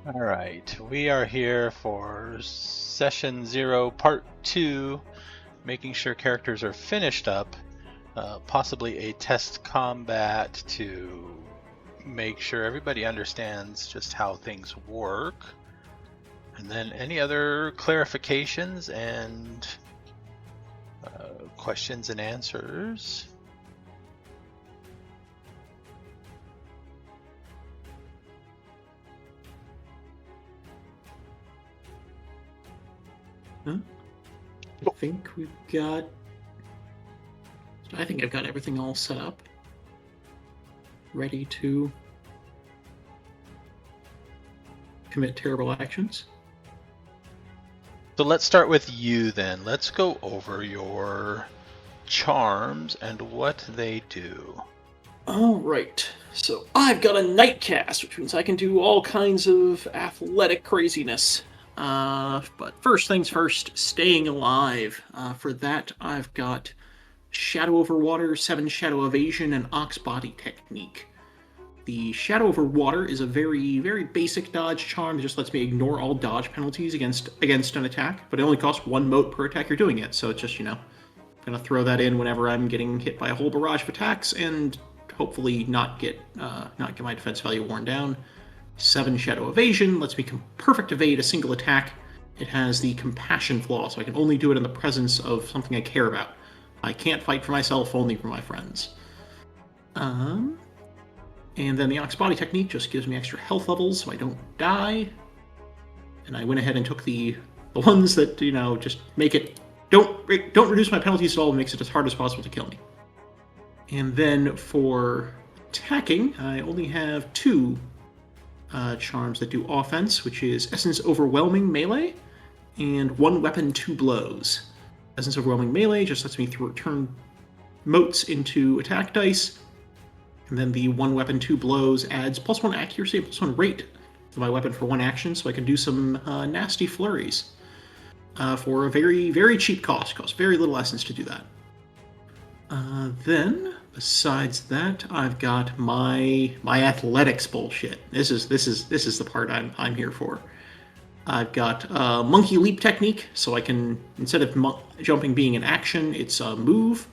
All right, we are here for session 0, part 2, making sure characters are finished up, possibly a test combat to make sure everybody understands just how things work, and then any other clarifications and questions and answers. Huh? I think I've got everything all set up. Ready to commit terrible actions. So let's start with you then. Let's go over your charms and what they do. Alright, so I've got a Nightcast, which means I can do all kinds of athletic craziness. But first things first, staying alive. For that, I've got Shadow Over Water, 7 Shadow Evasion, and Ox Body Technique. The Shadow Over Water is a very, very basic dodge charm that just lets me ignore all dodge penalties against an attack, but it only costs 1 mote per attack you're doing it, so it's just, I'm gonna throw that in whenever I'm getting hit by a whole barrage of attacks and hopefully not get my defense value worn down. 7 Shadow Evasion lets me perfect evade a single attack. It has the Compassion flaw, so I can only do it in the presence of something I care about. I can't fight for myself, only for my friends. And then the Ox Body Technique just gives me extra health levels so I don't die. And I went ahead and took the ones that, just make it... Don't reduce my penalties at all, and makes it as hard as possible to kill me. And then for attacking, I only have 2 charms that do offense, which is Essence Overwhelming Melee and 1 Weapon, 2 Blows. Essence Overwhelming Melee just lets me turn motes into attack dice, and then the 1 Weapon, 2 Blows adds +1 accuracy and +1 rate to my weapon for 1 action, so I can do some nasty flurries for a very, very cheap cost. It costs very little essence to do that. Then, besides that, I've got my athletics bullshit. This is the part I'm here for. I've got Monkey Leap Technique, so I can, instead of jumping being an action, it's a move.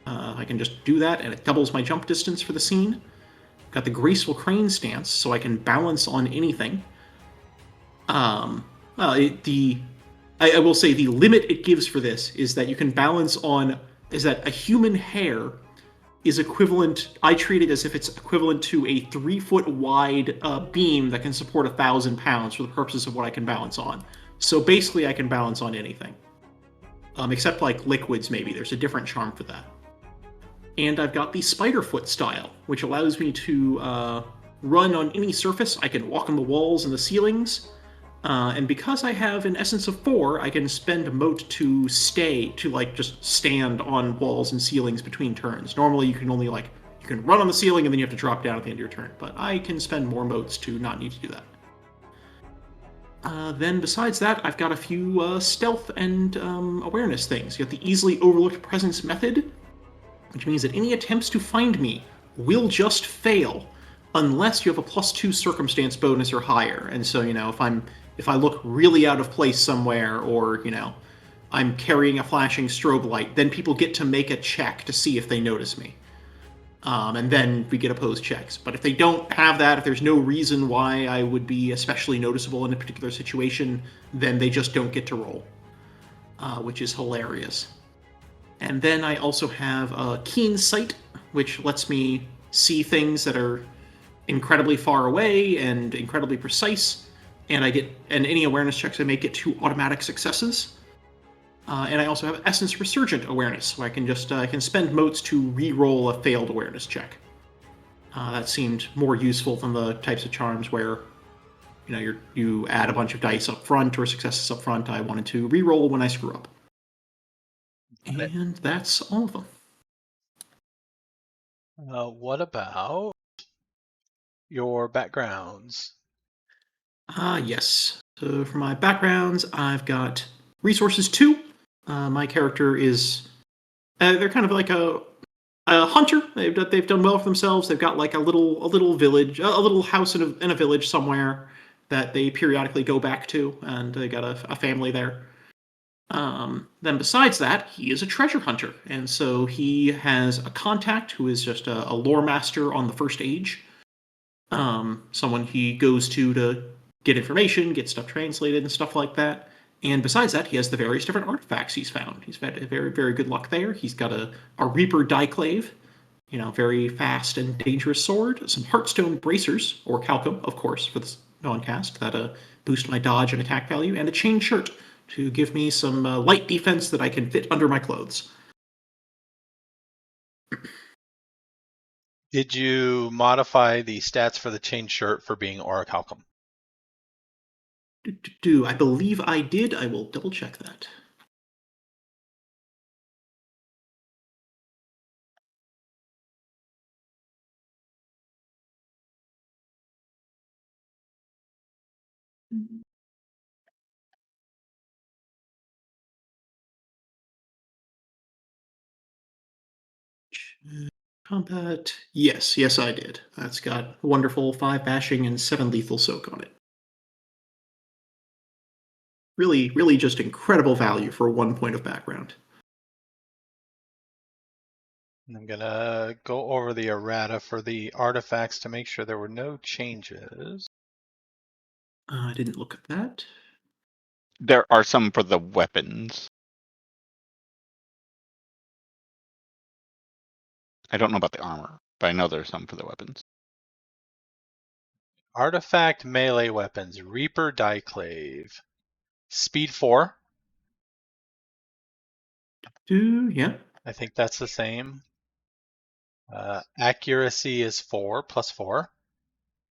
I can just do that, and it doubles my jump distance for the scene. Got the Graceful Crane Stance, so I can balance on anything. I will say the limit it gives for this is that you can balance on, is that a human hair is equivalent, I treat it as if it's equivalent to a 3-foot wide beam that can support 1,000 pounds for the purposes of what I can balance on. So basically I can balance on anything. Except like liquids maybe, there's a different charm for that. And I've got the Spiderfoot style, which allows me to run on any surface. I can walk on the walls and the ceilings. And because I have an essence of 4, I can spend mote to just stand on walls and ceilings between turns. Normally you can only you can run on the ceiling and then you have to drop down at the end of your turn. But I can spend more motes to not need to do that. Then besides that, I've got a few stealth and awareness things. You got the Easily Overlooked Presence method, which means that any attempts to find me will just fail unless you have a +2 circumstance bonus or higher. And so, if I look really out of place somewhere, or, I'm carrying a flashing strobe light, then people get to make a check to see if they notice me. And then we get opposed checks. But if they don't have that, if there's no reason why I would be especially noticeable in a particular situation, then they just don't get to roll, which is hilarious. And then I also have a Keen Sight, which lets me see things that are incredibly far away and incredibly precise, and any awareness checks I make get 2 automatic successes. And I also have Essence Resurgent Awareness, so I can spend motes to re-roll a failed awareness check. That seemed more useful than the types of charms where you add a bunch of dice up front or successes up front. I wanted to re-roll when I screw up. And that's all of them. What about your backgrounds? Yes. So for my backgrounds, I've got Resources 2. My character is... they're kind of like a hunter. They've done well for themselves. They've got like a little village, a little house in a village somewhere that they periodically go back to, and they got a family there. Then besides that, he is a treasure hunter, and so he has a contact who is just a lore master on the First Age. Someone he goes to get information, get stuff translated, and stuff like that. And besides that, he has the various different artifacts he's found. He's had very, very good luck there. He's got a Reaper Diclave, very fast and dangerous sword, some Heartstone bracers, or Calcum, of course, for the non-cast, that boost my dodge and attack value, and a chain shirt to give me some light defense that I can fit under my clothes. Did you modify the stats for the chain shirt for being orichalcum? I believe I did. I will double check that. Combat. Yes, I did. That's got wonderful 5 bashing and 7 lethal soak on it. Really, really just incredible value for 1 point of background. I'm gonna go over the errata for the artifacts to make sure there were no changes. I didn't look at that. There are some for the weapons. I don't know about the armor, but I know there's some for the weapons. Artifact melee weapons, Reaper Diclave. Speed 4. Yeah. I think that's the same. Accuracy is 4 plus 4.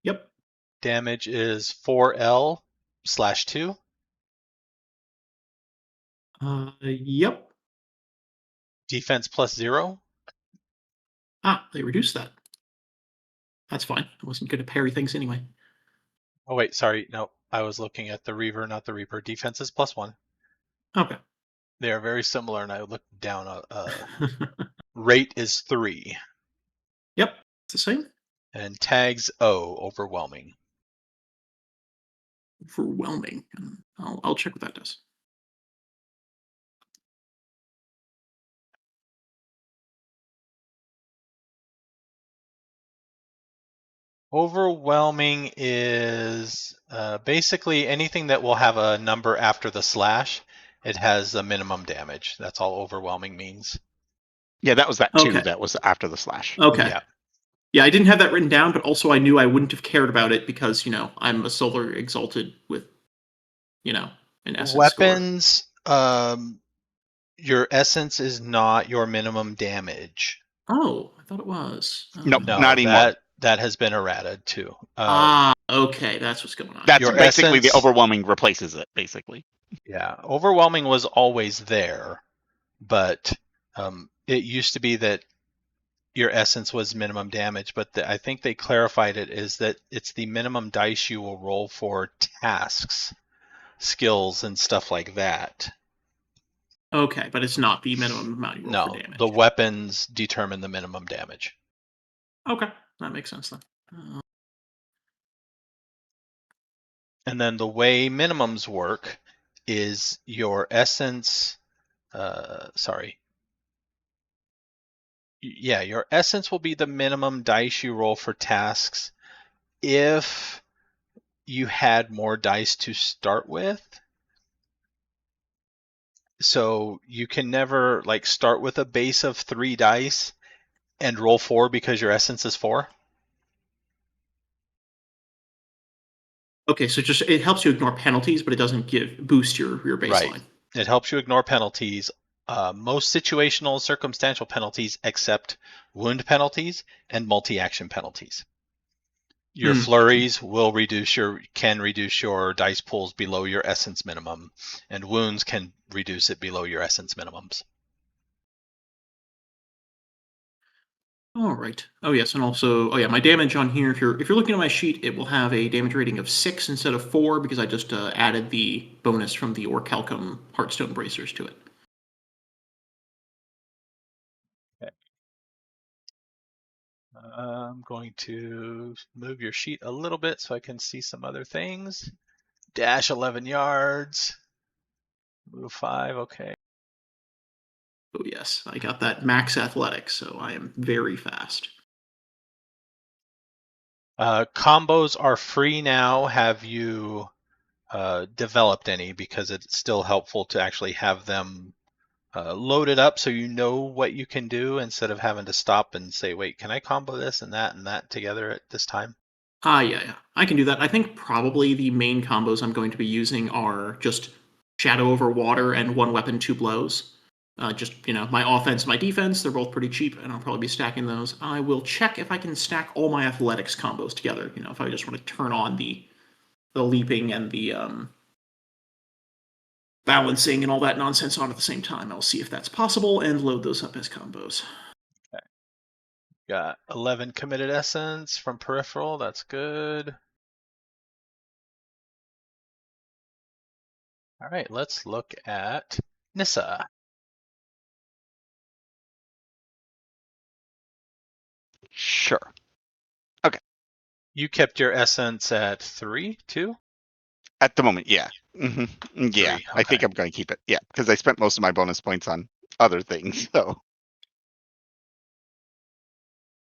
Yep. Damage is 4L/2. Yep. Defense plus 0. They reduced that. That's fine. I wasn't going to parry things anyway. Oh wait, sorry. No, I was looking at the Reaver, not the Reaper. Defense is plus 1. Okay. They are very similar, and I looked down. Rate is 3. Yep. It's the same. And tags O, overwhelming. Overwhelming. I'll check what that does. Overwhelming is basically anything that will have a number after the slash. It has a minimum damage. That's all overwhelming means. Yeah, that was that too. Okay. That was after the slash. Okay. Yeah. Yeah, I didn't have that written down, but also I knew I wouldn't have cared about it because, I'm a Solar Exalted with, an essence Weapons, your essence is not your minimum damage. Oh, I thought it was. Nope, No, not anymore. That has been errated too. Okay, that's what's going on. That's your basically essence, the overwhelming replaces it, basically. Yeah, overwhelming was always there, but it used to be that your essence was minimum damage, but I think they clarified it is that it's the minimum dice you will roll for tasks, skills, and stuff like that. Okay, but it's not the minimum amount you roll for damage. The weapons determine the minimum damage. Okay, that makes sense then. And then the way minimums work is your essence, your essence will be the minimum dice you roll for tasks if you had more dice to start with. So you can never start with a base of 3 dice and roll 4 because your essence is 4. Okay, so just it helps you ignore penalties, but it doesn't boost your baseline. Right. It helps you ignore penalties. Most situational circumstantial penalties except wound penalties and multi-action penalties. Your flurries can reduce your dice pools below your essence minimum, and wounds can reduce it below your essence minimums. All right. Oh yes, and also, my damage on here. If you're looking at my sheet, it will have a damage rating of 6 instead of 4 because I just added the bonus from the Orichalcum Heartstone bracers to it. Okay. I'm going to move your sheet a little bit so I can see some other things. Dash 11 yards. Move 5, okay. Oh yes, I got that max athletics, so I am very fast. Combos are free now. Have you developed any? Because it's still helpful to actually have them loaded up so you know what you can do instead of having to stop and say, wait, can I combo this and that together at this time? Yeah, I can do that. I think probably the main combos I'm going to be using are just Shadow over Water and One Weapon, Two Blows. Just, my offense, my defense, they're both pretty cheap, and I'll probably be stacking those. I will check if I can stack all my athletics combos together, if I just want to turn on the leaping and the balancing and all that nonsense on at the same time. I'll see if that's possible and load those up as combos. Okay. Got 11 committed essence from peripheral. That's good. All right, let's look at Nissa. Sure. You kept your essence at 3, 2? At the moment, yeah. Yeah, 3, I think okay. I'm going to keep it. Yeah, because I spent most of my bonus points on other things. So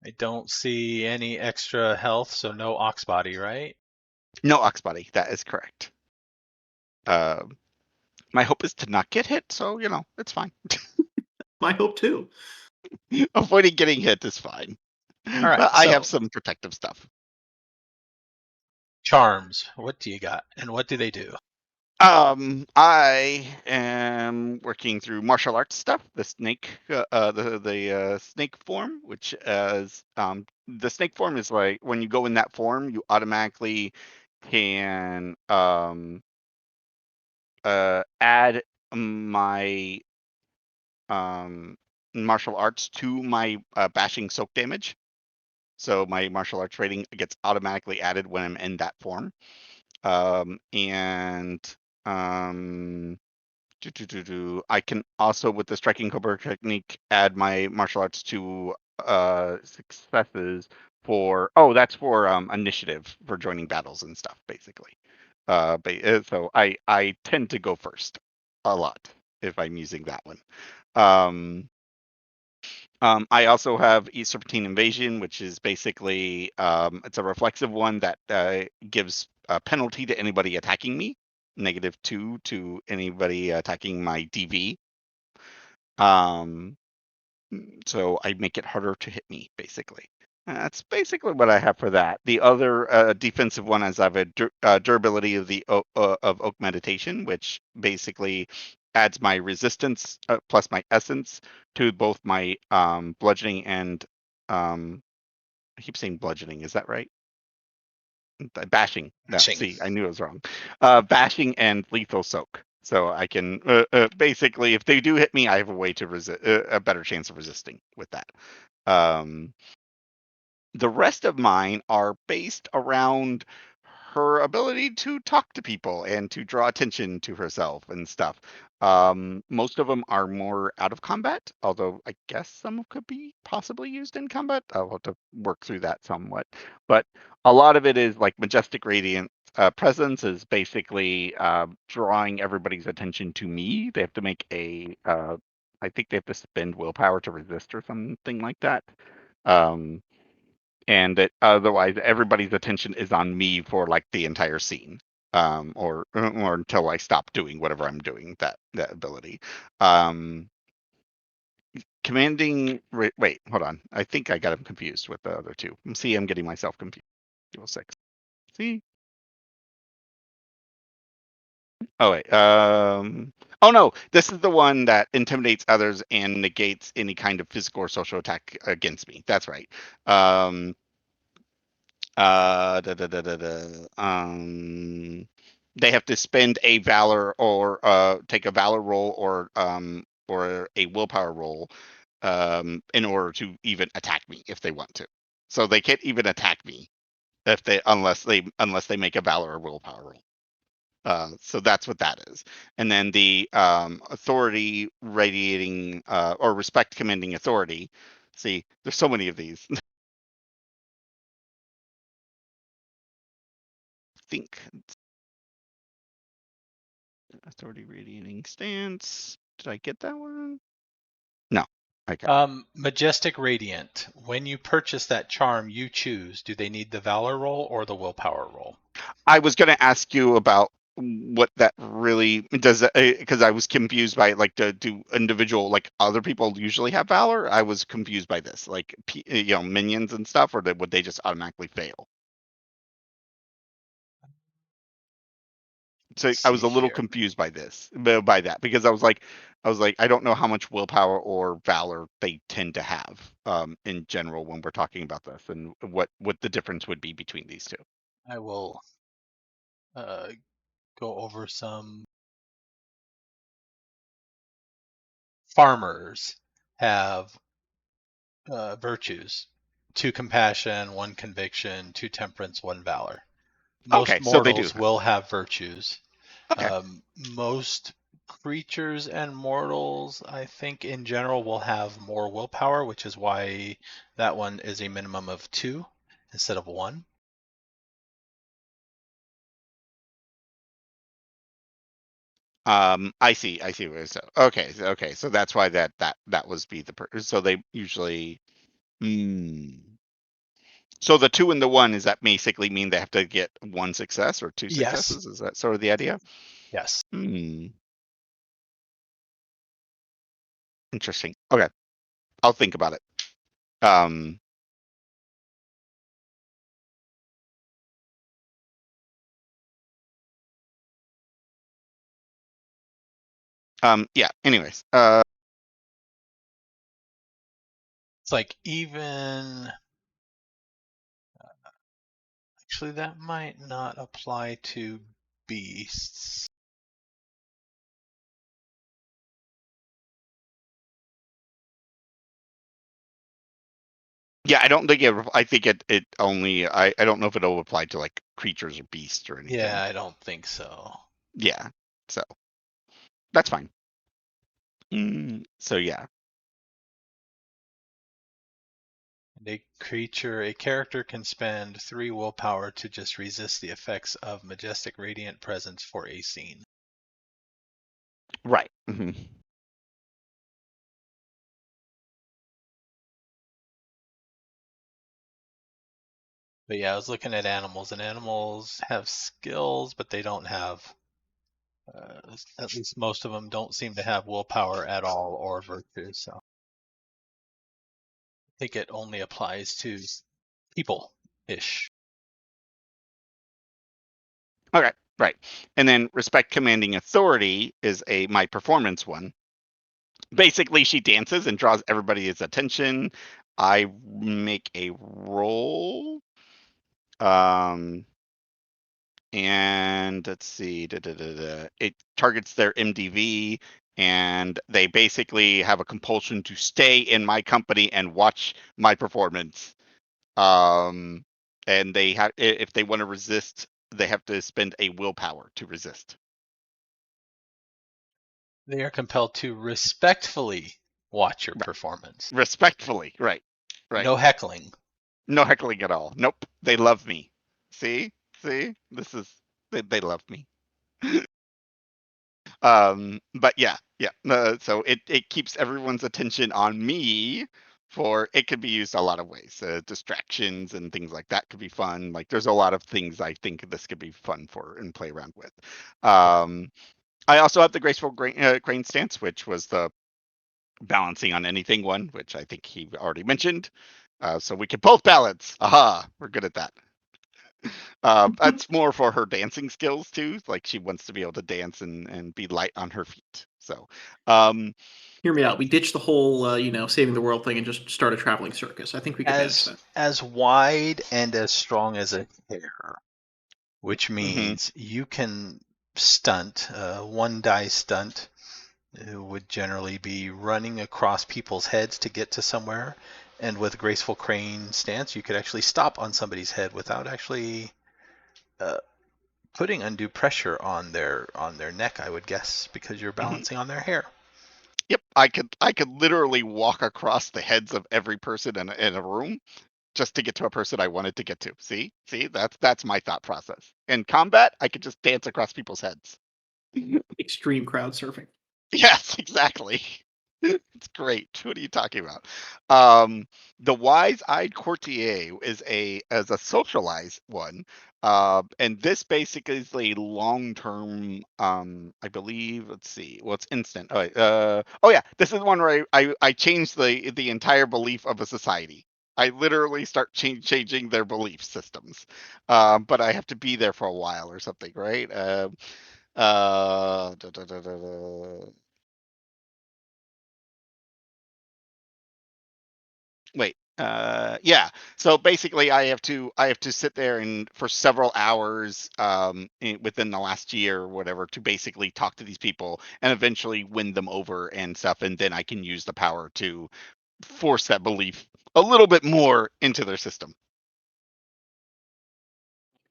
I don't see any extra health, so no ox body, right? no ox body. That is correct. My hope is to not get hit, so it's fine. My hope too. Avoiding getting hit is fine. All right, But I have so some protective stuff. charms. What do you got, and what do they do? I am working through martial arts stuff. The snake, the snake form, which is the snake form is like when you go in that form, you automatically can add my martial arts to my bashing soak damage. So my martial arts rating gets automatically added when I'm in that form. And I can also, with the striking cobra technique, add my martial arts to successes for. Oh, that's for initiative for joining battles and stuff, basically. So I tend to go first a lot if I'm using that one. I also have Serpentine Invasion, which is basically it's a reflexive one that gives a penalty to anybody attacking me, -2 to anybody attacking my DV. So I make it harder to hit me, basically. That's basically what I have for that. The other defensive one is I have a durability of the of Oak Meditation, which basically adds my resistance plus my essence to both my bludgeoning and I keep saying bludgeoning. Is that right? Bashing. No, Matching. see, I knew it was wrong. Bashing and lethal soak. So I can basically, if they do hit me, I have a way to resist, a better chance of resisting with that. Um, the rest of mine are based around her ability to talk to people and to draw attention to herself and stuff. Most of them are more out of combat, although I guess some could be possibly used in combat. I'll have to work through that somewhat. But a lot of it is like Majestic Radiant presence is basically drawing everybody's attention to me. They have to make I think they have to spend willpower to resist or something like that. And that otherwise everybody's attention is on me for like the entire scene, or until I stop doing whatever I'm doing. That ability. Commanding. Wait, hold on. I think I got him confused with the other two. See, I'm getting myself confused. Dual 6. See. Oh wait. Oh no, this is the one that intimidates others and negates any kind of physical or social attack against me. That's right. Da, da, da, da, da. They have to spend a valor or take a valor roll or a willpower roll in order to even attack me if they want to. So they can't even attack me if they unless they make a valor or willpower roll. So that's what that is. And then the authority radiating or respect commanding authority. See, there's so many of these. think authority radiating stance. Did I get that one? No. Okay. Majestic Radiant. When you purchase that charm, you choose. Do they need the Valor roll or the Willpower roll? I was going to ask you about what that really does, because I was confused by like, do individual, like other people usually have Valor? I was confused by this, like minions and stuff, or would they just automatically fail? So Let's I was see a little here. confused by that, because I was like, I don't know how much willpower or valor they tend to have in general when we're talking about this, and what the difference would be between these two. I will go over some. Farmers have virtues: 2 compassion, 1 conviction, 2 temperance, 1 valor. Most Okay, so they do. mortals will have virtues. Okay. Most creatures and mortals, I think, in general, will have more willpower, which is why that one is a minimum of 2 instead of 1. I see. So okay, so that's why that was be so they usually. So the 2 and the 1, is that basically mean they have to get 1 success or 2 Yes. successes? Is that sort of the idea? Yes. Interesting. Okay, I'll think about it. Um. Yeah. Anyways. It's like even. Actually, that might not apply to beasts. Yeah, I don't think it. I think it only. I don't know if it'll apply to like creatures or beasts or anything. Yeah, I don't think so. Yeah. So that's fine. So yeah. A character can spend 3 willpower to just resist the effects of Majestic Radiant Presence for a scene. Right. But yeah, I was looking at animals, and animals have skills, but they don't have, at least most of them don't seem to have willpower at all or virtue. So I think it only applies to people-ish. Okay. Right. And then respect commanding authority is my performance one. Basically, she dances and draws everybody's attention. I make a roll. And let's see, it targets their MDV, and they basically have a compulsion to stay in my company and watch my performance. And they have, if they want to resist, they have to spend a willpower to resist. They are compelled to respectfully watch your Right. performance. Respectfully, right. No heckling. No heckling at all. Nope. They love me. See? This is, they love me. But yeah. So it keeps everyone's attention on me. For it could be used a lot of ways. Distractions and things like that could be fun. Like there's a lot of things I think this could be fun for and play around with. I also have the graceful crane stance, which was the balancing on anything one, which I think he already mentioned. So we can both balance. Aha, we're good at that. That's more for her dancing skills too. Like she wants to be able to dance and be light on her feet. So, Hear me out. We ditch the whole, saving the world thing and just start a traveling circus. I think we could manage that. As wide and as strong as a hair, which mhm. means you can stunt. 1 die stunt would generally be running across people's heads to get to somewhere, and with graceful crane stance, you could actually stop on somebody's head without actually putting undue pressure on their neck, I would guess, because you're Mhm. balancing on their hair. Yep, I could literally walk across the heads of every person in a room just to get to a person I wanted to get to. See, that's my thought process. In combat, I could just dance across people's heads. Extreme crowd surfing. Yes, exactly. It's great. What are you talking about? The wise-eyed courtier is a socialized one, and this basically is a long-term. I believe. Let's see. Well, it's instant. Oh, oh yeah, this is one where I changed the entire belief of a society. I literally start changing their belief systems, but I have to be there for a while or something, right? Da, da, da, da, da. Wait. Yeah. So basically, I have to sit there and for several hours within the last year or whatever to basically talk to these people and eventually win them over and stuff, and then I can use the power to force that belief a little bit more into their system.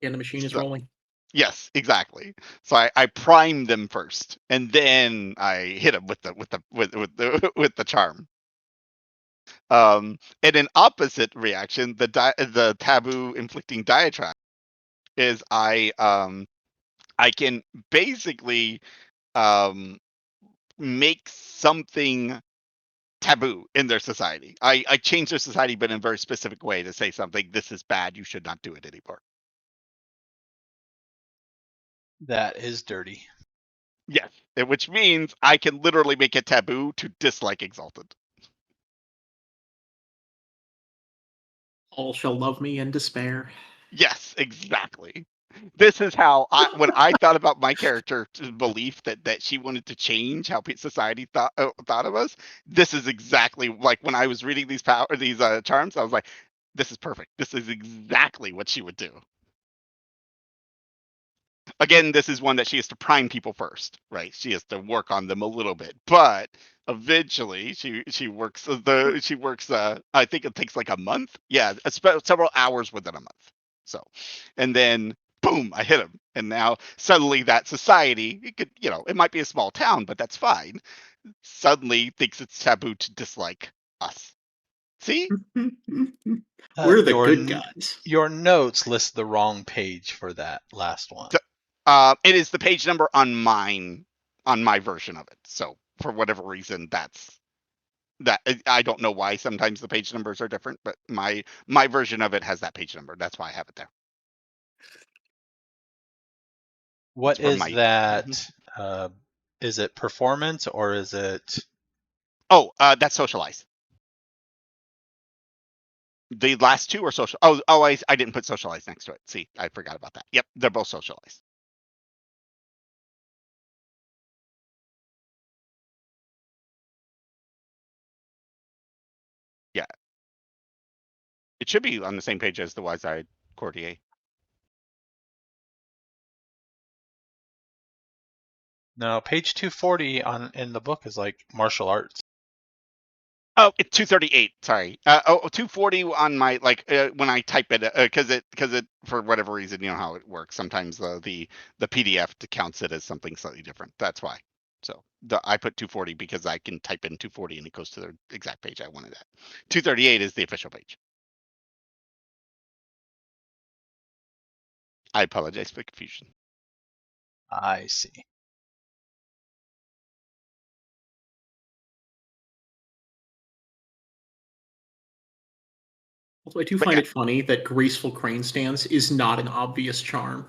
And the machine is So rolling. yes, exactly. So I prime them first, and then I hit them with the charm. And an opposite reaction, the taboo inflicting diatribe, is I can basically um, make something taboo in their society. I change their society, but in a very specific way to say something. This is bad. You should not do it anymore. That is dirty. Yes, which means I can literally make it taboo to dislike Exalted. All shall love me in despair. Yes, exactly. This is how when I thought about my character's belief that she wanted to change how society thought of us. This is exactly like when I was reading these charms. I was like, this is perfect. This is exactly what she would do. Again, this is one that she has to prime people first, right? She has to work on them a little bit, but eventually she works she works. I think it takes like a month. Yeah, several hours within a month. So, and then boom, I hit him, and now suddenly that society, it could, it might be a small town, but that's fine. Suddenly thinks it's taboo to dislike us. See? We're the Your good guys. your notes list the wrong page for that last one. It is the page number on my version of it. So for whatever reason, that I don't know why. Sometimes the page numbers are different, but my version of it has that page number. That's why I have it there. It's What from is my. Mhm. that? Is it performance or is it? Oh, that's socialized. The last two are social. Oh, I didn't put socialized next to it. See, I forgot about that. Yep, they're both socialized. Yeah, it should be on the same page as the Wise-Eyed Courtier. No, page 240 in the book is like martial arts. Oh, it's 238. Sorry. 240 on my when I type it because it for whatever reason, you know how it works. Sometimes the PDF counts it as something slightly different. That's why. So I put 240 because I can type in 240 and it goes to the exact page I wanted at. 238 is the official page. I apologize for the confusion. I see. Also, I do But find yeah, it funny that graceful crane stance is not an obvious charm.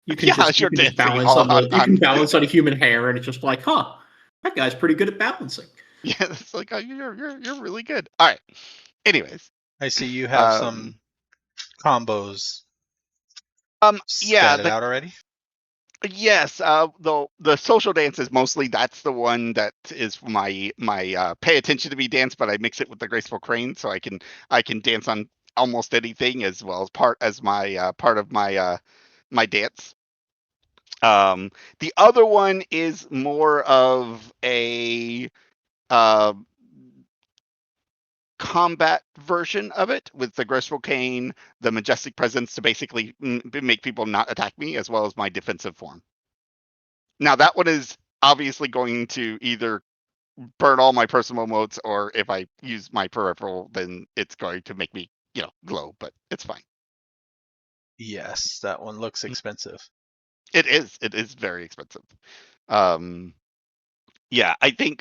You can yeah, just you you're can just dancing balance all on the you can on. balance on a human hair, and it's just like, huh, that guy's pretty good at balancing. Yeah, it's like you're really good. All right. Anyways, I see you have some um, combos yeah, statted out already. yes, the social dance is mostly that's the one that is my pay attention to me dance, but I mix it with the graceful crane, so I can dance on almost anything as well as part of my dance. The other one is more of a uh, combat version of it with the graceful cane, the majestic presence to basically make people not attack me, as well as my defensive form. Now that one is obviously going to either burn all my personal motes, or if I use my peripheral, then it's going to make me, glow. But it's fine. Yes, that one looks expensive. It is. It is very expensive. Yeah, I think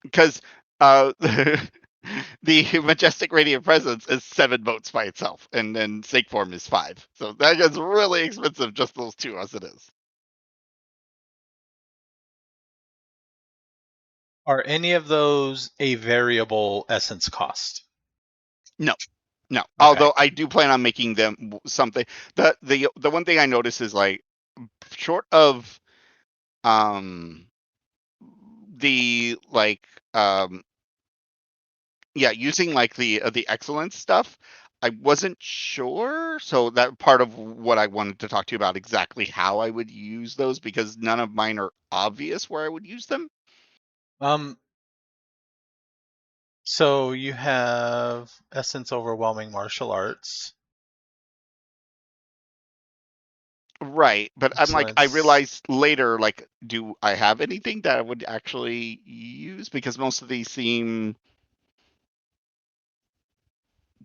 because the majestic radiant presence is 7 votes by itself, and then snake form is 5. So that gets really expensive, just those two as it is. Are any of those a variable essence cost? No. Okay. Although I do plan on making them something. The one thing I notice is, like, short of the, like, using, like, the excellence stuff, I wasn't sure. So that part of what I wanted to talk to you about, exactly how I would use those, because none of mine are obvious where I would use them. So you have Essence Overwhelming Martial Arts. Right, but I'm like, I Excellence. realized later, like, do I have anything that I would actually use? Because most of these seem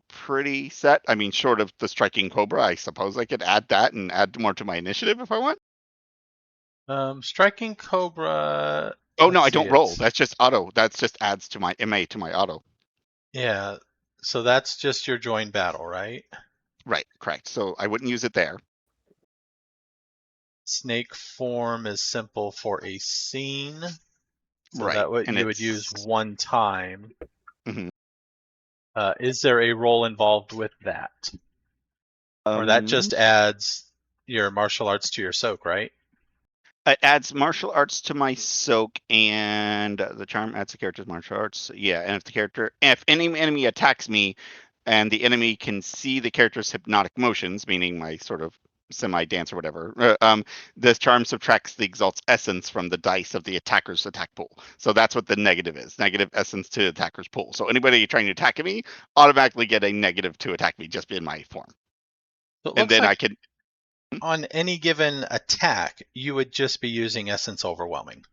pretty set. I mean, short of the Striking Cobra, I suppose I could add that and add more to my initiative if I want. Striking Cobra. Oh no, Let's I see. don't roll. That's just auto. That's just adds to my MA to my auto. Yeah. So that's just your join battle, right? Right, correct. So I wouldn't use it there. Snake form is simple for a scene. So Right, that what and you would use it's one time. mhm. Is there a role involved with that? Or that um just adds your martial arts to your soak, right? It adds martial arts to my soak, and the charm adds the character's martial arts. Yeah, and if any enemy attacks me, and the enemy can see the character's hypnotic motions, meaning my sort of semi-dance or whatever, this charm subtracts the exalt's essence from the dice of the attacker's attack pool. So that's what the negative is: negative essence to attacker's pool. So anybody trying to attack me automatically get a negative to attack me just in my form, So it and looks then I like can. on any given attack, you would just be using Essence Overwhelming.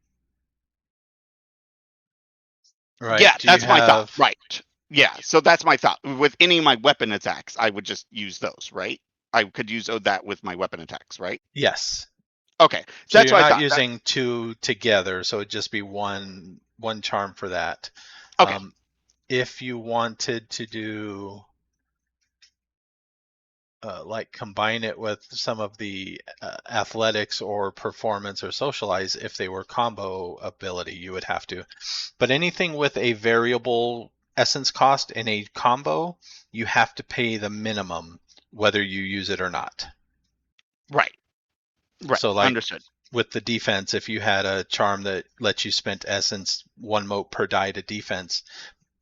Right? Yeah, Do you that's my thought. have. Right. Yeah, so that's my thought. With any of my weapon attacks, I would just use those, right? I could use that with my weapon attacks, right? Yes. Okay, so So that's you're what I not thought. using two together, so it'd just be one charm for that. Okay, If you wanted to do like combine it with some of the athletics or performance or socialize, if they were combo ability, you would have to. But anything with a variable essence cost in a combo, you have to pay the minimum whether you use it or not. right, So like understood. with the defense, if you had a charm that lets you spend essence one mote per die to defense,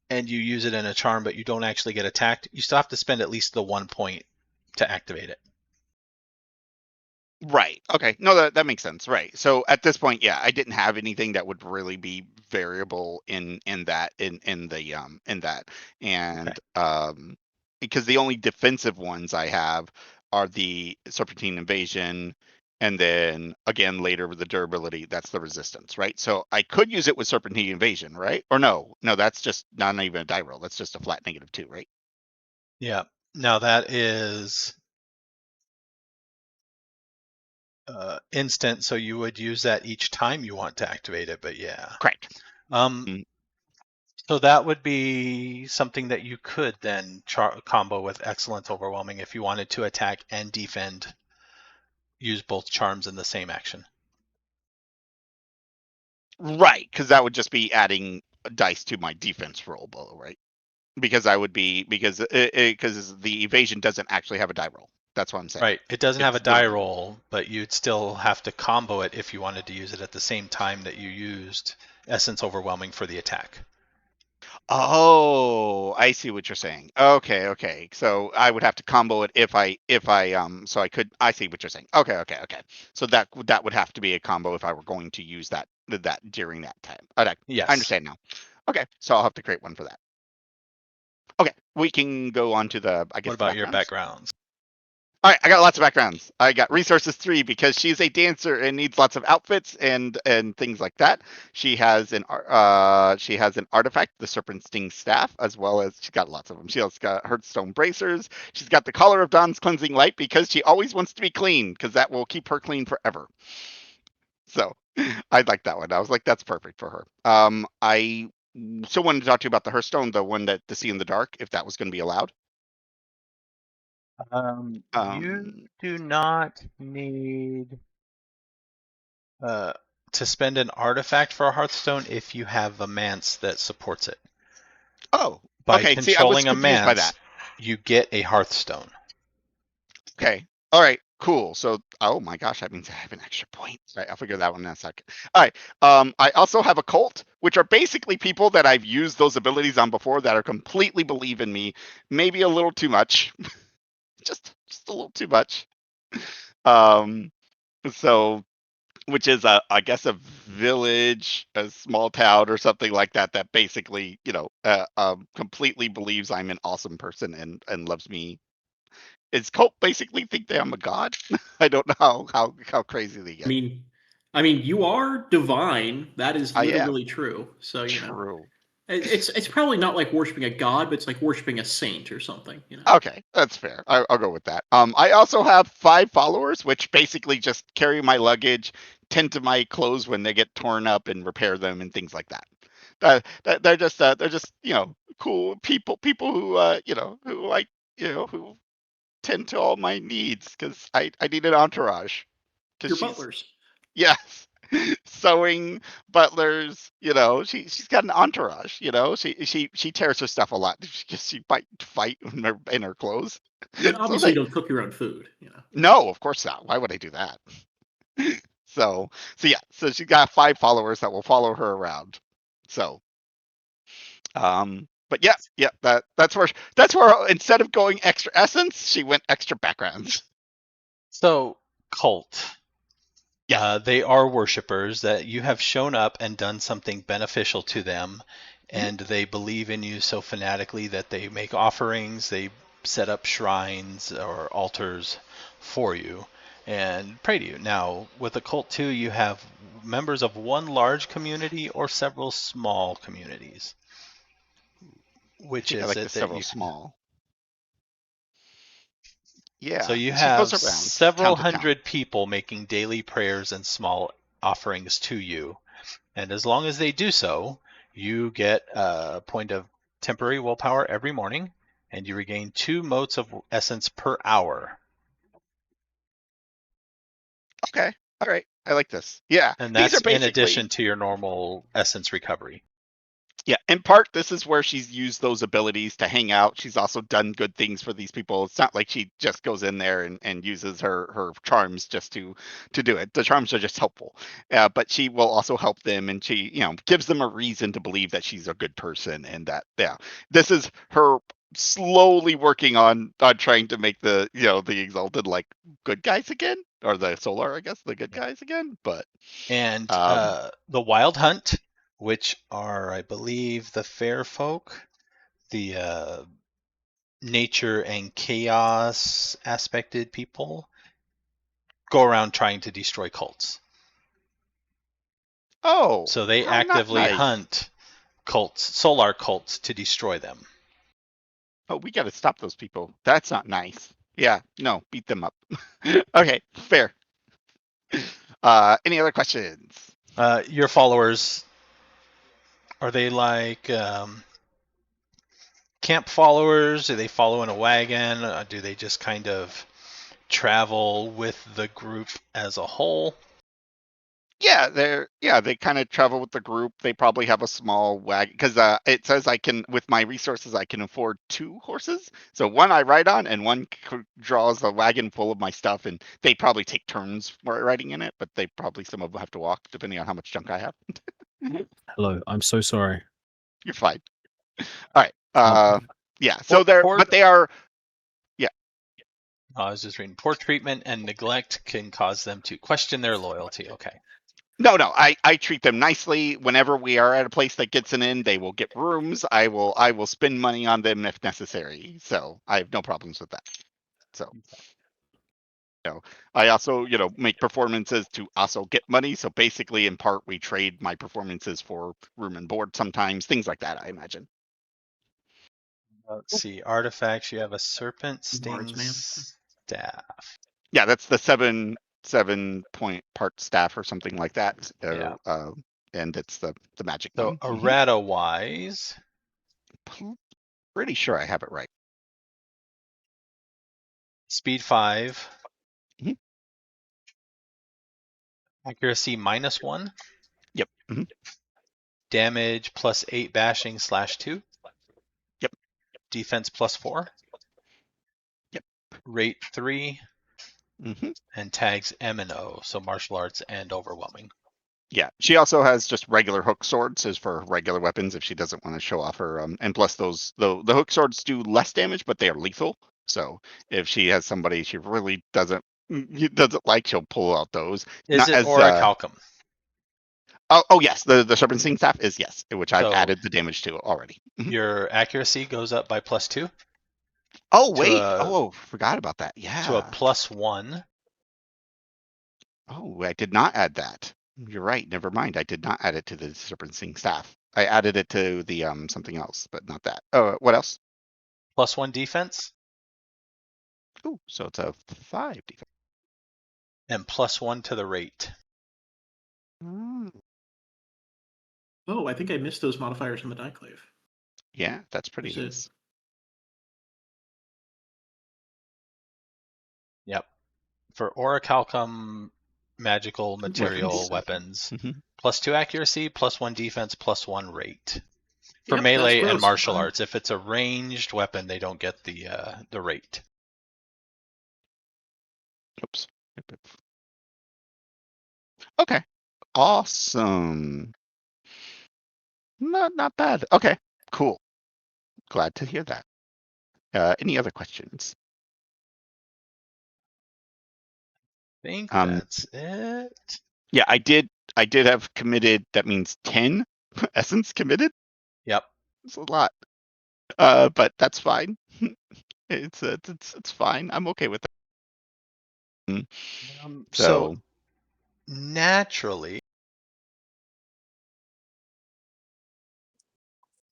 and you use it in a charm but you don't actually get attacked, you still have to spend at least the 1 point to activate it. Right. Okay. No, that makes sense. Right. So at this point, yeah, I didn't have anything that would really be variable in that in that, Okay. and because the only defensive ones I have are the Serpentine Invasion, and then again later with the durability, that's the resistance, right? So I could use it with Serpentine Invasion, right? Or no, that's just not even a die roll. That's just a flat -2, right? Yeah. Now that is instant, so you would use that each time you want to activate it. But yeah. Correct. Um, Mm. so that would be something that you could then combo with Excellence Overwhelming if you wanted to attack and defend. Use both charms in the same action. Right, because that would just be adding dice to my defense roll, right? Because I would be because the evasion doesn't actually have a die roll. That's what I'm saying. Right. It doesn't have a It's die literally. roll, but you'd still have to combo it if you wanted to use it at the same time that you used Essence Overwhelming for the attack. Oh, I see what you're saying. Okay. So I would have to combo it if I. So I see what you're saying. Okay. So that would have to be a combo if I were going to use that during that time. Okay, I Yes. understand now. Okay, so I'll have to create one for that. Okay, we can go on to the, I What guess, the about your backgrounds. backgrounds? All right, I got lots of backgrounds. I got resources 3 because she's a dancer and needs lots of outfits and things like that. She has an artifact, the serpent sting staff, as well as she's got lots of them. She's got hearthstone bracers. She's got the collar of Dawn's cleansing light because she always wants to be clean because that will keep her clean forever. So I like that one. I was like, that's perfect for her. I still wanted to talk to you about the hearthstone, the one that to see in the dark, if that was going to be allowed. You do not need to spend an artifact for a Hearthstone if you have a manse that supports it. Oh, By okay. See, I was controlling a confused by manse, that. you get a Hearthstone. Okay. All right. Cool. So, oh my gosh, that means I have an extra point. All right, I'll figure that one in a second. All right. I also have a cult, which are basically people that I've used those abilities on before that are completely believe in me. Maybe a little too much. just a little too much. So which is I guess a village, a small town or something like that that basically, completely believes I'm an awesome person and loves me. Is cult basically think that I'm a god? I don't know how crazy they I get. mean, I mean, you are divine. That is I am literally true. So true. it's probably not like worshiping a god, but it's like worshiping a saint or something. Okay, that's fair. I'll go with that. I also have 5 followers, which basically just carry my luggage, tend to my clothes when they get torn up, and repair them and things like that. They're just cool people who who like who tend to all my needs because I need an entourage because Your she's butlers. yes sewing butlers, she's got an entourage, she tears her stuff a lot. She might fight in her clothes. And So obviously, they you don't cook your own food. no, of course not. Why would I do that? So yeah, so she got 5 followers that will follow her around. So but yeah, that's where instead of going extra essence, she went extra backgrounds. So, cult. Yes. They are worshippers that you have shown up and done something beneficial to them, Mhm. and they believe in you so fanatically that they make offerings, they set up shrines or altars for you and pray to you. Now, with a cult too, you have members of one large community or several small communities. I Which think I is like the it that several you? small. So Yeah, you she goes have around town several to town. hundred people making daily prayers and small offerings to you. And as long as they do so, you get a point of temporary willpower every morning, and you regain 2 motes of essence per hour. Okay. All right. I like this. Yeah. And These are that's in basically addition to your normal essence recovery. yeah, in part this is where she's used those abilities to hang out. She's also done good things for these people. It's not like she just goes in there and uses her charms just to do it. The charms are just helpful. But she will also help them and she, gives them a reason to believe that she's a good person and that this is her slowly working on trying to make the exalted like good guys again or the solar, I guess, the good Yeah. guys again, but And um the Wild Hunt, which are, I believe, the fair folk, the nature and chaos aspected people, go around trying to destroy cults. oh, So they how not actively nice. hunt cults, solar cults, to destroy them. Oh, we got to stop those people. That's not nice. Yeah, no, beat them up. Okay, fair. Any other questions? Your followers, are they like camp followers? Do they follow in a wagon? Do they just kind of travel with the group as a whole? Yeah, they kind of travel with the group. They probably have a small wagon because it says I can with my resources I can afford 2 horses. So one I ride on and one draws a wagon full of my stuff, and they probably take turns riding in it, but they probably some of them have to walk depending on how much junk I have. Hello, I'm so sorry. You're fine. All right. Yeah. So Poor, but they are. Yeah. I was just reading. Poor treatment and neglect can cause them to question their loyalty. Okay. No, I treat them nicely. Whenever we are at a place that gets an inn, they will get rooms. I will spend money on them if necessary. So I have no problems with that. So I also, make performances to also get money. So basically, in part, we trade my performances for room and board sometimes, things like that, I imagine. Let's see. Artifacts. You have a serpent Bards, sting man. staff. Yeah, that's the 7-point part staff or something like that. Yeah. And it's the magic So one. errata wise, Pretty sure I have it right. speed 5, Mhm. accuracy -1, Yep. damage +8 bashing /2. Yep. Defense +4. Yep. Rate 3. Mm-hmm. And tags M and O, so martial arts and overwhelming. Yeah, she also has just regular hook swords as for regular weapons if she doesn't want to show off her. And plus those the hook swords do less damage, but they are lethal. So if she has somebody she really doesn't like, she'll pull out those. Is Not it as orichalcum? Oh yes, the serpent sting staff is yes, which I've So added the damage to already. your accuracy goes up by +2 Oh to wait, a forgot about that. to a Yeah. +1. Oh, I did not add that. You're right. Never mind. I did not add it to the serpent sting staff. I added it to the something else, but not that. Oh, what else? +1 defense Oh, so it's a 5 defense. and +1 to the rate. Oh, I think I missed those modifiers in the dieclave. Yeah, that's pretty Is it- nice. Yep. For orichalcum magical material Weapons. weapons, Mhm. +2 accuracy, +1 defense, +1 rate. For Yep, that's melee and gross. martial arts, if it's a ranged weapon, they don't get the rate. Oops. Okay. Awesome. Not bad. Okay. Cool. Glad to hear that. Any other questions? I think Um, that's it. Yeah, I did have committed. That means 10 essence committed. Yep. It's a lot. But that's fine. It's fine. I'm okay with that. So naturally,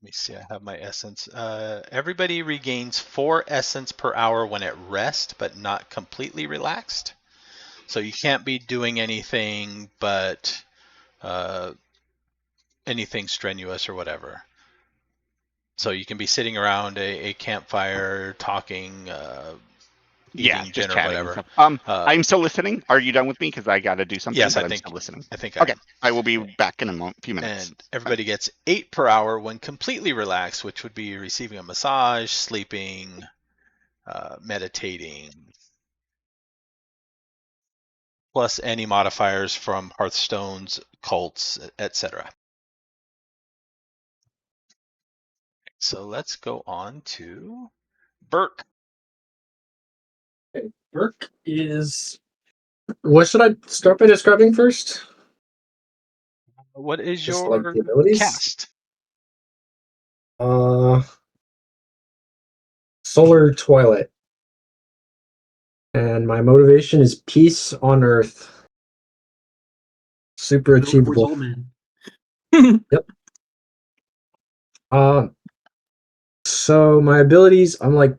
let me see, I have my essence. Everybody regains 4 essence per hour when at rest, but not completely relaxed. So you can't be doing anything but anything strenuous or whatever. So you can be sitting around a campfire talking, yeah, eating just dinner, chatting and whatever. stuff. I'm still listening. Are you done with me? Because I got to do something. Yes, but I I'm think still listening. I think Okay, am. I will be back in a few minutes. And everybody gets 8 per hour when completely relaxed, which would be receiving a massage, sleeping, meditating, plus any modifiers from Hearthstones, cults, etc. So let's go on to Burke. Okay, Burke is. What should I start by describing first? What is Just like your the abilities? cast? Solar Twilight. And my motivation is peace on Earth. Super achievable. Old man. Yep. So my abilities, I'm like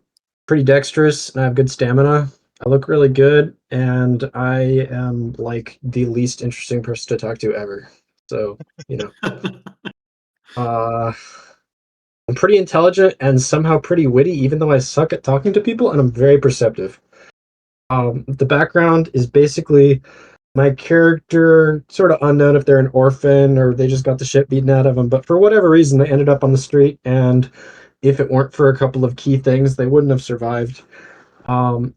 pretty dexterous and I have good stamina. I look really good, and I am like the least interesting person to talk to ever. So, I'm pretty intelligent and somehow pretty witty, even though I suck at talking to people, and I'm very perceptive. The background is basically my character, sort of unknown if they're an orphan or they just got the shit beaten out of them, but for whatever reason, they ended up on the street, and if it weren't for a couple of key things, they wouldn't have survived.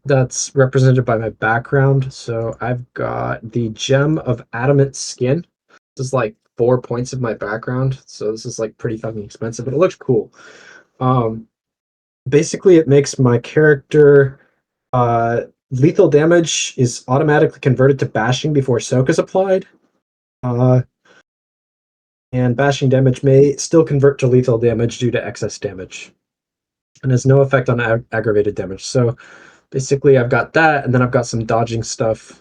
That's represented by my background. So I've got the Gem of Adamant Skin. This is like 4 points of my background, so this is like pretty fucking expensive, but it looks cool. Basically, it makes my character lethal damage is automatically converted to bashing before soak is applied. And bashing damage may still convert to lethal damage due to excess damage, and has no effect on aggravated damage. So basically, I've got that, and then I've got some dodging stuff.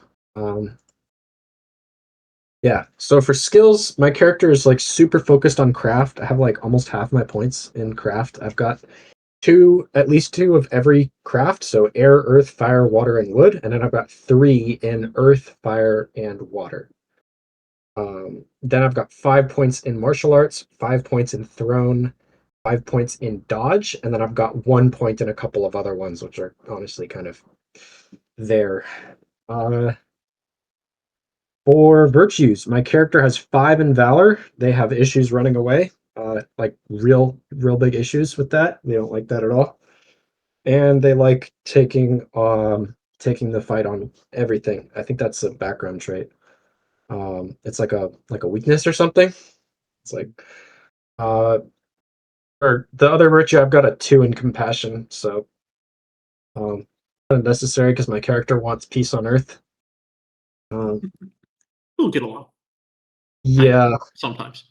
Yeah. So for skills, my character is like super focused on craft. I have like almost half my points in craft. I've got at least two of every craft. So air, earth, fire, water, and wood. And then I've got 3 in earth, fire, and water. Then I've got 5 points in martial arts, 5 points in thrown, 5 points in dodge, and then I've got 1 point in a couple of other ones, which are honestly kind of there. For virtues, my character has 5 in valor. They have issues running away, like real big issues with that. They don't like that at all, and they like taking the fight on everything. I think that's a background trait. It's like a weakness or something. It's like or the other virtue, I've got a 2 in compassion, so unnecessary because my character wants peace on Earth. We'll get along. Yeah. Sometimes.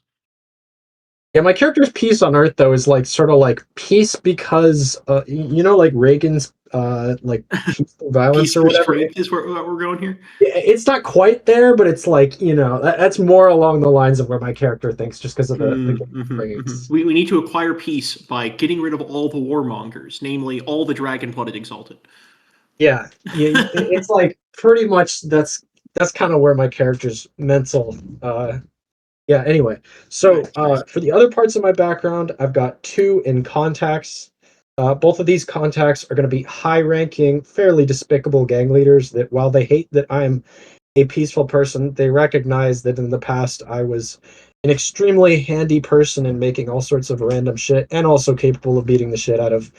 Yeah, my character's peace on Earth though is like sort of like peace because like Reagan's like peaceful violence Peace or through whatever. strength is where we're going here. It's not quite there, but it's like that's more along the lines of where my character thinks, just because of the We need to acquire peace by getting rid of all the warmongers, namely all the dragon-blooded exalted. Yeah, it's like pretty much that's kind of where my character's mental. Yeah. Anyway, so Nice. for the other parts of my background, I've got 2 in contacts. Both of these contacts are going to be high-ranking, fairly despicable gang leaders that, while they hate that I'm a peaceful person, they recognize that in the past I was an extremely handy person in making all sorts of random shit, and also capable of beating the shit out of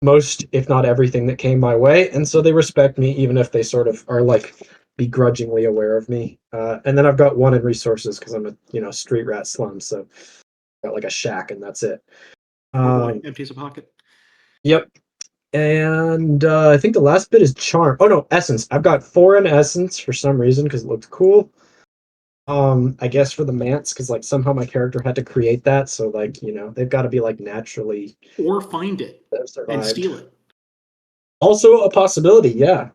most, if not everything, that came my way. And so they respect me, even if they sort of are like begrudgingly aware of me. And then I've got 1 in resources because I'm a street rat slum, so I've got like a shack and that's it. Oh boy, empties a pocket. Yep. And I think the last bit is charm. Oh no, essence. I've got 4 in essence for some reason because it looked cool. I guess for the mants, because like somehow my character had to create that, so like they've got to be like naturally Or find it and steal it. Also a possibility, yeah.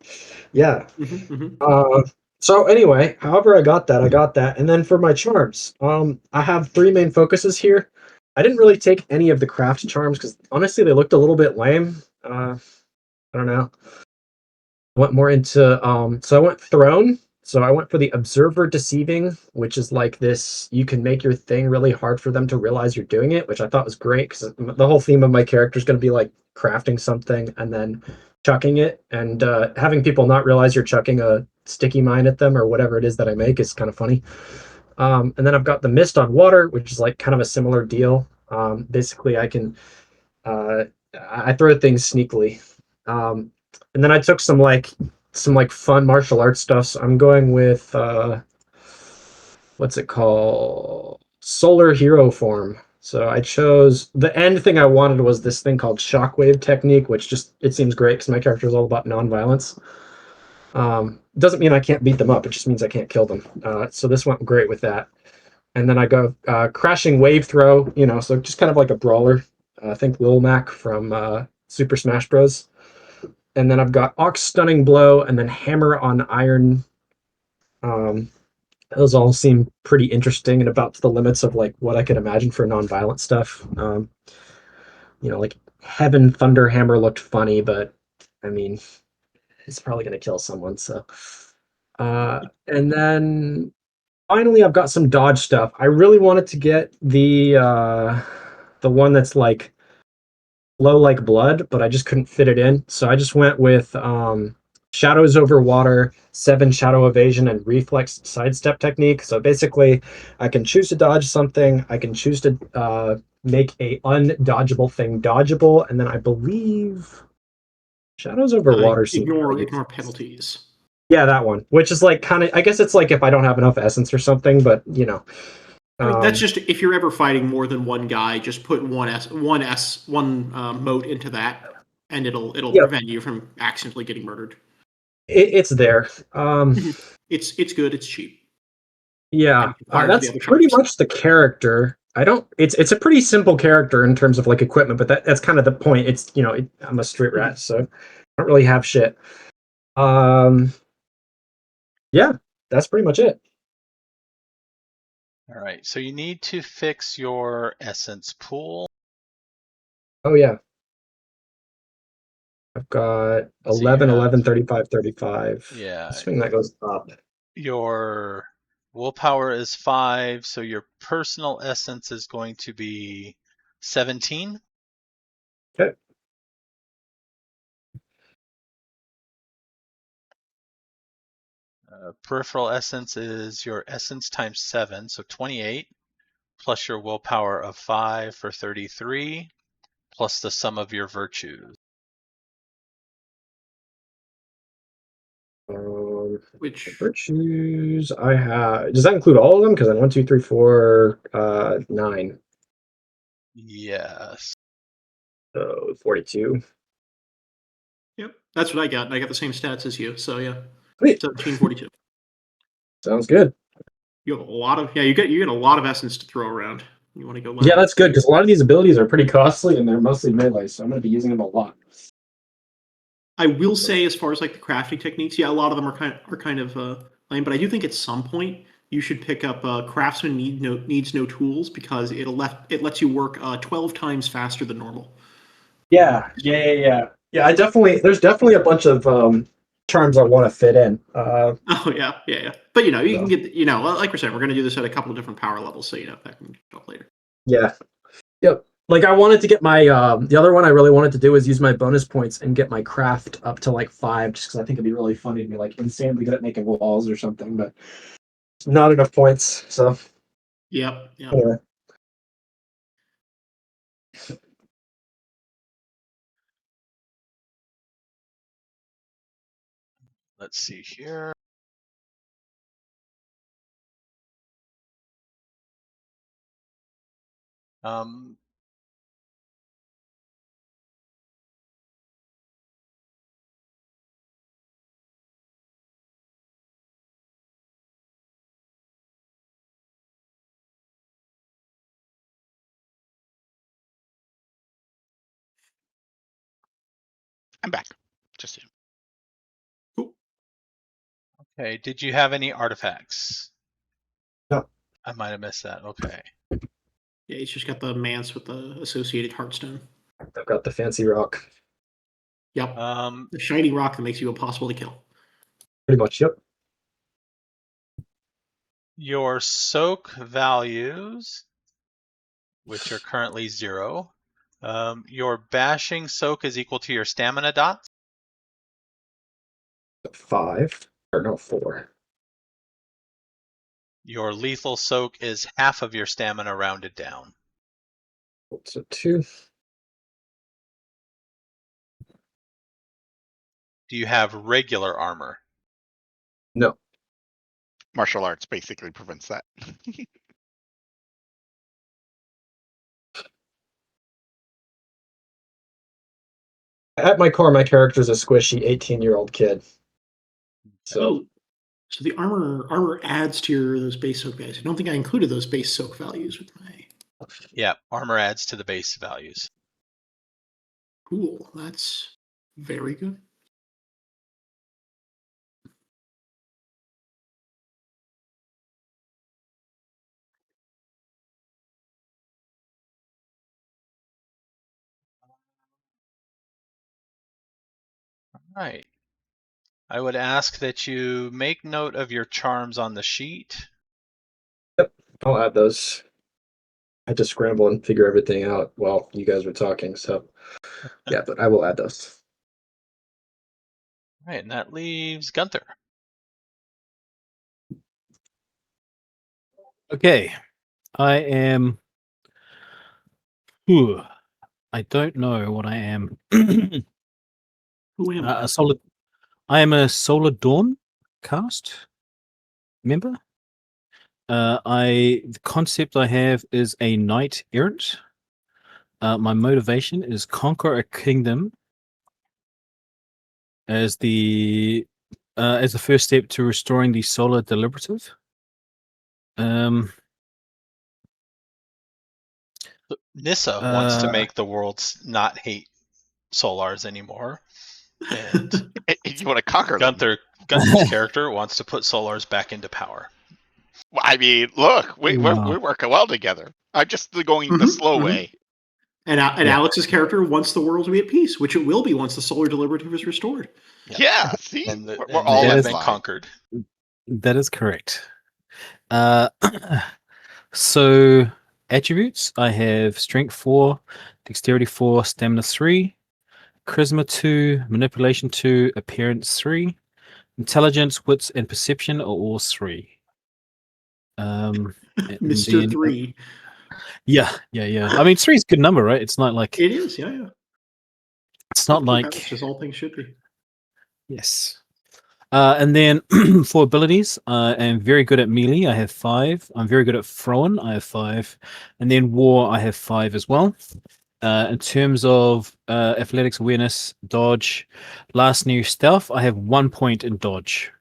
So anyway, however I got that, and then for my charms, I have 3 main focuses here. I didn't really take any of the craft charms because honestly they looked a little bit lame. I don't know. I went more into so I went throne. So I went for the observer deceiving, which is like this, you can make your thing really hard for them to realize you're doing it, which I thought was great because the whole theme of my character is going to be like crafting something and then chucking it, and having people not realize you're chucking a sticky mine at them or whatever it is that I make is kind of funny. And then I've got the mist on water, which is like kind of a similar deal. Basically, I can I throw things sneakily. And then I took some fun martial arts stuff. So I'm going with what's it called? Solar hero form. So I chose the end thing I wanted was this thing called shockwave technique, which just it seems great because my character is all about nonviolence. Doesn't mean I can't beat them up. It just means I can't kill them. So this went great with that. And then I go crashing wave throw. So just kind of like a brawler. I think Lil Mac from Super Smash Bros. And then I've got Ox Stunning Blow, and then Hammer on Iron. Those all seem pretty interesting and about to the limits of like what I could imagine for non-violent stuff. Like Heaven Thunder Hammer looked funny, but I mean, it's probably going to kill someone. So, and then finally, I've got some dodge stuff. I really wanted to get the one that's like low like blood, but I just couldn't fit it in. So I just went with shadows over water, 7 shadow evasion, and reflex sidestep technique. So basically, I can choose to dodge something. I can choose to make a undodgeable thing dodgeable, and then I believe shadows over water. Ignore penalties. Yeah, that one, which is like kind of, I guess it's like if I don't have enough essence or something, but I mean, that's just if you're ever fighting more than one guy, just put one mote into that, and it'll prevent you from accidentally getting murdered. It's there. It's good. It's cheap. Yeah, that's pretty much the character. It's a pretty simple character in terms of like equipment, but that's kind of the point. It's I'm a street rat, so don't really have shit. Yeah, that's pretty much it. All right, so you need to fix your essence pool. Oh yeah, I've got So you 11, have, 11, 35, 35. yeah, Assuming that goes up. your willpower is 5, so your personal essence is going to be 17. Okay. Peripheral essence is your essence times 7, so 28, plus your willpower of 5 for 33, plus the sum of your virtues. Which Virtues I have. Does that include all of them? Because then 1, 2, 3, 4, 9. Yes. So 42. Yep, that's what I got. I got the same stats as you. So yeah, Sweet. 1742. Sounds good. You have a lot of you get a lot of essence to throw around. You want to go left? Yeah, that's good because a lot of these abilities are pretty costly and they're mostly melee, so I'm going to be using them a lot. I will say, as far as like the crafting techniques, yeah, a lot of them are kind of lame. But I do think at some point you should pick up Craftsman needs no tools because it lets you work 12 times faster than normal. Yeah, there's definitely a bunch of terms I want to fit in. Oh yeah. But you can So, get like we're saying, we're going to do this at a couple of different power levels, so that can show up later. yeah. Yep. Like I wanted to get my the other one I really wanted to do is use my bonus points and get my craft up to like 5, just because I think it'd be really funny to be like insanely good at making walls or something, but not enough points. So Yep. anyway. Let's see here. Um, I'm back. Just Cool. okay, did you have any artifacts? No, I might have missed that. Okay. Yeah, he's just got the Mance with the associated Heartstone. I've got the fancy rock. Yep. Um, The shiny rock that makes you impossible to kill. Pretty much, yep. your soak values, which are currently 0. Your bashing soak is equal to your stamina dots. 5 or no 4. Your lethal soak is half of your stamina rounded down. So 2. Do you have regular armor? No. martial arts basically prevents that. At my core, my character's a squishy 18-year-old kid. So So the armor adds to those base soak values. I don't think I included those base soak values with my. Yeah, armor adds to the base values. Cool. That's very good. All right. I would ask that you make note of your charms on the sheet. yep, I'll add those. I had to scramble and figure everything out while you guys were talking. So yeah, but I will add those. All right, and that leaves Gunther. Okay. I am. Whew, I don't know what I am. Who am I? A solid. I am a Solar Dawn cast member. The concept I have is a knight errant. My motivation is conquer a kingdom as the first step to restoring the solar deliberative. Nissa wants to make the world not hate Solars anymore. And You want to conquer them. Gunther's character wants to put Solars back into power. Well, I mean, look, Wow. we're working well together. I'm just going the slow way. And Yeah. Alex's character wants the world to be at peace, which it will be once the solar deliberative is restored. Yeah, see, And we're and all they in have been line. conquered. That is correct. So attributes, I have strength 4, dexterity 4, stamina 3, charisma 2, manipulation 2, appearance 3, intelligence, wits, and perception are all 3. And Mr. then- 3. Yeah. I mean, 3 is a good number, right? It's not like It is, yeah. it's not like That's just all things should be. yes. And then for abilities, I am very good at melee. I have 5. I'm very good at throwing. I have 5. And then war, I have 5 as well. In terms of athletics, awareness, dodge, last new stealth, I have 1 point in dodge.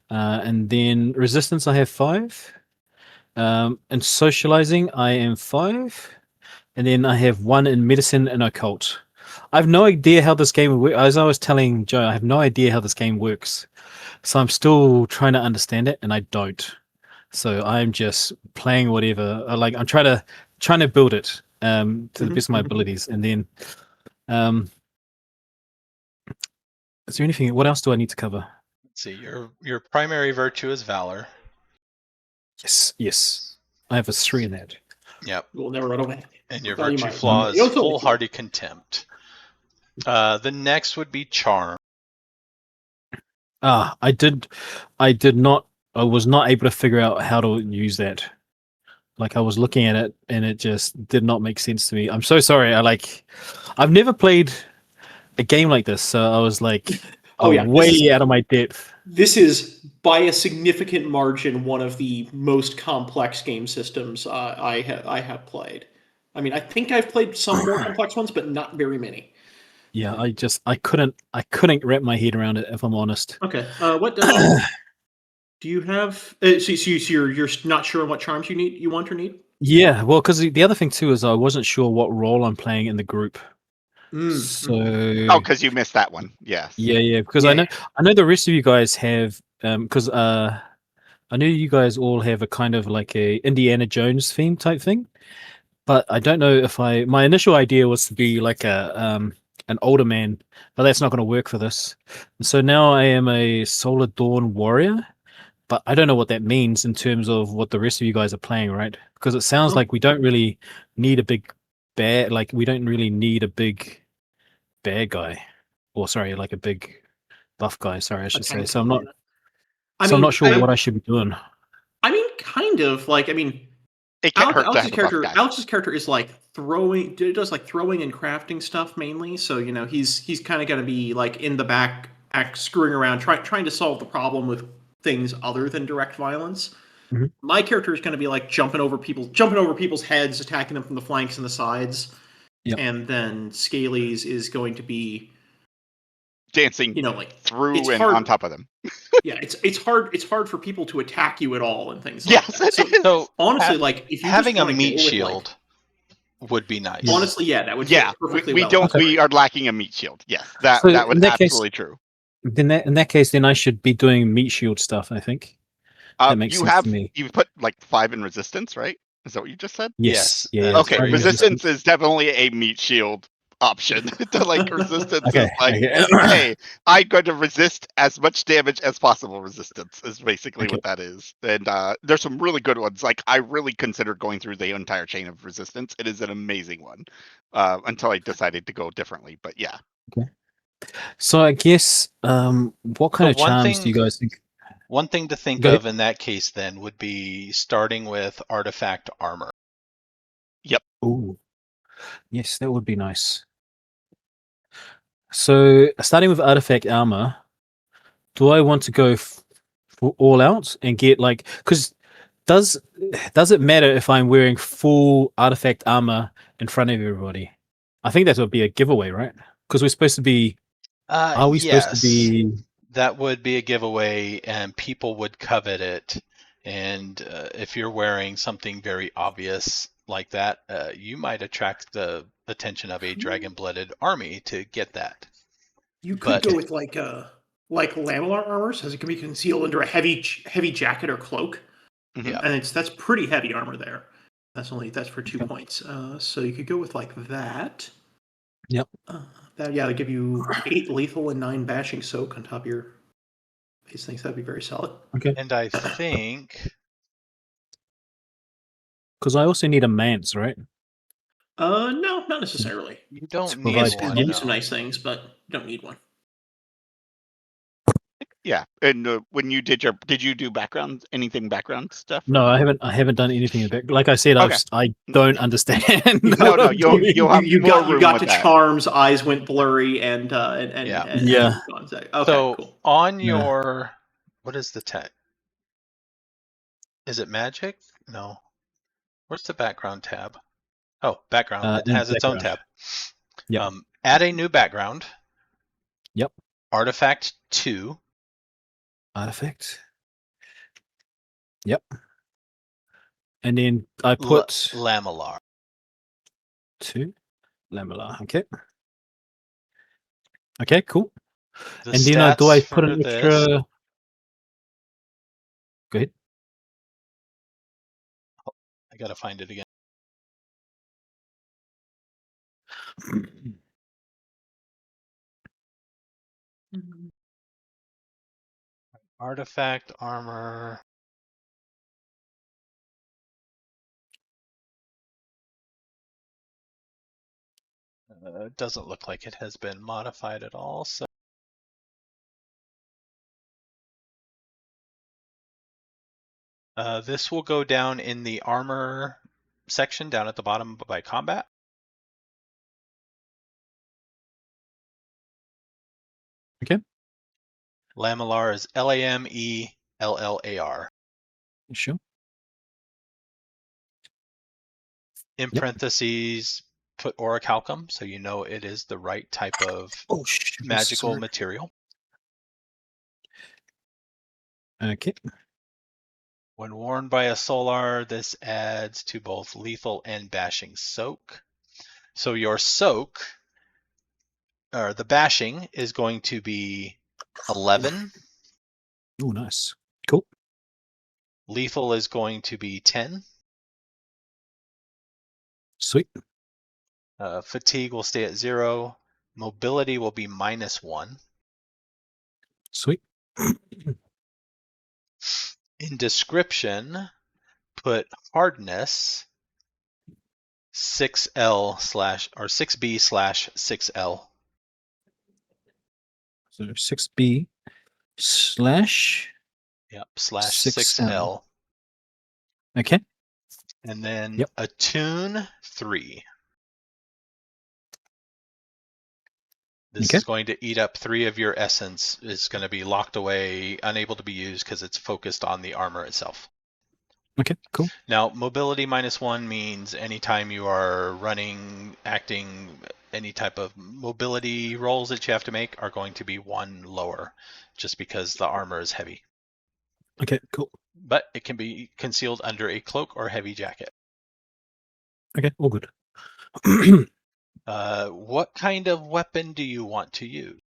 And then resistance, I have 5. And socializing, I am 5. And then I have 1 in medicine and occult. I have no idea how this game works. As I was telling Joe, I have no idea how this game works. So I'm still trying to understand it, and I don't. So I'm just playing whatever. I'm trying to build it to the best of my abilities, and then is there anything? What else do I need to cover? Let's see, your primary virtue is valor. Yes. I have a 3 in that. Yep. We'll never run away. And your Well, you virtue might. flaw You is don't tell me. foolhardy contempt. The next would be charm. I was not able to figure out how to use that. Like I was looking at it and it just did not make sense to me. I'm so sorry. I've never played a game like this, so I was like way out of my depth. This is by a significant margin one of the most complex game systems I have played. I mean, I think I've played some more complex ones, but not very many. Yeah, I couldn't wrap my head around it, if I'm honest. Okay. What do you have? So you're not sure what charms you want or need? Yeah, well, because the other thing too is I wasn't sure what role I'm playing in the group. So because you missed that one. Yes. Yeah, because I know the rest of you guys have because I know you guys all have a kind of like a Indiana Jones theme type thing, but I don't know if my initial idea was to be like an older man, but that's not going to work for this. So now I am a Solar Dawn warrior, but I don't know what that means in terms of what the rest of you guys are playing, right? Because it sounds like we don't really need a big bad, like we don't really need a big bad guy, or sorry, like a big buff guy. Sorry, I should say. So I'm not sure what I should be doing. I mean, kind of like it can't hurt to have a buff guy. Alex's character is like throwing. It does like throwing and crafting stuff mainly. So he's kind of going to be like in the back, screwing around, trying to solve the problem with things other than direct violence. Mm-hmm. My character is going to be like jumping over people's heads, attacking them from the flanks and the sides. Yep. And then Scaley's is going to be dancing, through and on top of them. Yeah, it's hard for people to attack you at all and things. Yes, like that. So honestly, like if you having just a meat shield would be nice. Honestly, yeah, that would. Yeah, perfectly we well. don't. We are lacking a meat shield. Yes, that would absolutely true. Then in that case, then I should be doing meat shield stuff. I think. That makes sense to me. You put like 5 in resistance, right? Is that what you just said? Yes. Yeah. Okay, resistance is definitely a meat shield option. To like resistance is like, hey, I'm going to resist as much damage as possible. Resistance is basically what that is. And there's some really good ones. Like I really considered going through the entire chain of resistance. It is an amazing one. Until I decided to go differently. But yeah. Okay. So I guess what kind of charms do you guys think? One thing to think of in that case then would be starting with artifact armor. Yep. Oh, yes, that would be nice. So starting with artifact armor, do I want to go for all out and get like, because does it matter if I'm wearing full artifact armor in front of everybody? I think that would be a giveaway, right? Because we're supposed to be. Are we supposed to be? That would be a giveaway, and people would covet it. And if you're wearing something very obvious like that, you might attract the attention of a dragon-blooded army to get that. You could But- go with like lamellar armors, as it can be concealed under a heavy jacket or cloak, Yeah. and that's pretty heavy armor there. That's for 2 Okay. points. So you could go with like that. Yep. That'll give you 8 lethal and 9 bashing soak on top of your base things. That'd be very solid. Okay. And I think Because I also need a manse, right? No, not necessarily. you don't To need provide one. Give you No. some nice things, but you don't need one. Yeah, and when you did you do background background stuff? No, or- I haven't done anything about. Like I said, Okay. I don't understand. No, what I'm you'll doing. have You more got room to with that. charms, eyes went blurry, and Yeah. Yeah. Okay, So cool. on Yeah. your, what is the tech? Is it magic? No. Where's the background tab? Oh, background. It in has its own background. tab. Yep. Add a new background. Yep. Artifact 2. Artifact. Yep. And then I put Lamellar. 2 lamellar. Okay. Okay, cool. The And then do stats I put for an this- extra? Go ahead. I gotta find it again. Artifact armor. It doesn't look like it has been modified at all. So this will go down in the armor section down at the bottom by combat. Okay. Lamellar is Lamellar. Sure. In Yep. parentheses, put orichalcum, so you know it is the right type of Oh, shit. magical Sorry. material. Okay. When worn by a solar, this adds to both lethal and bashing soak. So your soak, or the bashing, is going to be 11. Oh, nice. Cool. Lethal is going to be 10. Sweet. Fatigue will stay at 0. Mobility will be -1. Sweet. In description, put hardness 6L or 6B/6L. So 6B slash. Yep, /6L. 6L. Okay. And then Yep. attune 3. This Okay. is going to eat up 3 of your essence. It's going to be locked away, unable to be used because it's focused on the armor itself. Okay. Cool. Now, mobility -1 means anytime you are running, acting, any type of mobility rolls that you have to make are going to be 1 lower, just because the armor is heavy. Okay. Cool. But it can be concealed under a cloak or heavy jacket. Okay. All good. What kind of weapon do you want to use?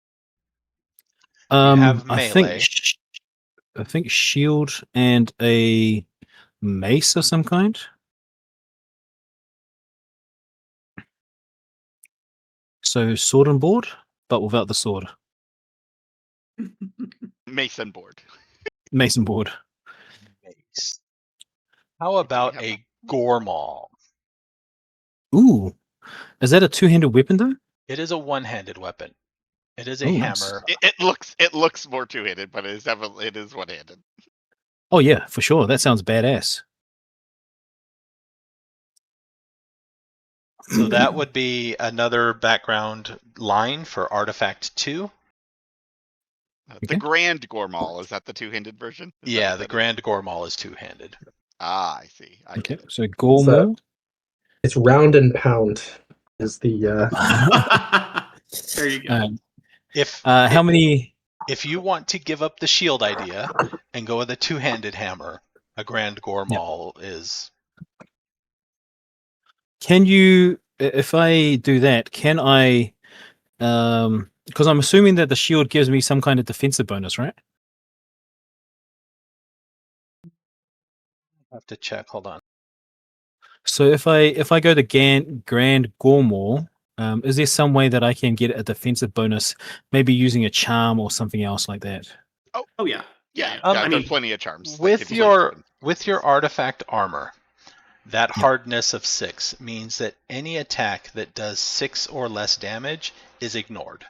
have melee. I think shield and a mace of some kind. So sword and board, but without the sword. Mason board. Mason board. Mace. How about have a gore maul? Ooh. Is that a two-handed weapon though? It is a one-handed weapon. It is a Oh, nice. hammer. It looks more two-handed, but it is one-handed. Oh yeah, for sure. That sounds badass. So that would be another background line for Artifact 2. The Okay. Grand Gormal, is that the two-handed version? Is that Yeah, what the that is? Grand gore maul is two-handed. Ah, I see. I Okay, get it. so Gormal. It's round and pound is the There you go. How many? If you want to give up the shield idea and go with a two-handed hammer, a Grand gore Yeah. maul is. Can you? If I do that, can I because I'm assuming that the shield gives me some kind of defensive bonus, right? I have to check. Hold on. So if I go to Grand Gormor, is there some way that I can get a defensive bonus, maybe using a charm or something else like that? Oh yeah. Yeah, I there's mean, plenty of charms. that With give you your artifact armor, that Yep. hardness of 6 means that any attack that does 6 or less damage is ignored.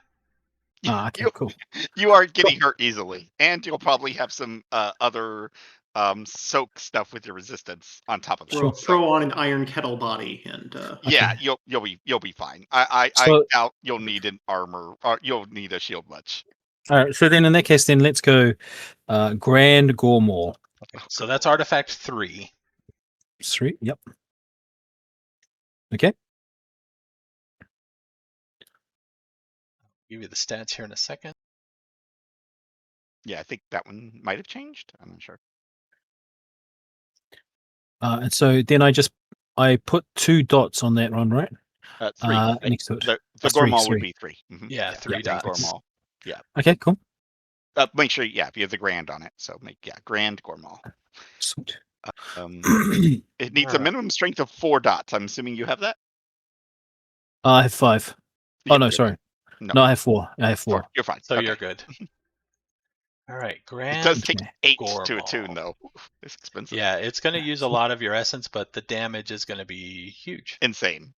Ah, okay, cool. You aren't getting hurt easily, and you'll probably have some other soak stuff with your resistance on top of that. Sure. throw on an iron kettle body and Yeah, Okay. you'll be fine. I So- doubt you'll need an armor or you'll need a shield much. All right. So then, in that case, then let's go Grand Gormor. Okay, so that's artifact 3. 3. Yep. Okay. Give you the stats here in a second. Yeah, I think that one might have changed. I'm not sure. And so then I put 2 dots on that one, right? 3 Next to it. The That's 3, Gormal would 3. be 3. Mhm. Yeah, 3 Grand dots. Gormal. Okay, cool. Make sure, if you have the grand on it. So Grand Gormal. Sweet. It needs a Alright. minimum strength of 4 dots. I'm assuming you have that. I have 5. Yeah, Oh no, you're sorry. good. No, I have 4. I have 4. You're fine. So Okay. you're good. All right, Grand. It does take Okay. 8 to Gormal. attune, though. It's expensive. Yeah, it's going to use a lot of your essence, but the damage is going to be huge. Insane.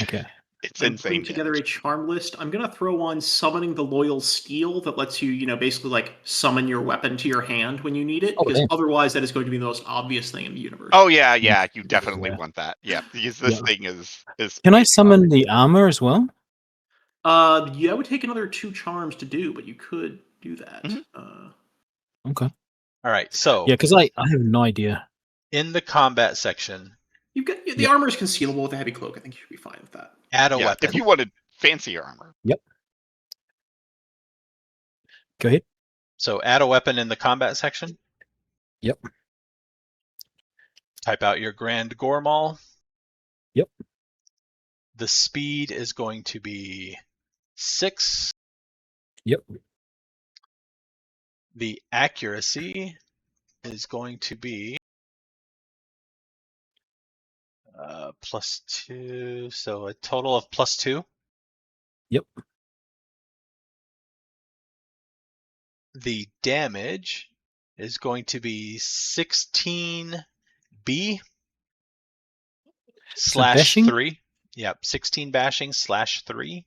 Okay. It's I'm insane. putting together a charm list. I'm gonna throw on summoning the loyal steel that lets you, basically like summon your weapon to your hand when you need it. Oh, Because damn. otherwise, that is going to be the most obvious thing in the universe. Oh yeah, you definitely Yeah. want that. Yeah, because this Yeah. thing is. Can I crazy. summon the armor as well? Yeah, it would take another 2 charms to do, but you could do that. Mhm. Okay. All right, so Yeah, because I have no idea. in the combat section, You've got the Yeah. armor is concealable with a heavy cloak. I think you should be fine with that. add a Yeah, weapon. if you wanted fancier armor. Go ahead. So add a weapon in the combat section. Yep. Type out your Grand Gormal. Yep. The speed is going to be 6. Yep. The accuracy is going to be +2, so a total of +2. Yep. The damage is going to be 16B bashing? /3. Yep, 16 bashing /3.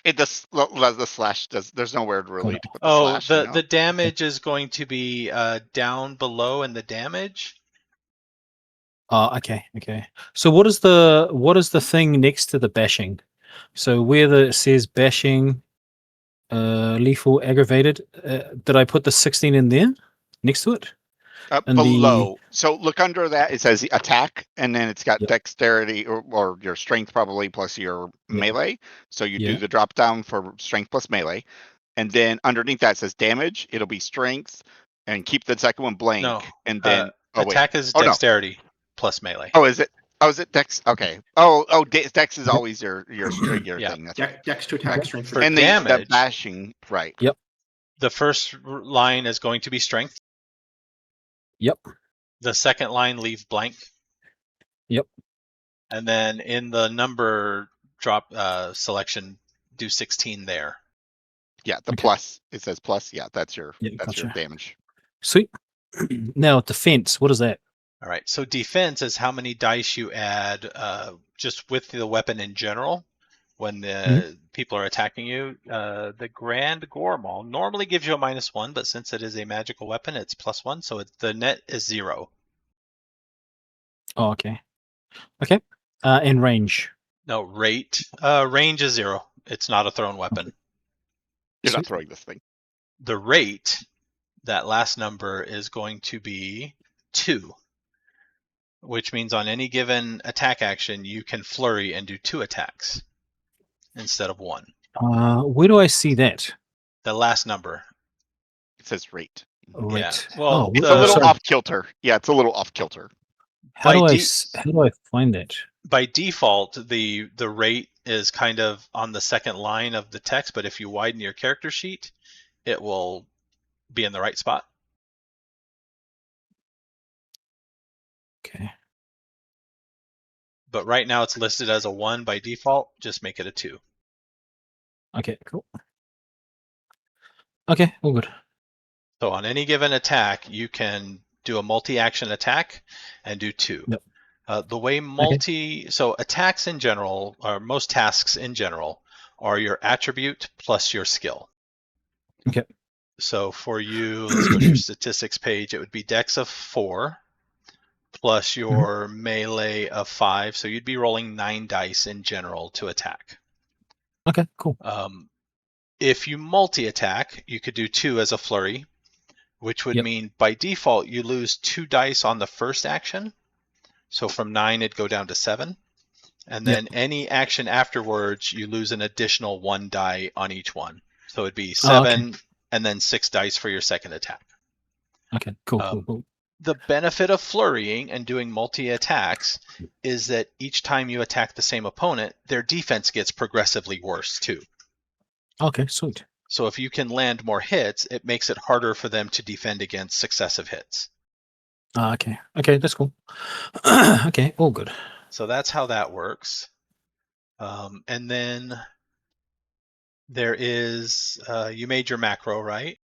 The slash does. There's nowhere really Got to put the Oh, slash. the damage is going to be down below in the damage. Okay. So what is the thing next to the bashing? So where it says bashing, lethal, aggravated, did I put the 16 in there next to it? And below. So look under that. It says attack, and then it's got Yep. dexterity or your strength probably plus your Yeah. melee. So you do Yeah. the drop down for strength plus melee, and then underneath that says damage. It'll be strength, and keep the second one blank. No, And then attack is Oh, no. dexterity plus melee. Oh, is it? Oh, is it dex? Okay. Dex is always your Yeah. thing. That's right. Dex to attack, strength For And the damage, bashing, right? Yep. the first line is going to be strength. Yep. The second line leave blank. Yep. And then in the number drop selection, do 16 there. Yeah, the Okay. plus. It says plus. Yeah, that's your Yeah, your gotcha. damage. Sweet. Now defense. What is that? All right. So defense is how many dice you add just with the weapon in general when the people are attacking you. The Grand Gormal normally gives you a -1, but since it is a magical weapon, it's +1. So the net is 0. Oh, okay. Okay. And range. No, rate. Range is 0. It's not a thrown weapon. You're not Sweet. throwing this thing. The rate, that last number, is going to be 2, which means on any given attack action, you can flurry and do 2 attacks instead of 1. Where do I see that? The last number. It says rate. Rate. Well, It's The- a little sorry. off kilter. Yeah, it's a little off kilter. How By do I find that? by default, the rate is kind of on the second line of the text, but if you widen your character sheet, it will be in the right spot. Okay. But right now it's listed as a 1 by default. Just make it a 2. Okay, cool. Okay, all good. So on any given attack, you can do a multi-action attack and do 2. Yep. The way so attacks in general, or most tasks in general, are your attribute plus your skill. Okay. So for you, let's go to your statistics page. It would be dex of 4 plus your melee of 5. So you'd be rolling 9 dice in general to attack. Okay, cool. If you multi-attack, you could do 2 as a flurry, which would Yep. mean by default you lose 2 dice on the first action. So from 9 it'd go down to 7. And then any action afterwards, you lose an additional 1 die on each one. So it'd be 7 and then 6 dice for your second attack. Okay, cool. The benefit of flurrying and doing multi-attacks is that each time you attack the same opponent, their defense gets progressively worse too. Okay, sweet. So if you can land more hits, it makes it harder for them to defend against successive hits. Okay, that's cool. Okay, all good. So that's how that works. And then there is, you made your macro, right?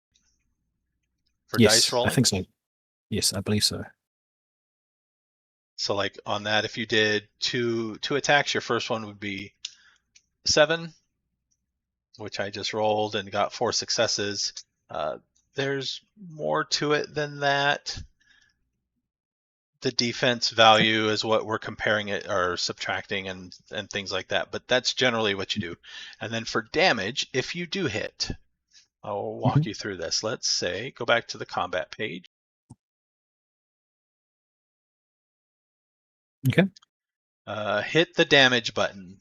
For dice rolling? I think so. Yes, I believe so. So like on that, if you did two attacks, your first one would be 7, which I just rolled and got 4 successes. There's more to it than that. The defense value is what we're comparing it or subtracting and things like that. But that's generally what you do. And then for damage, if you do hit, I'll walk you through this. Let's say, go back to the combat page. Okay. Hit the damage button.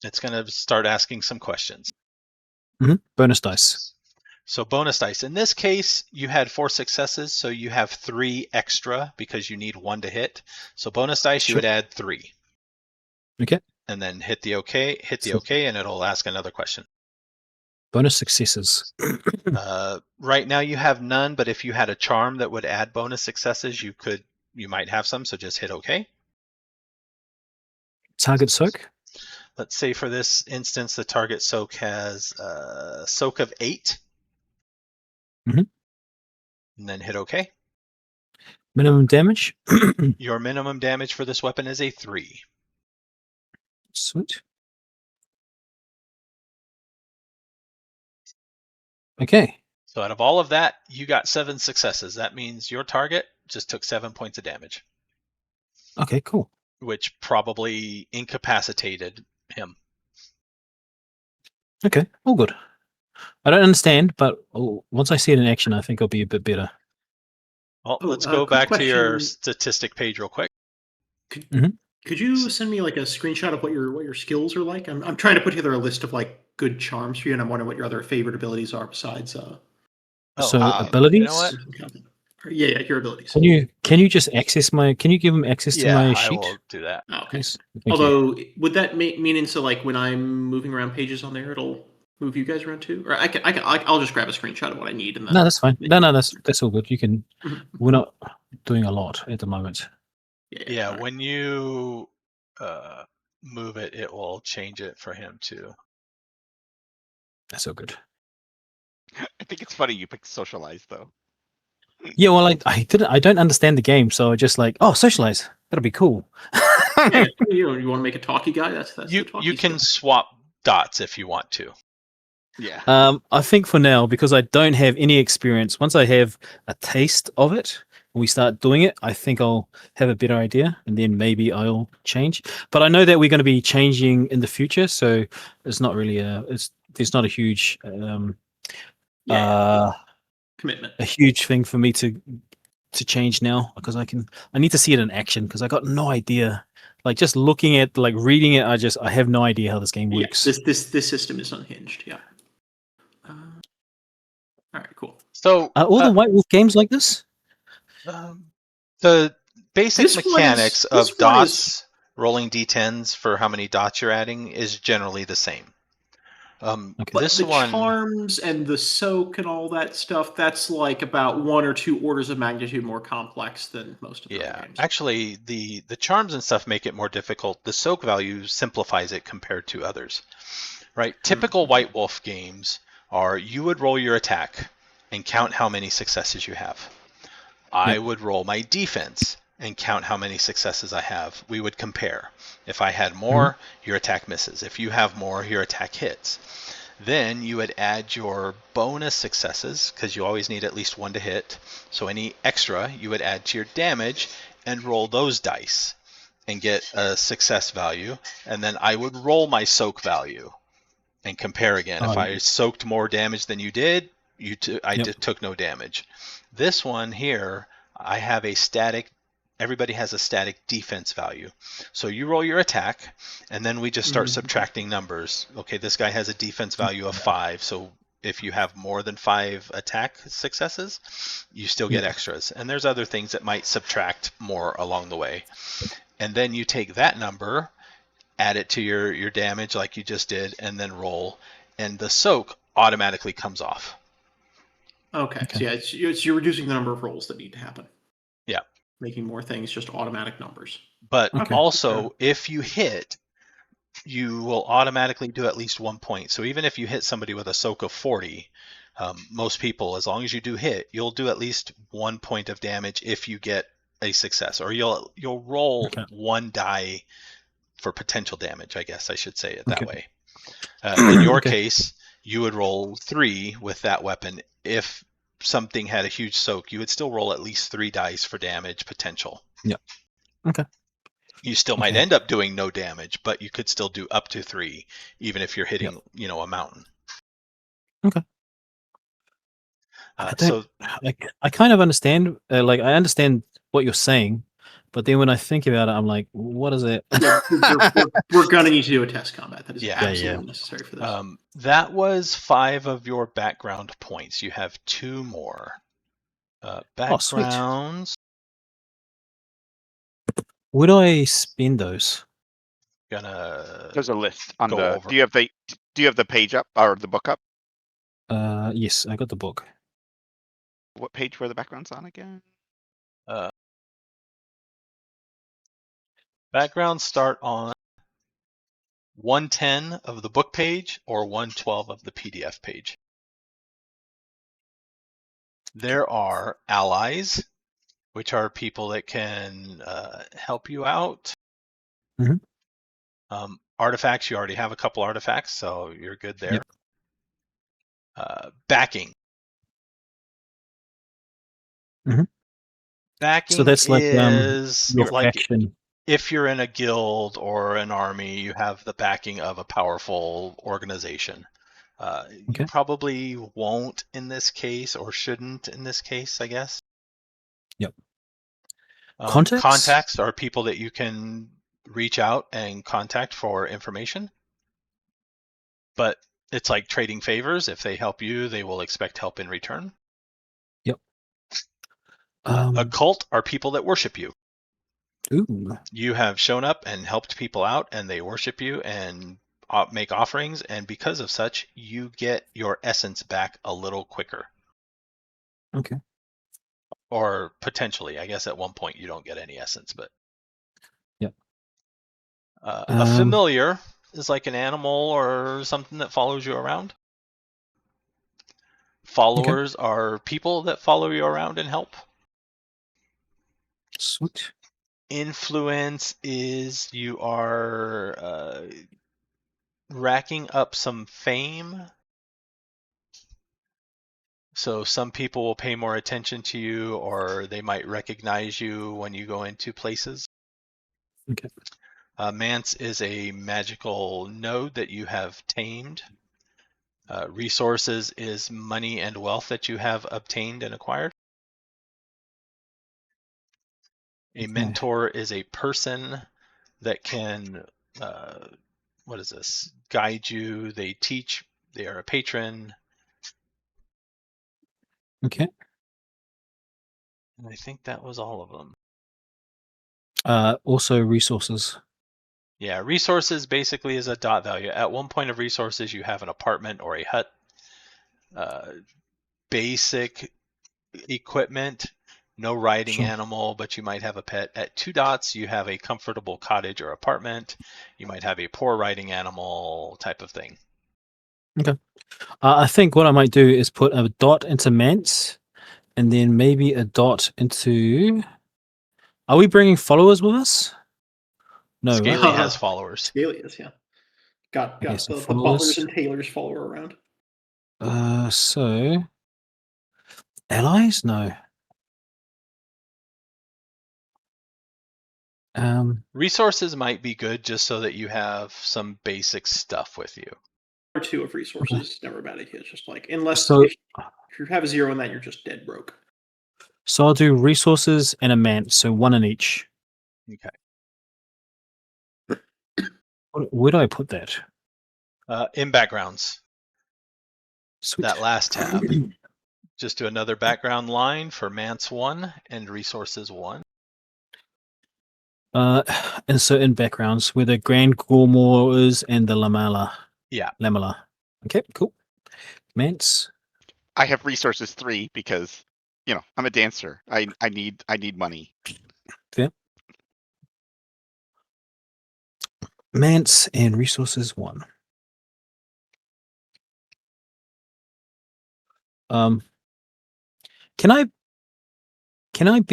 It's going to start asking some questions. Bonus dice. So bonus dice. In this case, you had 4 successes, so you have 3 extra because you need 1 to hit. So bonus dice, you would add 3. Okay. And then hit the OK, and it'll ask another question. Bonus successes. Right now you have none, but if you had a charm that would add bonus successes, you might have some, so just hit OK. Target soak. Let's say for this instance, the target soak has a soak of 8. And then hit OK. Minimum damage. Your minimum damage for this weapon is a 3. Sweet. Okay. So out of all of that, you got 7 successes. That means your target just took 7 points of damage. Okay, cool. Which probably incapacitated him. Okay, all good. I don't understand, but once I see it in action, I think I'll be a bit better. Well, let's go back to your statistic page real quick. Could you send me like a screenshot of what your skills are like? I'm trying to put together a list of like good charms for you, and I'm wondering what your other favorite abilities are besides. Abilities. You know what? Yeah, your abilities. Can you just access my? Can you give them access to my sheet? I will do that. Oh, okay. Please. Although, would that mean into like when I'm moving around pages on there, it'll move you guys around too? Or I'll just grab a screenshot of what I need and then. No, that's fine. No, that's all good. You can. We're not doing a lot at the moment. Yeah, right. When you move it, it will change it for him too. That's all good. I think it's funny you picked socialize though. Yeah, well, I don't understand the game, so I just like, socialize. That'll be cool. Yeah, you want to make a talkie guy? That's you can swap dots if you want to. Yeah. I think for now, because I don't have any experience, once I have a taste of it, when we start doing it, I think I'll have a better idea, and then maybe I'll change. But I know that we're going to be changing in the future, so it's not really there's not a huge commitment, a huge thing for me to change now, because I need to see it in action, because I got no idea. Like just looking at, like reading it, I have no idea how this game works. This system is unhinged. Yeah. All right, cool. So are all the White Wolf games like this? The basic This one is- mechanics this of one is- dots, rolling d10s for how many dots you're adding is generally the same. Okay. But This the one, charms and the soak and all that stuff, that's like about 1 or 2 orders of magnitude more complex than most of the other games. actually, the charms and stuff make it more difficult. The soak value simplifies it compared to others, right? Typical White Wolf games are you would roll your attack and count how many successes you have. I would roll my defense and count how many successes I have. We would compare. If I had more, your attack misses. If you have more, your attack hits. Then you would add your bonus successes, because you always need at least 1 to hit. So any extra you would add to your damage and roll those dice and get a success value. And then I would roll my soak value and compare again. If I soaked more damage than you did, I took no damage. This one here, I have a static, everybody has a static defense value. So you roll your attack, and then we just start subtracting numbers. Okay, this guy has a defense value of 5, so if you have more than 5 attack successes, you still get extras. And there's other things that might subtract more along the way. And then you take that number, add it to your damage like you just did, and then roll, and the soak automatically comes off. Okay. So yeah, you're reducing the number of rolls that need to happen. Yeah. Making more things just automatic numbers. But also, if you hit, you will automatically do at least 1 point. So even if you hit somebody with a soak of 40, most people, as long as you do hit, you'll do at least 1 point of damage if you get a success, or you'll roll 1 die for potential damage, I guess I should say it that way. In your case, you would roll 3 with that weapon. If something had a huge soak, you would still roll at least 3 dice for damage potential. Yeah. Okay. You still might end up doing no damage, but you could still do up to 3, even if you're hitting, a mountain. Okay. So I kind of understand. I understand what you're saying, but then when I think about it, I'm like, what is it? we're gonna need to do a test combat. That is absolutely necessary for this. That was 5 of your background points. You have 2 more backgrounds. Would I spend those? There's a list on the. Over. Do you have the page up or the book up? Yes, I got the book. What page were the backgrounds on again? Backgrounds start on 110 of the book page or 112 of the PDF page. There are allies, which are people that can help you out. Artifacts, you already have a couple artifacts, so you're good there. Backing. Backing so that's like is your like faction. If you're in a guild or an army, you have the backing of a powerful organization. You probably won't in this case, or shouldn't in this case, I guess. Yep. Contacts are people that you can reach out and contact for information. But it's like trading favors. If they help you, they will expect help in return. Yep. A cult are people that worship you. Ooh. You have shown up and helped people out, and they worship you and make offerings, and because of such, you get your essence back a little quicker. Okay. Or potentially, I guess at one point you don't get any essence, but. Yep. A familiar is like an animal or something that follows you around. Followers are people that follow you around and help. Sweet. Influence is you are racking up some fame. So some people will pay more attention to you, or they might recognize you when you go into places. Okay. Mance is a magical node that you have tamed. Resources is money and wealth that you have obtained and acquired. A mentor is a person that can, guide you. They teach. They are a patron. Okay. And I think that was all of them. Also resources. Yeah, resources basically is a dot value. At one point of resources, you have an apartment or a hut. Basic equipment, no riding Sure. animal, but you might have a pet. At 2 dots, you have a comfortable cottage or apartment. You might have a poor riding animal type of thing. Okay. I think what I might do is put a dot into Mance, and then maybe a dot into. Are we bringing followers with us? No, right? Scaly has followers. Scalius, yeah. Got Okay, so the butlers followers. and tailors follow her around. So allies? No. Resources might be good just so that you have some basic stuff with you. Or 2 of resources, never a bad idea. It's just like, unless So- if you have a 0 in that, you're just dead broke. So I'll do resources and a Mance, so 1 in each. Okay. Where do I put that? In backgrounds, Sweet. that last tab. Just do another background line for Mance 1 and resources 1. Insert in backgrounds where the Grand Gormor is and the Lamela. Yeah. Lamela. Okay, cool. Mance. I have resources 3 because I'm a dancer. I need money. Fair. Mance and resources 1. Can I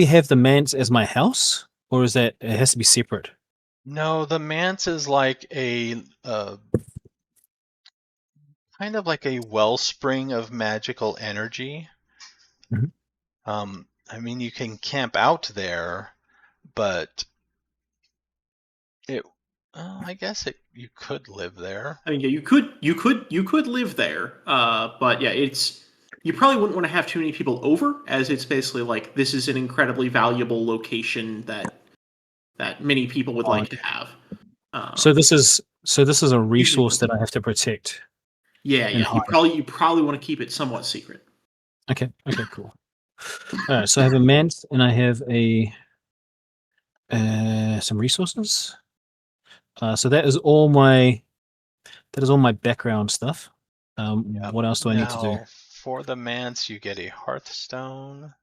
have the Mance as my house, or is that it has to be separate? No, the Mance is like a kind of like a wellspring of magical energy. Mhm. I mean, you can camp out there, but I guess you could live there. I mean, yeah, you could live there, but yeah, you probably wouldn't want to have too many people over, as it's basically like this is an incredibly valuable location that many people would like to have. So this is a resource Usually- that I have to protect. Yeah, and you hide. probably want to keep it somewhat secret. Okay, cool. All right, so I have a Mance and I have some resources. So that is all my background stuff. Yep. What else do I need to do? Now, for the Mance, you get a Hearthstone.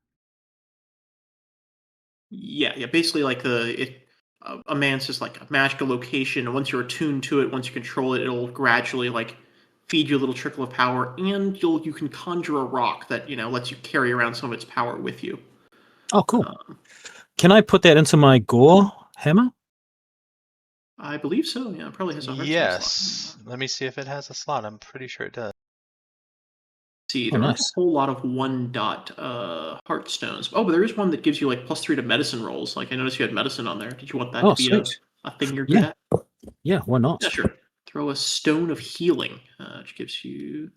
Yeah. Basically, like a man's just like a magical location, and once you're attuned to it, once you control it, it'll gradually like feed you a little trickle of power, and you can conjure a rock that lets you carry around some of its power with you. Oh, cool. Can I put that into my Gore hammer? I believe so. Yeah, it probably has a Hearthstone Yes. slot. Let me see if it has a slot. I'm pretty sure it does. See, Oh, there aren't nice. a whole lot of 1-dot Hearthstones. Oh, but there is one that gives you like +3 to medicine rolls. Like I noticed you had medicine on there. Did you want that Oh, to be sweet. a thing you're good at? Yeah, why not? Yeah, sure. Throw a Stone of Healing, which gives you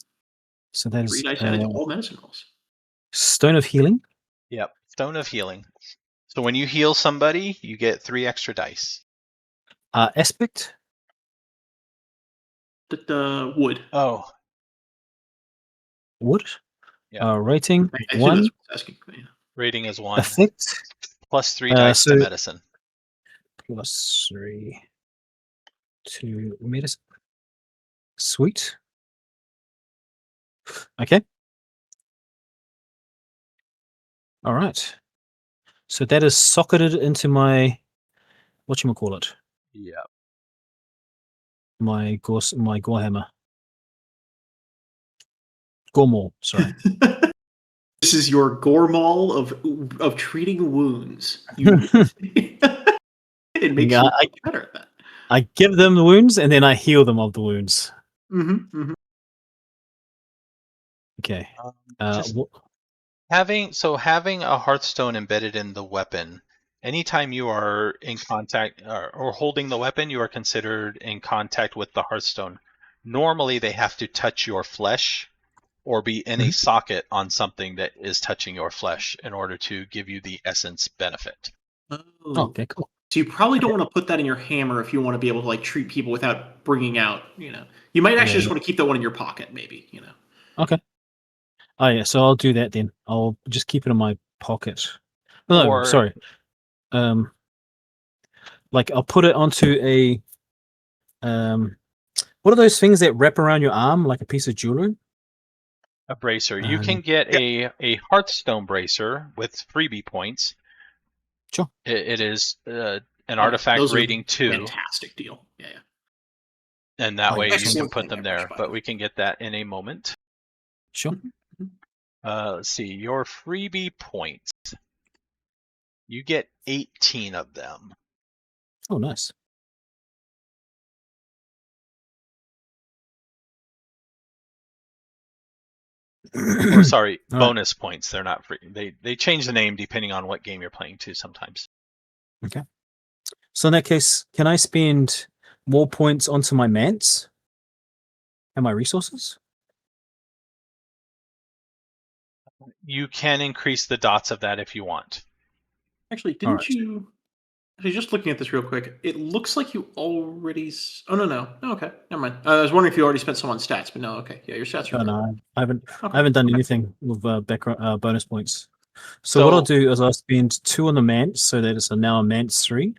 So that 3 is dice added to all medicine rolls. Stone of Healing. Yep. Stone of Healing. So when you heal somebody, you get 3 extra dice. Aspect. The wood. Oh, Wood. Yeah. Rating I assume 1. that's what it's asking. Yeah. rating is 1. Effect Plus 3 dice so- to medicine. plus 3 to medicine. Sweet. Okay. All right. So that is socketed into my whatchamacallit? Yeah. My gore hammer. Gormall, sorry. This is your Gormall of treating wounds. It makes Yeah, you much better at that. I give them the wounds and then I heal them of the wounds. Mm-hmm. Okay. Just having a Hearthstone embedded in the weapon, anytime you are in contact or holding the weapon, you are considered in contact with the Hearthstone. Normally, they have to touch your flesh or be in a socket on something that is touching your flesh in order to give you the essence benefit. Oh, okay, cool. so you probably don't want to put that in your hammer if you want to be able to like treat people without bringing out. You might actually just want to keep that one in your pocket, maybe. Okay. Oh yeah, so I'll do that then. I'll just keep it in my pocket. No, Or- sorry. like I'll put it onto a what are those things that wrap around your arm like a piece of jewelry? A bracer. You can get a Hearthstone bracer with freebie points. Sure. It is an artifact those rating 2, fantastic deal. Yeah. and that Oh, way you can excellent put thing them there, there. Brush, by But the we can get that in a moment. Sure. Let's see. Your freebie points. You get 18 of them. Oh, nice. Or sorry, All right. bonus points. They're not free. They change the name depending on what game you're playing too sometimes. Okay. So in that case, can I spend more points onto my mance and my resources? You can increase the dots of that if you want. Actually, All didn't right. you? Actually, just looking at this real quick, it looks like you already. Oh no. Okay, never mind. I was wondering if you already spent some on stats, but no. Okay, yeah, your stats are No, good. no, I haven't. Okay. I haven't done anything with background bonus points. So what I'll do is I'll spend 2 on the mance, so that it's now a mance 3,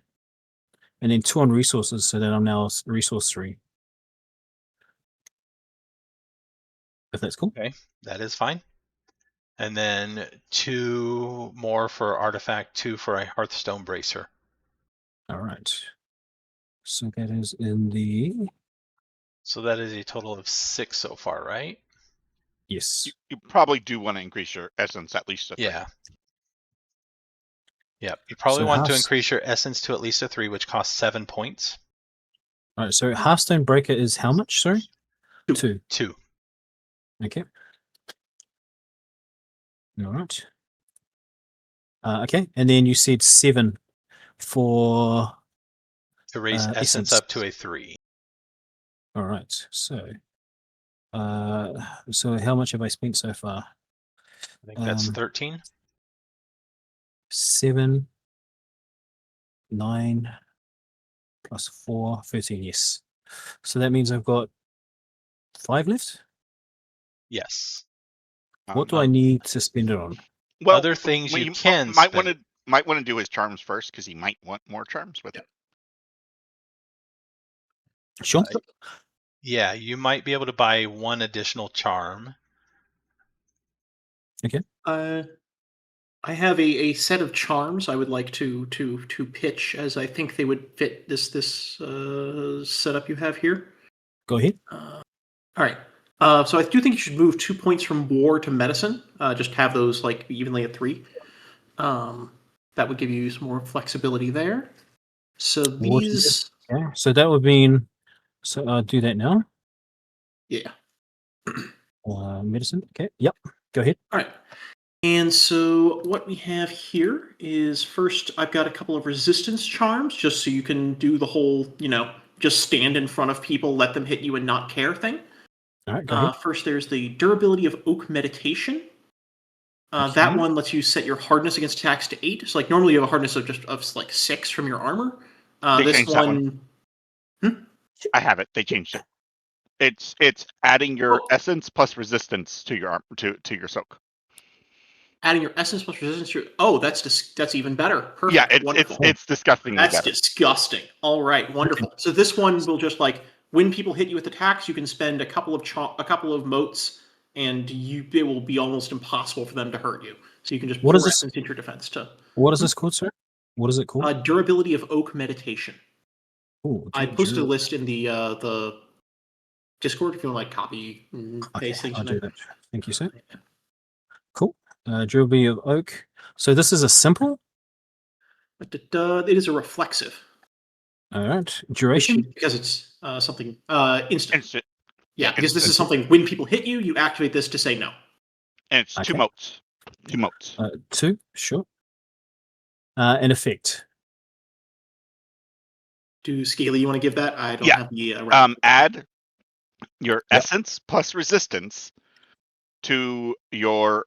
and then 2 on resources, so that I'm now resource 3. If that's cool. Okay, that is fine. And then 2 more for artifact, 2 for a Hearthstone bracer. All right. So that is in the So that is a total of 6 so far, right? yes. You probably do want to increase your essence at least to 3. Yeah. Yep. You probably So want to half- increase your essence to at least a 3, which costs 7 points. All right. So Hearthstone Breaker is how much? Sorry, 2. 2. Okay. All right. Okay, and then you said 7 for To raise essence essence up to a 3. All right. So how much have I spent so far? I think that's 13. 7, 9 plus 4, 13. Yes. So that means I've got 5 left. Yes. What do I need to spend it on? Well, Other things what you can might spend. want to do his charms first because he might want more charms with it. Sure. Yeah, you might be able to buy 1 additional charm. Okay. I have a set of charms I would like to pitch, as I think they would fit this setup you have here. Go ahead. All right. So I do think you should move 2 points from war to medicine. Just have those like evenly at 3. That would give you some more flexibility there. So these. Okay. So that would mean. So I'll do that now. Yeah. Medicine. Okay. Yep. Go ahead. All right. And so what we have here is first I've got a couple of resistance charms just so you can do the whole, just stand in front of people, let them hit you and not care thing. All right. Go ahead. First, there's the durability of Oak Meditation. That one lets you set your hardness against attacks to 8. So like normally you have a hardness of like 6 from your armor. This one. I have it. They changed it. It's adding your essence plus resistance to your to your soak. Adding your essence plus resistance to your... that's even better. Perfect. Yeah, Wonderful. it's disgustingly That's better. disgusting. All right, wonderful. So this one will just like when people hit you with attacks, you can spend a couple of motes, and it will be almost impossible for them to hurt you. So you can just pour essence into your defense to. What is this called, sir? What is it called? Durability of Oak Meditation. Ooh, I posted a list in the Discord if you want to like copy and paste things. I'll do that. Thank you, sir. Cool. Durability of Oak. So this is a simple? It is a reflexive. All right. Duration? Because it's something instant. Yeah, because this is something when people hit you, you activate this to say no. And it's 2 motes. 2 motes. 2, sure. An effect. Do Scaly, you want to give that? I don't have the... add your essence plus resistance to your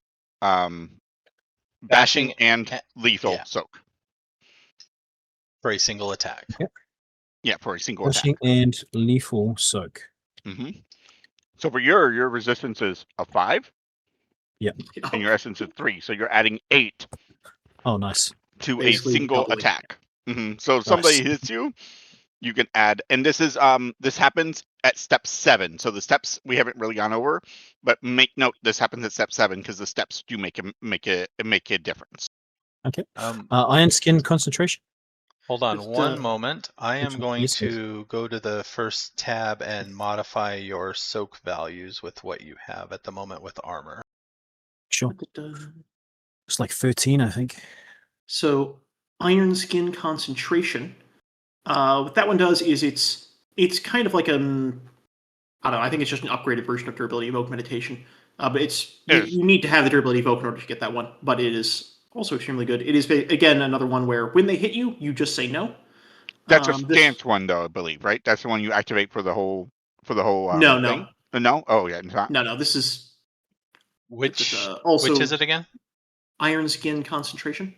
bashing and lethal soak. For a single attack. Yep. Yeah, for a single bashing attack. And lethal soak. Mm-hmm. So for your resistance is a 5. Yep. And your essence is 3. So you're adding 8. Oh, nice. To basically a single attack. So if somebody Nice. hits you, you can add, and this happens at step 7. So the steps we haven't really gone over, but make note this happens at step 7 because the steps do make a difference. Okay. Iron skin concentration. Hold on Just, one moment. I am going yes, please. to go to the first tab and modify your soak values with what you have at the moment with armor. Sure. It's like 13, I think. So iron skin concentration. What that one does is it's kind of like I don't know. I think it's just an upgraded version of durability evoke meditation. But you need to have the durability evoke in order to get that one. But it is also extremely good. It is again another one where when they hit you, you just say no. That's a stance one, though, I believe, right? That's the one you activate for the whole No. thing. No. Oh yeah, it's not. No. This is Which also which is it again? iron skin concentration.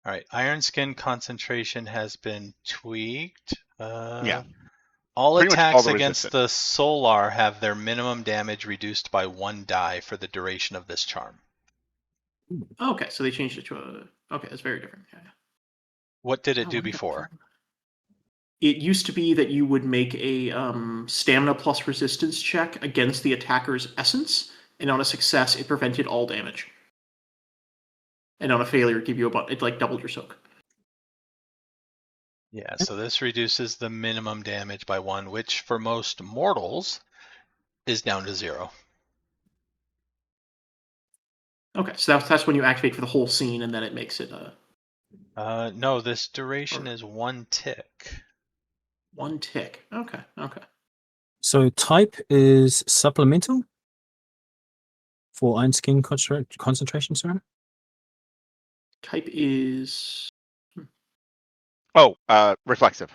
All right, iron skin concentration has been tweaked. Yeah. All Pretty much all attacks the against resistance. the solar have their minimum damage reduced by 1 die for the duration of this charm. Okay, so they changed it to a. Okay, that's very different. Yeah. What did it Oh, do what did before? It used to be that you would make a stamina plus resistance check against the attacker's essence, and on a success, it prevented all damage. And on a failure, it give you it like doubled your soak. Yeah, so this reduces the minimum damage by 1, which for most mortals is down to 0. Okay, so that's when you activate for the whole scene, and then it makes it No, this duration is 1 tick. 1 tick. Okay. So type is supplemental for iron skin concentration, sorry. Type is Oh, reflexive.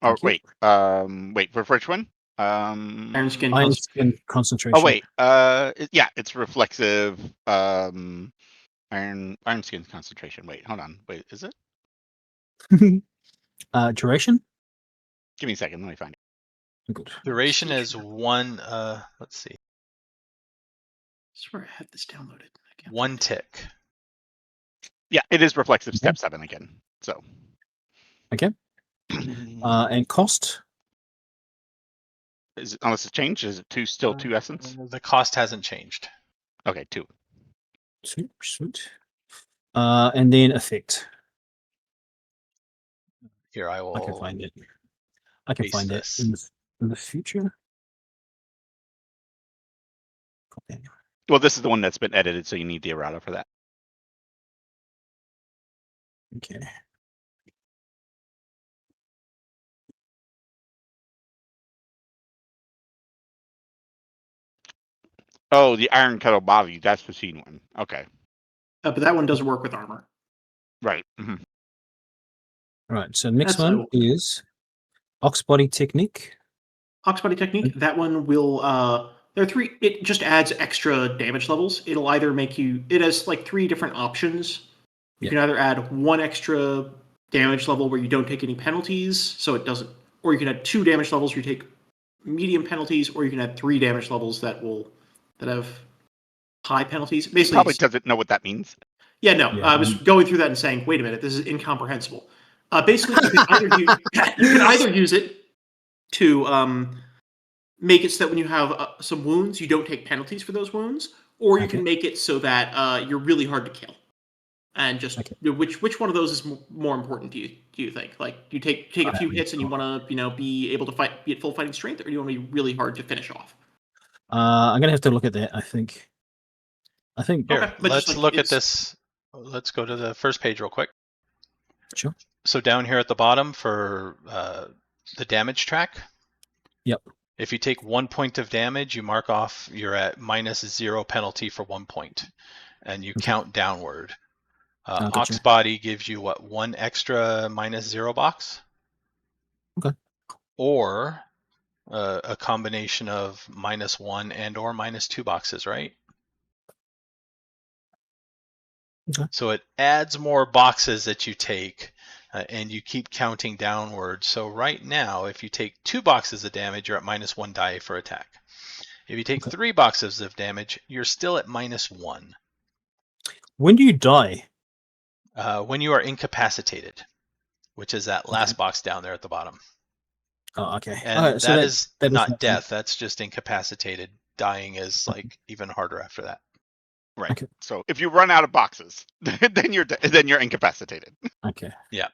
Oh Thank you. wait for which one? iron skin Iron concentration. skin concentration. Oh wait, yeah, it's reflexive. Iron skin concentration. Wait, hold on. Wait, is it? Duration. Give me a second. Let me find it. Good. Duration is 1, let's see, I swear I had this downloaded. I can't 1 tick. Yeah, it is reflexive. Okay. Step 7 again. So. Okay. And cost. Is it, unless it's changed, is it still 2 essence? The cost hasn't changed. Okay, 2. Sweet. And then effect. Here, I will. I can find it. I can paste find this. it in the future. Okay. Well, this is the one that's been edited, so you need the errata for that. Okay. Oh, the iron kettle body. That's the scene one. Okay. but that one doesn't work with armor. Right. Right. So the next That's one is Ox Body Technique. Ox Body Technique. That one will. There are 3. It just adds extra damage levels. It'll either make you. It has like 3 different options. You can either add 1 extra damage level where you don't take any penalties, so it doesn't, or you can add 2 damage levels where you take medium penalties, or you can add 3 damage levels that have high penalties. Basically, Probably doesn't know what that means. Yeah, no. Yeah. I was going through that and saying, wait a minute, this is incomprehensible. Basically, you can either use it to make it so that when you have some wounds, you don't take penalties for those wounds, or you can make it so that you're really hard to kill. And just which one of those is more important to you? Do you think? Like, do you take a few hits and you want to be able to be at full fighting strength, or do you want to be really hard to finish off? I'm gonna have to look at that. I think. Here, okay, let's look at this. Let's go to the first page real quick. Sure. So down here at the bottom for the damage track. Yep. If you take 1 point of damage, you mark off you're at -0 penalty for 1 point, and you count downward. Gotcha. Ox Body gives you what, 1 extra -0 box? Okay. Or a combination of -1 and or -2 boxes, right? Okay. So it adds more boxes that you take, and you keep counting downward. So right now, if you take 2 boxes of damage, you're at -1 die for attack. If you take 3 boxes of damage, you're still at -1. When do you die? When you are incapacitated. which is that last box down there at the bottom. Oh, okay. And Alright, so that is that not makes death. That's just incapacitated. Dying is like even harder after that. Right. Okay. So if you run out of boxes, then you're incapacitated. Okay. Yeah.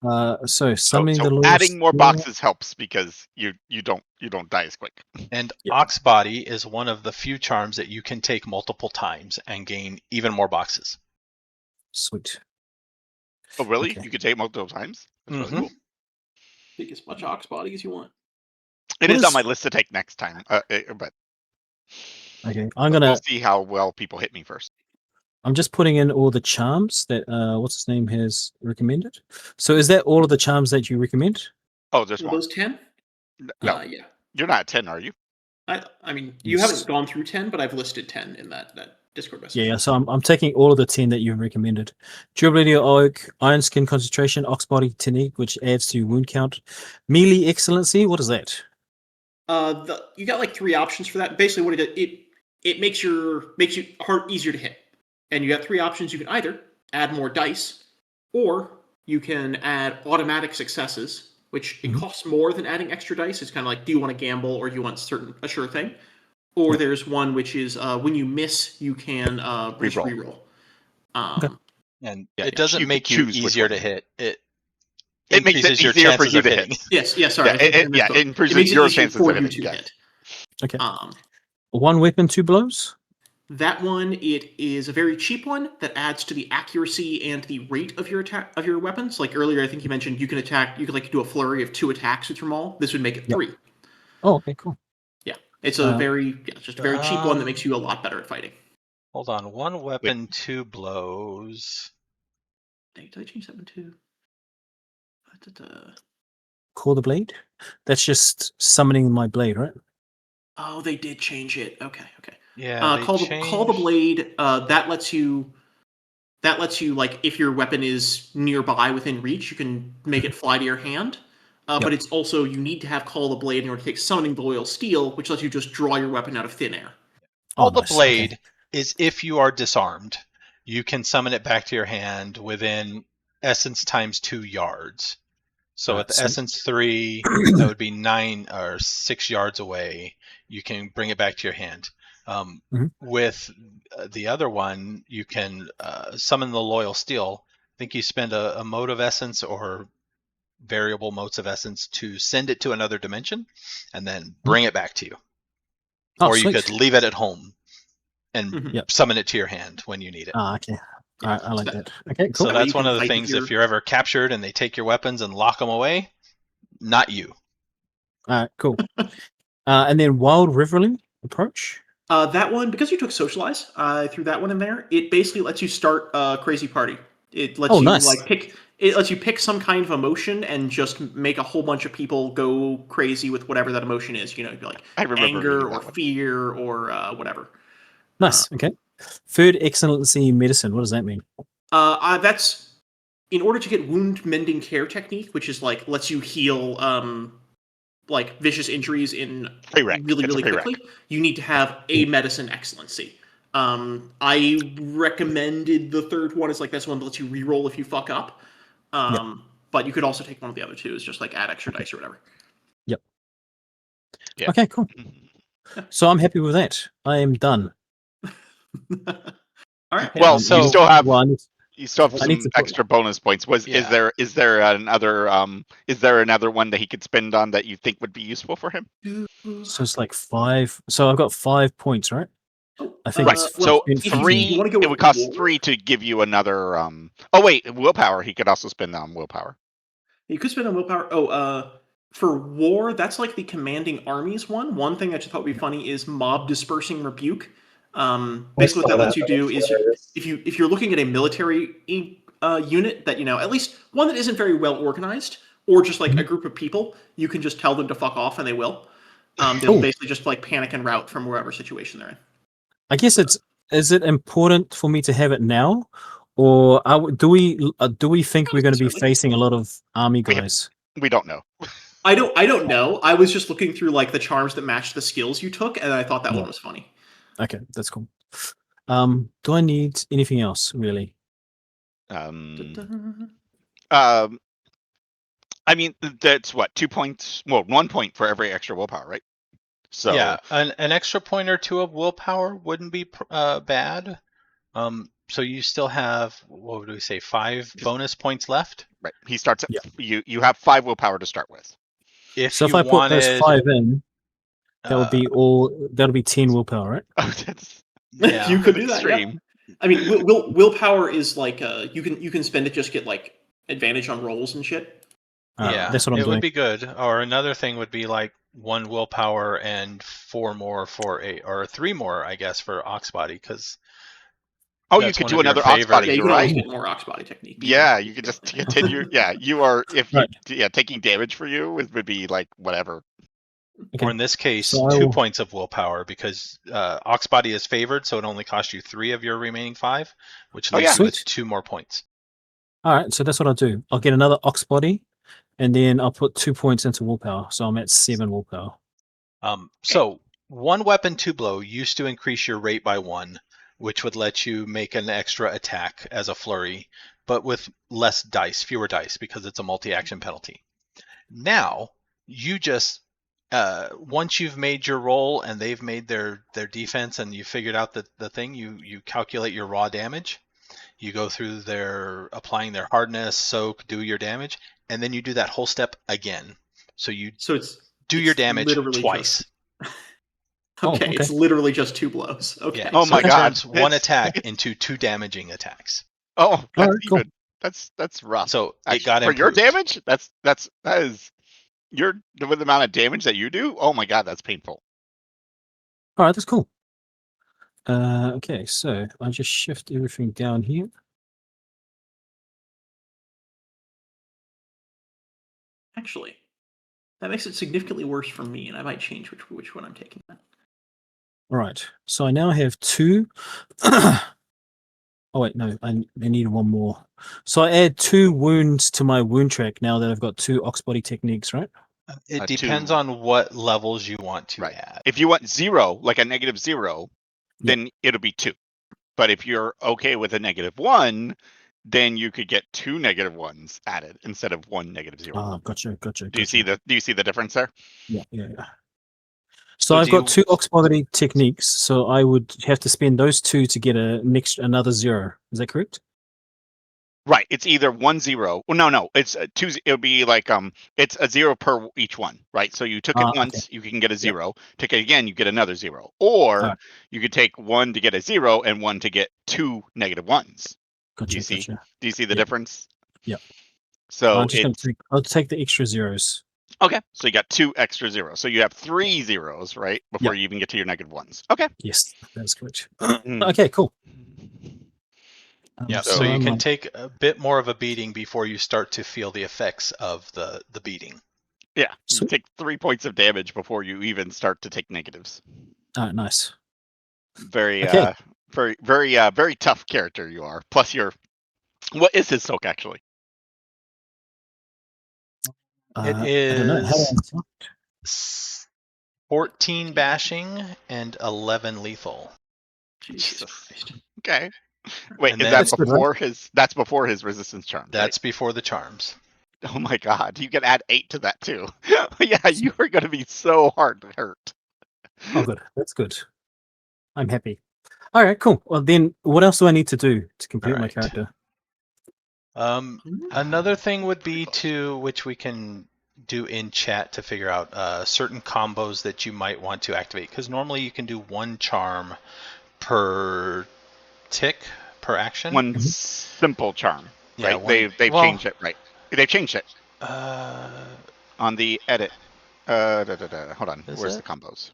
So So, summoning so the Lord adding more Steel- boxes helps because you don't die as quick. And Yeah. Ox Body is one of the few charms that you can take multiple times and gain even more boxes. Sweet. Oh, really? Okay. You could take multiple times? That's really cool. Take as much ox body as you want. It What is is- on my list to take next time, but Okay. we'll see how well people hit me first. I'm just putting in all the charms that what's his name has recommended. So is that all of the charms that you recommend? Oh, there's Were more. those 10? No, Yeah. you're not at 10, are you? I mean, you Yes. haven't gone through 10, but I've listed 10 in that Discord message. Yeah, so I'm taking all of the 10 that you've recommended. Durability of Oak, Iron Skin Concentration, Ox Body Technique, which adds to wound count. Melee Excellency, what is that? You got like 3 options for that. Basically, what it makes you hard easier to hit, and you got 3 options. You can either add more dice, or you can add automatic successes, which it costs more than adding extra dice. It's kind of like, do you want to gamble or do you want a sure thing? Or there's one which is when you miss, you can just reroll. And Yeah, it doesn't you make could you choose which easier one. to hit. It It makes it increases your easier for chances you of to hitting. hit. Yes, sorry. It improves It makes it your easier chances for of you hitting. to Yes. hit. Okay. One weapon, 2 blows? That one, it is a very cheap one that adds to the accuracy and the rate of your attack of your weapons. Like earlier, I think you mentioned you could do a flurry of 2 attacks with your maul. This would make it 3. Oh, okay, cool. Yeah, it's a just a very cheap one that makes you a lot better at fighting. Hold on. 1 weapon, 2 blows. Did I change that one too? Call the Blade? That's just summoning my blade, right? Oh, they did change it. Okay. Yeah, they Call the changed. Blade. That lets you like if your weapon is nearby within reach, you can make it fly to your hand. But it's also you need to have Call the Blade in order to take Summoning Loyal Steel, which lets you just draw your weapon out of thin air. Call Oh, the nice. Blade Okay. is if you are disarmed. You can summon it back to your hand within essence times 2 yards. So at the Sweet. essence 3, that would be 9 or 6 yards away. You can bring it back to your hand. With the other one, you can summon the Loyal Steel. I think you spend a mode of essence or variable modes of essence to send it to another dimension and then bring it back to you. Oh, Or you sweet. could leave it at home and Yep. summon it to your hand when you need it. Ah, okay. Yeah, I like that. Okay, cool. So That way that's you one can of the fight with things, your- if you're ever captured and they take your weapons and lock them away, not you. All right, cool. And then Wild Reveling Approach? That one, because you took Socialize, I threw that one in there. It basically lets you start a crazy party. It lets you nice. pick some kind of emotion and just make a whole bunch of people go crazy with whatever that emotion is. You know, like I remember anger reading or that one. fear or whatever. Nice. Okay. Third Excellency Medicine. What does that mean? That's in order to get wound mending care technique, which is like lets you heal like vicious injuries in Prereq. really It's a prereq. quickly. You need to have a medicine excellency. I recommended the third one as like this one that lets you reroll if you fuck up. But you could also take one of the other two. It's just like add extra dice or whatever. Yep. Yeah. Okay, cool. So I'm happy with that. I am done. All right. Well, so- you still have Well, I need some to put- extra bonus points. Is there another one that he could spend on that you think would be useful for him? So it's like 5. So I've got 5 points, right? I think Right. it's So in if you 3. wanna go It with would cost war- 3 to give you another. Oh wait, willpower. He could also spend on willpower. You could spend on willpower. For war, that's like the commanding armies one. One thing I just thought would be funny is mob dispersing rebuke. Basically, what that lets you do is if you're looking at a military unit that at least one that isn't very well organized, or just like a group of people, you can just tell them to fuck off and they will. They'll basically just like panic and rout from wherever situation they're in. I guess is it important for me to have it now, or do we think we're going to be necessarily. facing a lot of army We have- guys? We don't know. I don't know. I was just looking through like the charms that match the skills you took, and I thought that one was funny. Okay, that's cool. Do I need anything else really? I mean, that's what, 2 points. Well, 1 point for every extra willpower, right? So Yeah, an extra point or two of willpower wouldn't be bad. So you still have, what would we say, 5 bonus points left? right, he starts at Yeah. you have 5 willpower to start with. If So if you I put those wanted, 5 in, that would uh, be all. That'll be 10 willpower, right? Oh, that's You yeah, could an do that. Yeah. extreme. I mean, willpower is like you can spend it, just get like advantage on rolls and shit. yeah, That's what I'm it would doing. be good. Or another thing would be like 1 willpower and 4 more for or 3 more, I guess, for Oxbody, because Oh, you that's could one do of your another ox body. Yeah, favorite. you You're can always right. get more ox body technique. Yeah, you could just continue. Yeah, you are. If you, Right. yeah, taking damage for you would be like whatever. Okay. Or in this case, So I 2 will- points of willpower, because Oxbody is favored, so it only costs you 3 of your remaining 5, which Oh, leaves yeah. you with Sweet. 2 more points. All right. So that's what I'll do. I'll get another ox body, and then I'll put 2 points into willpower. So I'm at 7 willpower. So 1 weapon 2 blow used to increase your rate by 1, which would let you make an extra attack as a flurry, but with less dice, fewer dice, because it's a multi-action penalty. Now you just once you've made your roll and they've made their defense and you figured out the thing, you calculate your raw damage. You go through their applying their hardness, soak, do your damage, and then you do that whole step again. So you So do it's your damage literally twice. Oh, okay. okay. It's literally just 2 blows. Okay. Yeah. Oh So my it Okay. God. turns 1 attack It's into 2 damaging attacks. oh, All that's right. Cool. even. That's rough. So it Actually, got for your improved. damage, that is your with the amount of damage that you do. Oh my God, that's painful. All right. That's cool. Okay. So I just shift everything down here. Actually, that makes it significantly worse for me, and I might change which one I'm taking. All right. So I now have 2. Oh wait, no. I need 1 more. So I add 2 wounds to my wound track now that I've got 2 ox body techniques, right? It depends 2, on what levels you want to right. add. If you want 0, like a -0, Yeah. then it'll be 2. But if you're okay with a -1, then you could get 2 -1s added instead of 1 -0. Ah, gotcha. Do you see the difference there? Yeah. So So I've do got you 2 ox body techniques, so I would have to spend those 2 to get another 0. Is that correct? Right. It's either 1 0. Well, no. It's 2. It'll be like it's a 0 per each one, right? So you took it Okay. once, you can get a Yeah. 0. Take it again, you get another 0. All Or right. you could take 1 to get a 0 and 1 to get 2 -1s. Do you see? Gotcha. Do you see the Yeah. difference? Yeah. So I'm just going to I'll take the extra zeros. okay. So you got 2 extra 0s. So you have 3 zeros, right? Before Yeah. you even get to your -1s. Okay. Yes, that's correct. Mm. Okay, cool. Yeah, So so you I'm can like, take a bit more of a beating before you start to feel the effects of the beating. Yeah, you Sweet. take 3 points of damage before you even start to take negatives. all right, nice. Very Okay. very tough character you are. Plus what is his soak actually? It I don't know. How do is I tell? 14 bashing and 11 lethal. Jesus Christ. Okay. Wait, And is then that That's good, right? before his that's before his resistance charm, right? that's before the charms. Oh my God, you can add 8 to that too. Yeah, you are going to be so hard to hurt. Oh, good. That's good. I'm happy. All right, cool. Well, then what else do I need to do to complete my Alright. character? Another thing would be which we can do in chat to figure out certain combos that you might want to activate, because normally you can do 1 charm per tick per action. One simple charm, Yeah, right? They've changed it, right? They've changed it on the edit. Hold on. Where's the combos?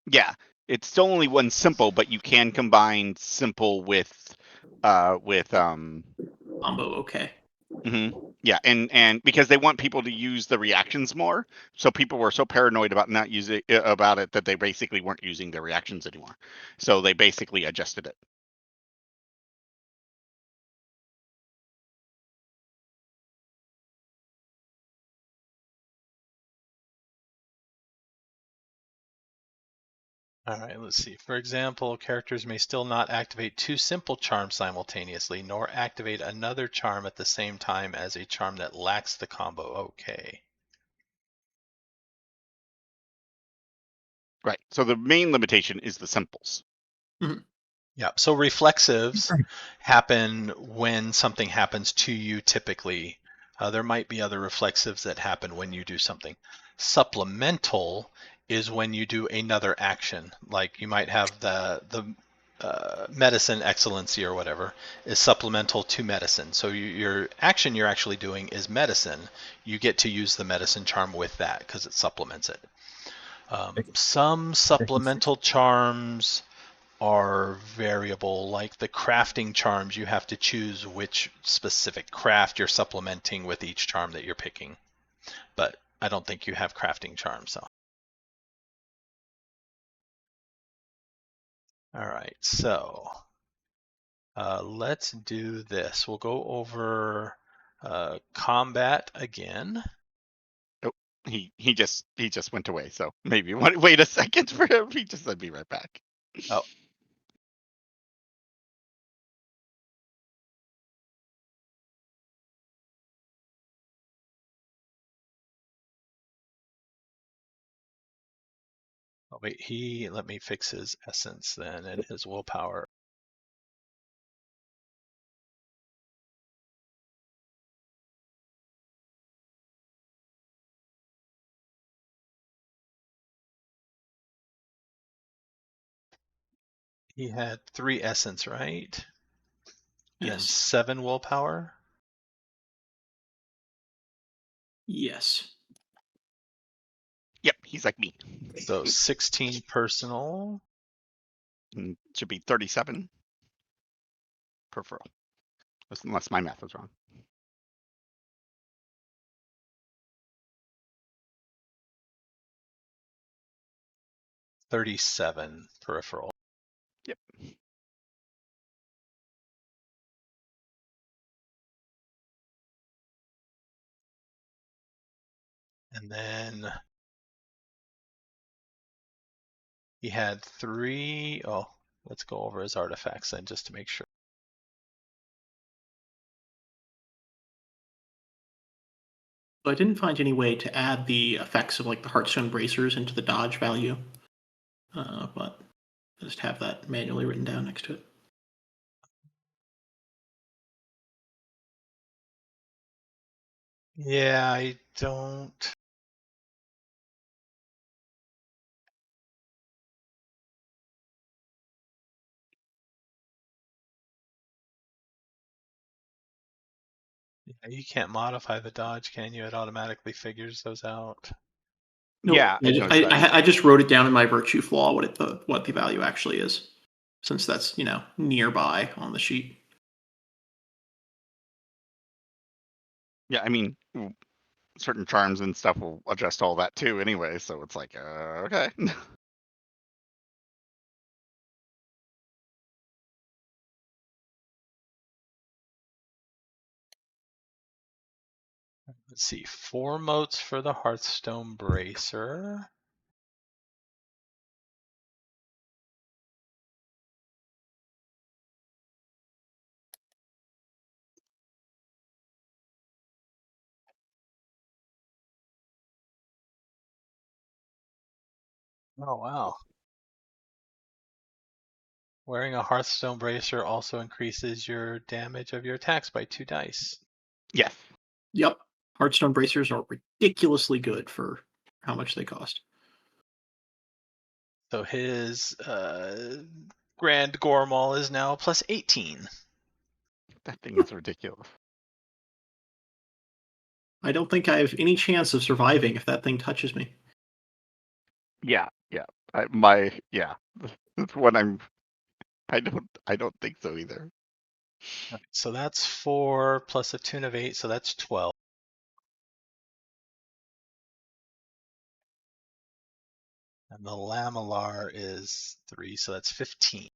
Yeah, it's still only 1 simple, but you can combine simple with Combo, okay. yeah, and because they want people to use the reactions more, so people were so paranoid about not using about it that they basically weren't using the reactions anymore. So they basically adjusted it. All right, let's see. For example, characters may still not activate two simple charms simultaneously, nor activate another charm at the same time as a charm that lacks the combo. Okay. Right. So the main limitation is the simples. Yeah, so reflexives happen when something happens to you typically. There might be other reflexives that happen when you do something. Supplemental is when you do another action. Like you might have the medicine excellency or whatever is supplemental to medicine. So your action you're actually doing is medicine. You get to use the medicine charm with that because it supplements it. Some supplemental charms are variable, like the crafting charms. You have to choose which specific craft you're supplementing with each charm that you're picking. But I don't think you have crafting charms, so. All right, so let's do this. We'll go over combat again. Oh, he just went away. So maybe wait a second for him. He just said be right back. Oh. Oh, wait, let me fix his essence then and his willpower. He had 3 essence, right? Yes. And 7 willpower? Yes. Yep, he's like me. So 16 personal. Should be 37 peripheral, unless my math was wrong. $37 peripheral. Yep. And then he had 3. Oh, let's go over his artifacts then just to make sure. I didn't find any way to add the effects of like the Heartstone bracers into the dodge value, but I just have that manually written down next to it. Yeah, I don't. Yeah, you can't modify the dodge, can you? It automatically figures those out. No, Yeah, I just, I just wrote it down in my virtue flaw what the value actually is, since that's nearby on the sheet. Yeah, I mean, certain charms and stuff will adjust all that too, anyway. So it's like, okay. Let's see, 4 motes for the Hearthstone Bracer. Oh, wow. Wearing a Hearthstone Bracer also increases your damage of your attacks by 2 dice. Yes. Yep, Heartstone bracers are ridiculously good for how much they cost. So his Grand Gormal is now plus 18. That thing is ridiculous. I don't think I have any chance of surviving if that thing touches me. Yeah, yeah. That's what I don't think so either. Right, so that's 4 plus a tune of 8, so that's 12. And the Lamellar is 3, so that's 15.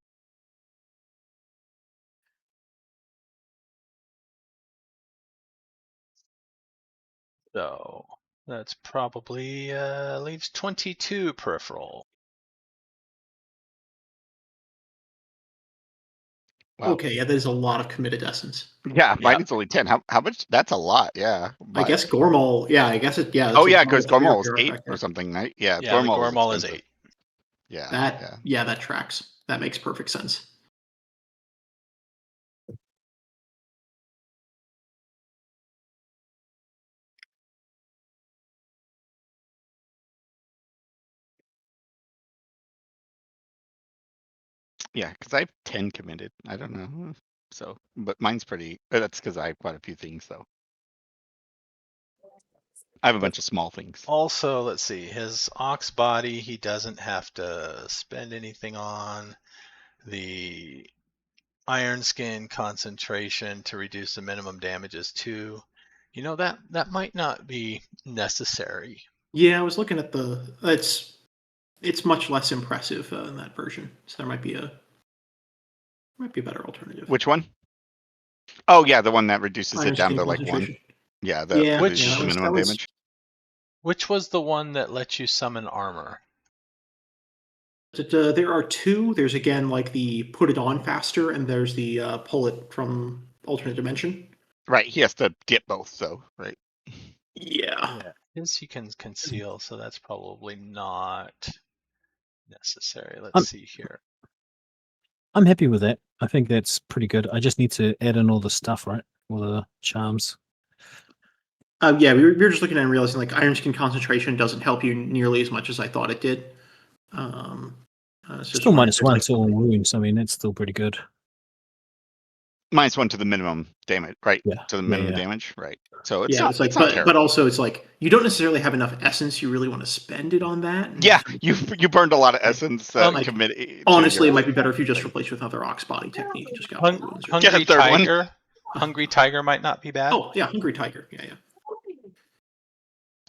So that's probably leaves 22 peripheral. Wow. Okay, yeah, there's a lot of committed essence. Yeah, mine Yeah. is only 10. How much? That's a lot. Yeah. I guess Gormal. Yeah, I guess it. Yeah. Oh it's a yeah, because Gormal Gormal is character 8 effect or there. something, right? Yeah, Yeah, the Gormal is Gormal is expensive. 8. Yeah. That Yeah. yeah, that tracks. That makes perfect sense. Yeah, because I have 10 committed. I don't know. So, but mine's pretty. That's because I have quite a few things, though. I have a bunch of small things. Also, let's see, his ox body, he doesn't have to spend anything on. The iron skin concentration to reduce the minimum damage is 2. You know, that might not be necessary. Yeah, I was looking at the. It's much less impressive in that version, so there might be a better alternative. Which one? Oh yeah, the one that reduces Iron it down skin to like 1. concentration. Yeah, Yeah, Which- yeah, the that minimum was damage. Which was the one that lets you summon armor? There are 2. There's again like the put it on faster, and there's the pull it from alternate dimension. Right, he has to get both, though, right? Yeah. Yeah, his he can conceal, so that's probably not necessary. Let's see here. I'm happy with that. I think that's pretty good. I just need to add in all the stuff, right? All the charms. Yeah, we were just looking at and realizing like iron skin concentration doesn't help you nearly as much as I thought it did. So Still just -1 to all wounds. I mean, that's still pretty good. -1 to the minimum damage, right? Yeah, To the yeah, minimum yeah. damage, right? So it's yeah, not, it's like, it's not but terrible. also it's like you don't necessarily have enough essence. You really want to spend it on that. And Yeah, just- you burned a lot of essence. like, honestly, it might be better if you just thing. replaced with another ox body technique and just got Hun- more wounds. Get a Hungry third one. Tiger. Hungry Tiger might not be bad. Oh yeah, hungry tiger. Yeah,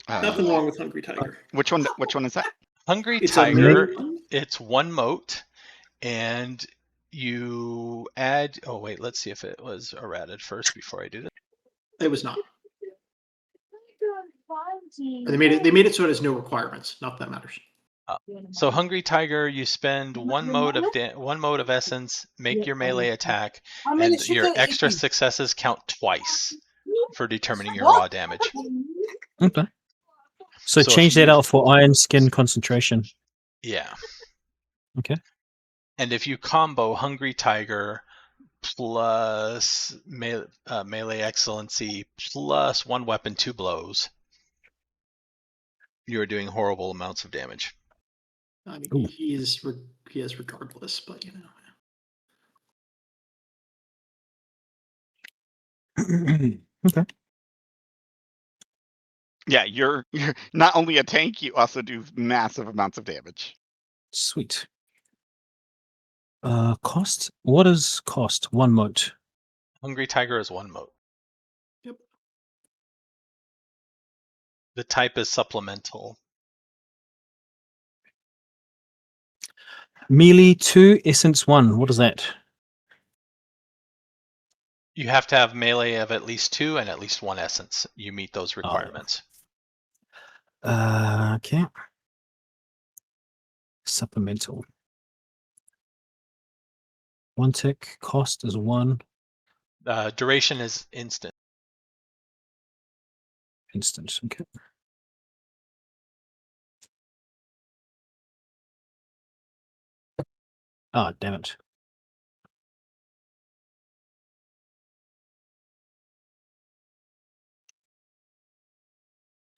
yeah. Nothing wrong with hungry tiger. Which one? Which one is that? Hungry It's Tiger, a it's 1 mote, and you add. Oh wait, let's see if it was errated first before I do this. It was not. They made it so it has no requirements. Not that matters. So Hungry Tiger, you spend 1 mode of essence, make your melee attack, and your extra successes count twice for determining your raw damage. Okay. So So if change you that use- out for iron skin concentration. Yeah. Okay. And if you combo Hungry Tiger plus melee excellency plus 1 weapon, 2 blows, you are doing horrible amounts of damage. I mean, Ooh. he is regardless, but you know. Okay. Yeah, you're not only a tank, you also do massive amounts of damage. Sweet. Cost? What is cost? 1 mote. Hungry Tiger is 1 mote. Yep. The type is supplemental. Melee 2, essence 1. What is that? You have to have melee of at least 2 and at least 1 essence. You meet those requirements. Okay. Supplemental. 1 tick. Cost is 1. Duration is instant. Instant. Okay. Ah, damn it.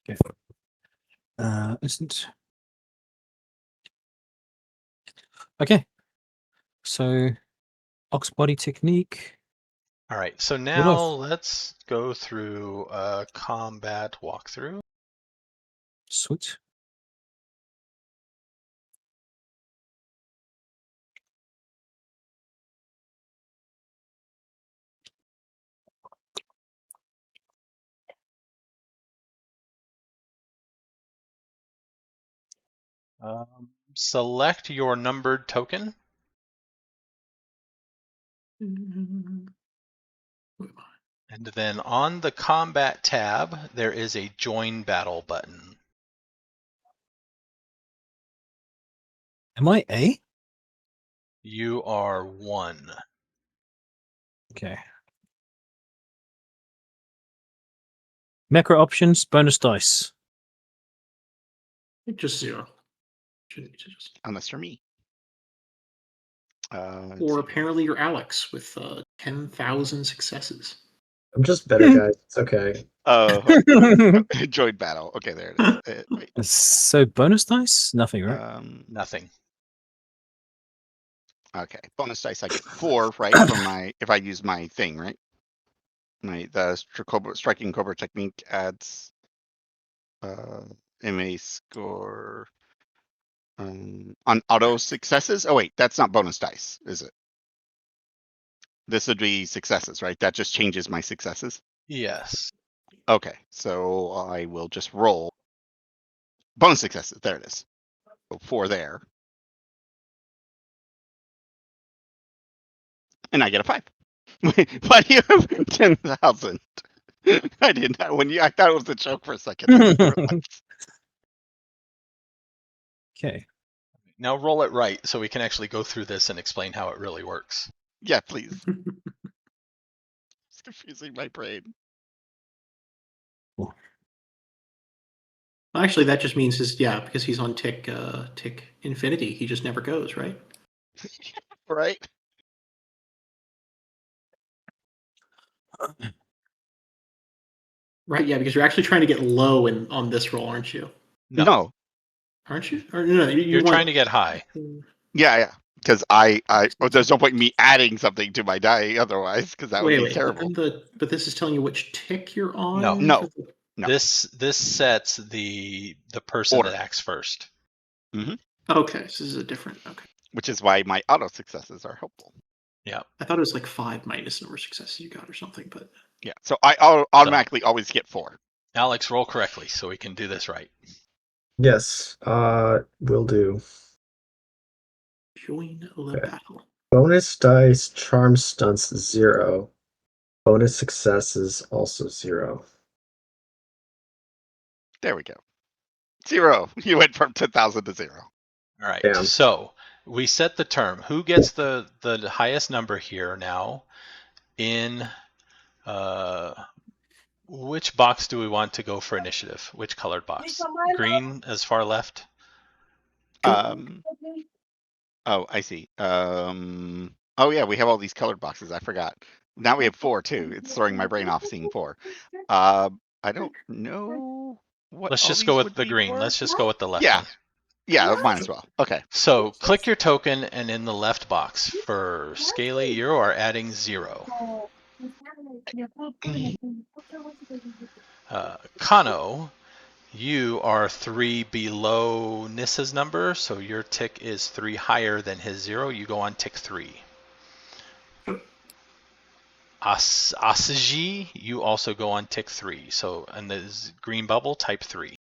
Okay. Instant. Okay. So, ox body technique. All right, so else? now let's go through a combat walkthrough. Sweet. Select your numbered token, and then on the combat tab, there is a join battle button. Am I A? You are 1. Okay. Macro options, bonus dice. Just 0. Shouldn't be just. Unless you're me. Let's Or see. apparently you're Alex with 10,000 successes. I'm just better, guys. It's okay. Oh, join battle. Okay, there it is. Wait. So bonus dice? Nothing, right? Nothing. Okay, bonus dice. I get 4, right? From my if I use my thing, right? The striking cobra technique adds MA score on auto successes. Oh wait, that's not bonus dice, is it? This would be successes, right? That just changes my successes. Yes. Okay, so I will just roll bonus successes. There it is. So 4 there, and I get a 5. But you have 10,000. I did not. I thought it was a joke for a second. I didn't realize. Okay. Now roll it right so we can actually go through this and explain how it really works. Yeah, please. It's confusing my brain. Actually, that just means because he's on tick infinity, he just never goes, right? Right? Right, yeah, because you're actually trying to get low on this roll, aren't you? No. Aren't you? Or no, You're trying to get high. Yeah. Because there's no point in me adding something to my die otherwise, because that would be terrible. But this is telling you which tick you're on. No. This sets the person Order. that acts first. Mm-hmm. Okay, so this is a different. Okay. Which is why my auto successes are helpful. Yeah. I thought it was like 5 minus number of successes you got or something, but Yeah. So I automatically always get 4. Alex, roll correctly so we can do this right. Yes, will do. join the Okay. battle. Bonus dice, charm stunts 0. Bonus successes also 0. There we go. 0. You went from 10,000 to 0. All right. Damn. So we set the term. Who gets the highest number here now? In which box do we want to go for initiative? Which colored box? Green as far left. Oh, I see. Oh yeah, we have all these colored boxes. I forgot. Now we have 4 too. It's throwing my brain off seeing 4. I don't know what. Let's all just these go with would the be green. for. Let's just go with the left Yeah. one. Yeah, might as well. Okay. So click your token, and in the left box for Scaly, you are adding 0. Kano, you are 3 below Nissa's number, so your tick is 3 higher than his 0. You go on tick 3. Asaji, you also go on tick 3. So in the green bubble, type 3.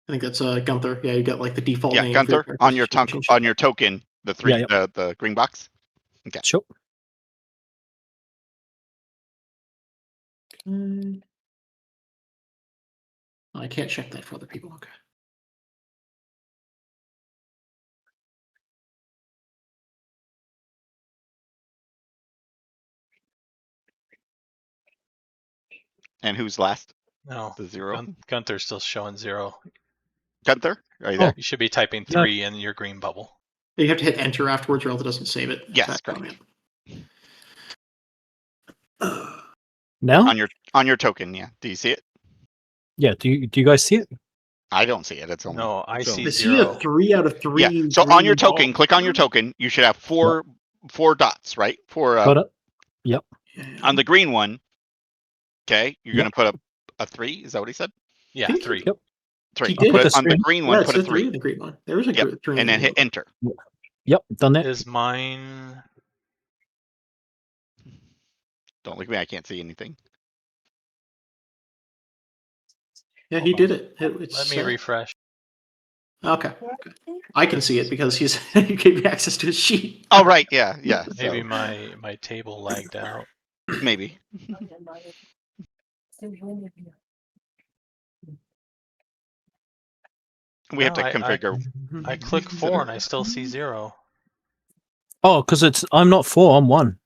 I think that's Gunther. Yeah, you got like the default name. Gunther, for on your token, the 3, Yeah, yep. the green box. Okay. Sure. I can't check that for other people. Okay. And who's last? No, The 0. Gunther's still showing 0. Gunther, are you there? You should be typing 3 in your green bubble. You have to hit enter afterwards, or else it doesn't save it. Yes, correct. Now? On your token, yeah. Do you see it? Yeah. Do you guys see it? I don't see it. It's only No, I see Is 0. he a 3 out of 3? Yeah. So on your token, click on your token. You should have 4 dots, right? Got it. Yep. On the green one. Okay, you're gonna put a 3. Is that what he said? Yeah, 3. Yep. 3. He did. Put it Put on the green one. Yeah, Put it's a 3. The green one. There was a Yep. 3. And then hit enter. Yep. Done that. Is mine? Don't look at me. I can't see anything. Yeah, he did it. It's, Let me refresh. Okay. I can see it because he gave me access to his sheet. Oh right, yeah. Maybe So, my table lagged out. maybe. We have to configure. I click 4 and I still see 0. Oh, because I'm not 4. I'm 1.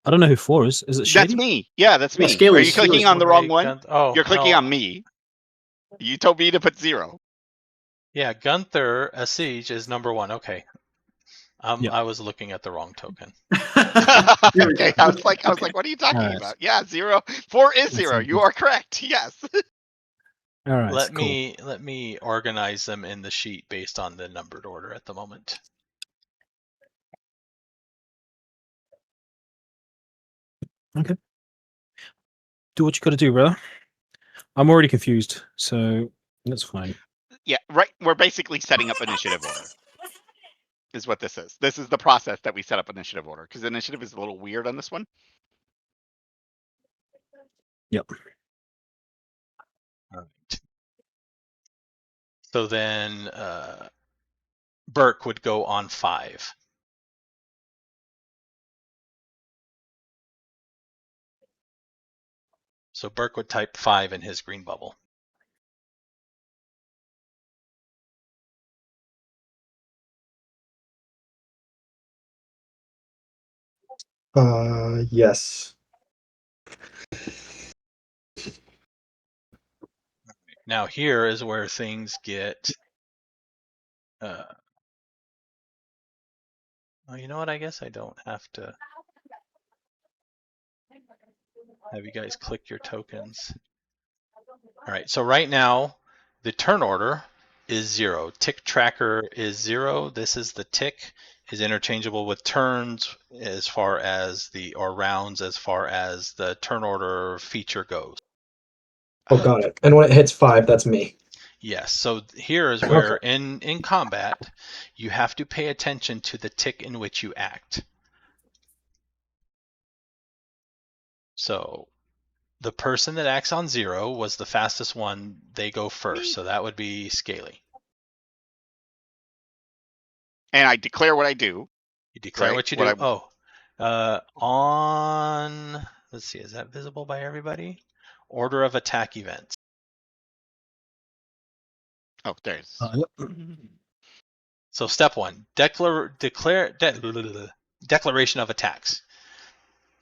I don't know who 4 is. Is it Shady? That's me. Yeah, that's Yeah, me. Scaly Are is you clicking 4's on the wrong Wait, one? Oh, You're clicking no. on me. You told me to put 0. Yeah, Gunther Asige is number 1. Okay. Yep. I was looking at the wrong token. Okay, I was like, Okay. what are you talking Alright. about? Yeah, 0. 4 is That's 0. all You good. are correct. Yes. All right. Let Cool. me organize them in the sheet based on the numbered order at the moment. Okay. Do what you got to do, brother. I'm already confused, so that's fine. Yeah, right. We're basically setting up initiative order. Is what this is. This is the process that we set up initiative order, because initiative is a little weird on this one. Yep. All right. So then Burke would go on 5. So Burke would type 5 in his green bubble. Yes. Now here is where things get. Well, you know what? I guess I don't have to have you guys click your tokens. All right. So right now, the turn order is 0. Tick tracker is 0. This is the tick is interchangeable with turns as far as or rounds as far as the turn order feature goes. Oh, got it. And when it hits 5, that's me. Yes. So here is where Okay. in combat you have to pay attention to the tick in which you act. So the person that acts on 0 was the fastest one. They go first. So that would be Scaly. And I declare what I do. You declare Right, what you what do. On, let's see, is that visible by everybody? Order of attack events. Oh, there's. Yep. So step 1, declaration of attacks.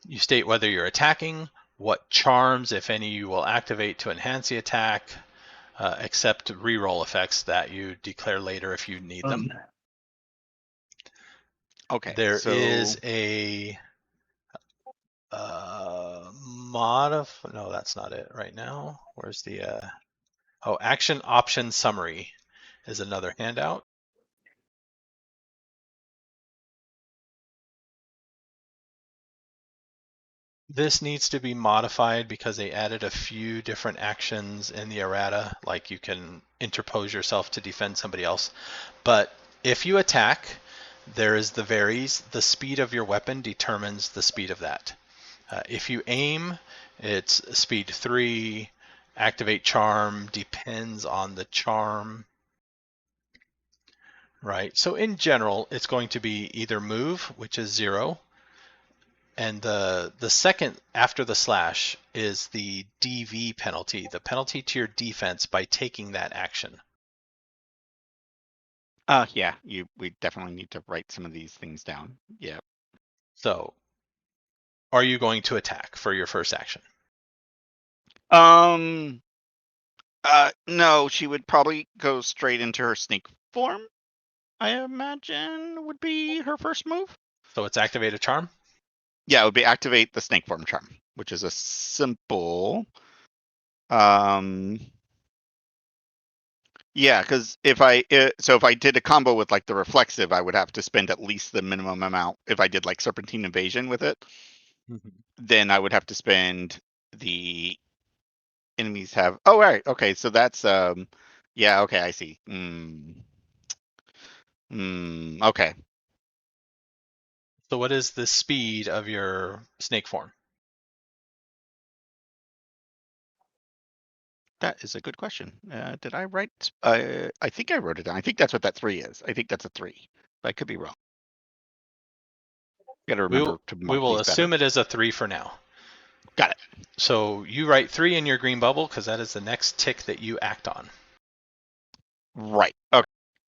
You state whether you're attacking, what charms, if any, you will activate to enhance the attack, except reroll effects that you declare later if you need them. Okay. There so is a no, that's not it right now. Where's the action option summary is another handout. This needs to be modified because they added a few different actions in the errata, like you can interpose yourself to defend somebody else. But if you attack, there is the varies. The speed of your weapon determines the speed of that. If you aim, it's speed 3. Activate charm depends on the charm. Right. So in general, it's going to be either move, which is 0, and the second after the slash is the DV penalty, the penalty to your defense by taking that action. yeah, we definitely need to write some of these things down. Yeah. So, are you going to attack for your first action? No, she would probably go straight into her snake form. I imagine would be her first move. So it's activate a charm? Yeah, it would be activate the snake form charm, which is a simple. Yeah, because if I did a combo with like the reflexive, I would have to spend at least the minimum amount. If I did like serpentine evasion with it, then I would have to spend the enemies have. Oh right, okay, so that's yeah, okay, I see. Okay. So what is the speed of your snake form? That is a good question. Did I write? I think I wrote it down. I think that's what that 3 is. I think that's a 3. But I could be wrong. Got to remember to We mark will these better. assume it is a 3 for now. Got it. So you write 3 in your green bubble because that is the next tick that you act on. Right. Okay.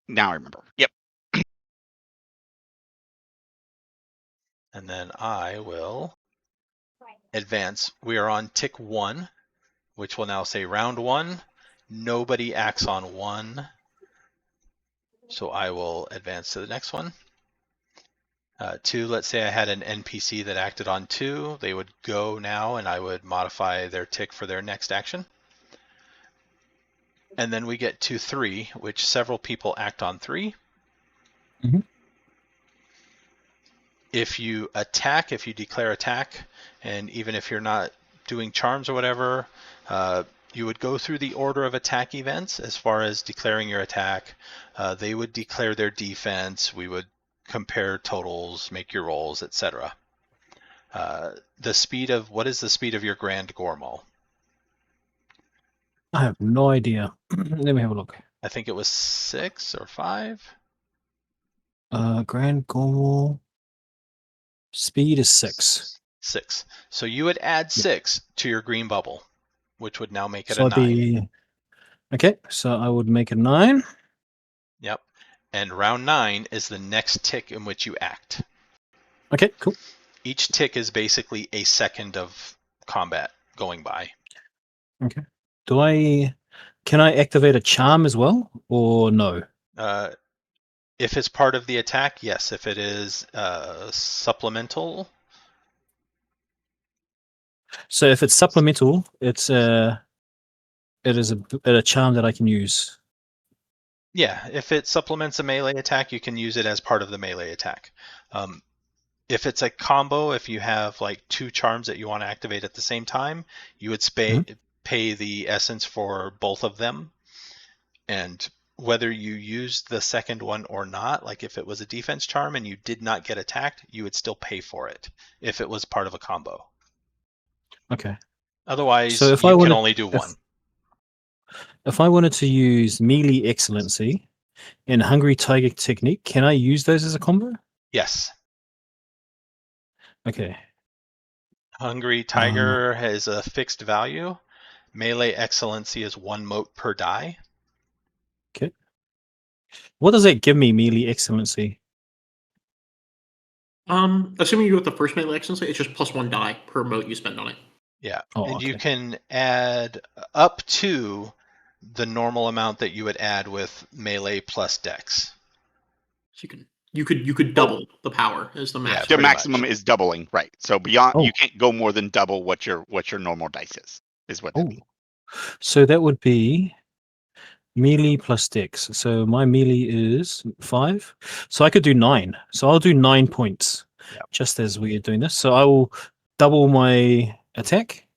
Now I remember. Yep. And then I will advance. We are on tick 1, which will now say round 1. Nobody acts on 1. So I will advance to the next one. 2, let's say I had an NPC that acted on 2. They would go now, and I would modify their tick for their next action. And then we get to 3, which several people act on 3. Mhm. If you attack, if you declare attack, and even if you're not doing charms or whatever, you would go through the order of attack events as far as declaring your attack. They would declare their defense. We would compare totals, make your rolls, etc. The speed of, what is the speed of your Grand Gormal? I have no idea. Let me have a look. I think it was 6 or 5. Grand goal speed is 6. 6. So you would add 6 to your green bubble, which would now make it So a I'd 9. be okay. So I would make a 9. Yep. And round 9 is the next tick in which you act. Okay, cool. Each tick is basically a second of combat going by. Okay. Can I activate a charm as well, or no? If it's part of the attack, yes. If it is supplemental, So if it's supplemental, it is a charm that I can use. yeah. If it supplements a melee attack, you can use it as part of the melee attack. If it's a combo, if you have like 2 charms that you want to activate at the same time, you would pay the essence for both of them. And whether you used the second one or not, like if it was a defense charm and you did not get attacked, you would still pay for it if it was part of a combo. Okay. Otherwise, So if you I can wanted, only do one. If I wanted to use melee excellency and hungry tiger technique, can I use those as a combo? Yes. Okay. Hungry Tiger has a fixed value. Melee Excellency is 1 mote per die. Okay. What does it give me, melee excellency? Assuming you go with the first melee excellency, it's just +1 die per mote you spend on it. Yeah. Oh, and okay. you can add up to the normal amount that you would add with melee plus dex. So you could double the power as the Yeah, maximum. The pretty maximum much. is doubling, right? So beyond, Oh. you can't go more than double what your normal dice is what that Oh. means. So that would be melee plus dex. So my melee is 5. So I could do 9. So I'll do 9 points. Yep. Just as we are doing this. So I will double my attack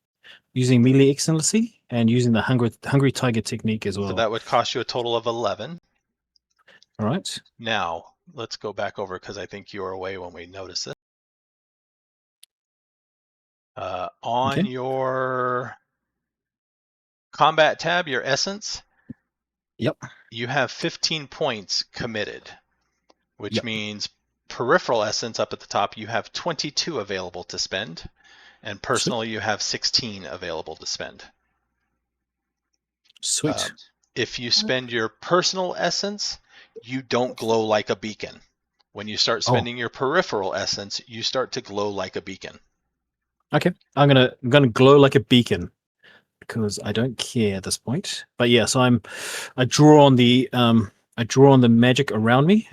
using melee excellency and using the hungry tiger technique as well. So that would cost you a total of 11. All right. Now, let's go back over because I think you were away when we noticed this. On your combat tab, your essence, Yep. you have 15 points committed, which Yep. means peripheral essence up at the top, you have 22 available to spend, and personal, you have 16 available to spend. Sweet. If you spend your personal essence, you don't glow like a beacon. When you start spending your peripheral essence, you start to glow like a beacon. Okay, I'm gonna glow like a beacon because I don't care at this point. But yeah, so I draw on the magic around me,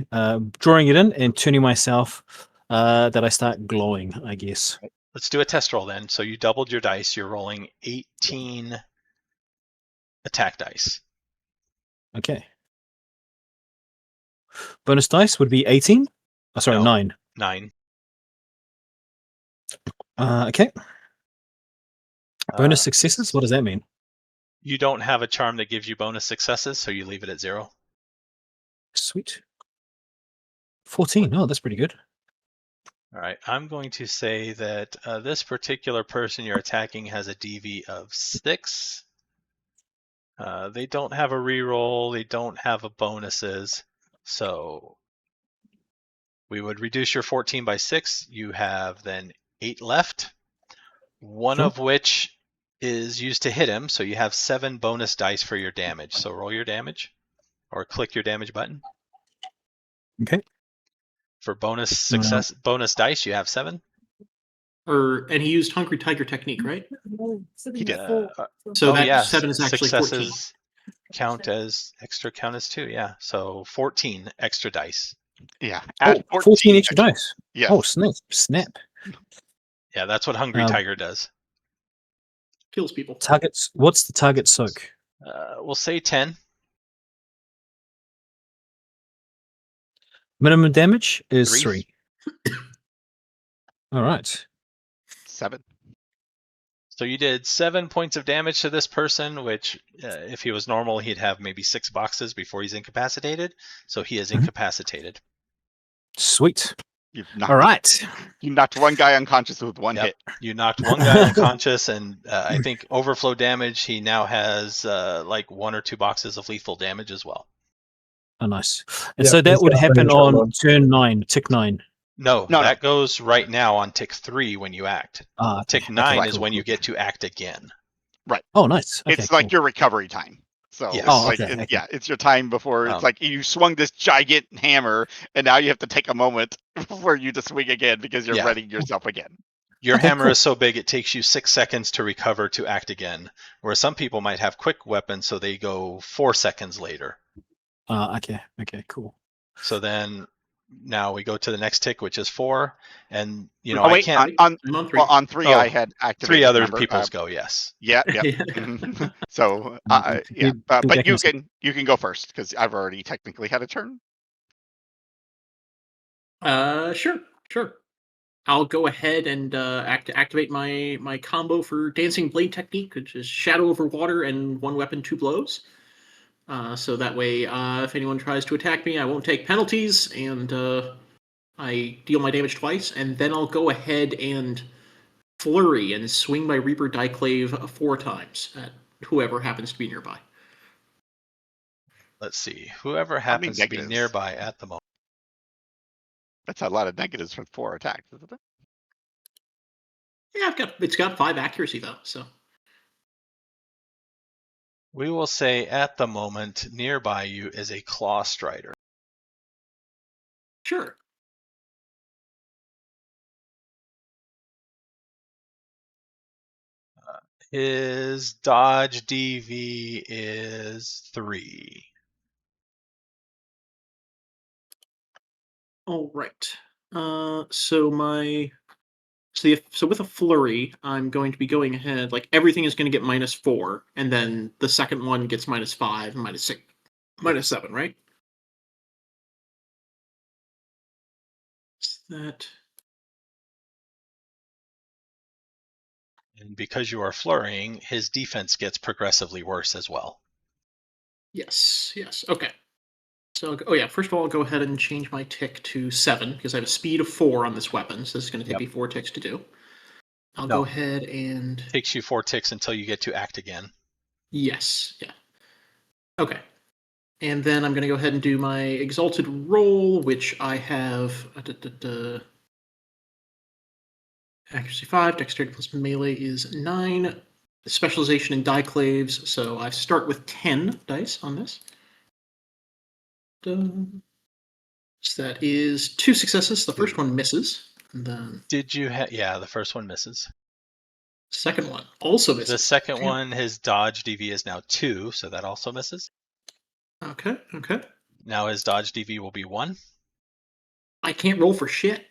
drawing it in and turning myself that I start glowing, I guess. Let's do a test roll then. So you doubled your dice. You're rolling 18 attack dice. Okay. Bonus dice would be 18. Oh, sorry, No. 9. 9. Okay. Bonus successes? What does that mean? You don't have a charm that gives you bonus successes, so you leave it at 0. Sweet. 14. Oh, that's pretty good. All right. I'm going to say that this particular person you're attacking has a DV of 6. They don't have a reroll. They don't have a bonuses. So we would reduce your 14 by 6. You have then 8 left, one Sure. of which is used to hit him. So you have 7 bonus dice for your damage. So roll your damage or click your damage button. Okay. For bonus success, bonus dice, you have 7. And he used Hungry Tiger technique, right? He did. So oh that yes, 7 is actually 14. successes count as 2. Yeah, so 14 extra dice. Yeah. Oh, At 14 extra dice. Yes. Oh, snap. Yeah, that's what Hungry Tiger does. Kills people. Targets. What's the target soak? We'll say 10. Minimum damage is 3. 3. All right. 7. So you did 7 points of damage to this person, which if he was normal, he'd have maybe 6 boxes before he's incapacitated. So he is incapacitated. Sweet. You All right. knocked one guy unconscious with one Yep. hit. You knocked one guy unconscious, and I think overflow damage, he now has like 1 or 2 boxes of lethal damage as well. Oh, nice. And Yeah, so that he's would got happen range on on. turn 9, tick 9. No, No, that goes right now on tick 3 when you act. Ah, okay. Tick 9 Okay, is cool, when you cool. get to act again. Oh, nice. Okay, It's like cool. your recovery time. So Yes. it's Oh, like okay, okay. yeah, it's your time before it's Um, like you swung this giant hammer and now you have to take a moment for you to swing again because you're Yeah. readying yourself again. Your Okay, hammer cool. is so big it takes you 6 seconds to recover to act again, whereas some people might have quick weapons, so they go 4 seconds later. Okay, cool. So then now we go to the next tick, which is 4, and Oh I wait, can't. I'm on 3. well, on 3 Oh, I had activated. 3 other remember? people's go, yes. Yeah. Yeah. Mhm. So Be but back in you a second. can go first because I've already technically had a turn. Sure. I'll go ahead and activate my combo for Dancing Blade technique, which is Shadow over Water and 1 weapon, 2 blows. So that way, if anyone tries to attack me, I won't take penalties, and I deal my damage twice, and then I'll go ahead and flurry and swing my Reaper Diclave 4 times at whoever happens to be nearby. Let's see. Whoever How many happens to be negatives? nearby at the moment. That's a lot of negatives for 4 attacks, isn't it? Yeah, it's got 5 accuracy though, so We will say at the moment nearby you is a Claw Strider. sure. His dodge DV is 3. All right. So with a flurry, I'm going to be going ahead. Like everything is going to get -4, and then the second one gets -5 and -6, -7, right? Is that And because you are flurrying, his defense gets progressively worse as well. yes. Okay. So first of all, I'll go ahead and change my tick to 7 because I have a speed of 4 on this weapon. So this is going to take me 4 ticks to do. I'll No. go ahead and Takes you 4 ticks until you get to act again. yes, yeah. Okay. And then I'm going to go ahead and do my Exalted roll, which I have accuracy 5, dexterity plus melee is 9, specialization in Diclaves, so I start with 10 dice on this. So that is 2 successes. The first one misses. And then Did you yeah, the first one misses. second one also misses. The second Damn. one, his dodge DV is now 2, so that also misses. Okay. Now his dodge DV will be 1. I can't roll for shit.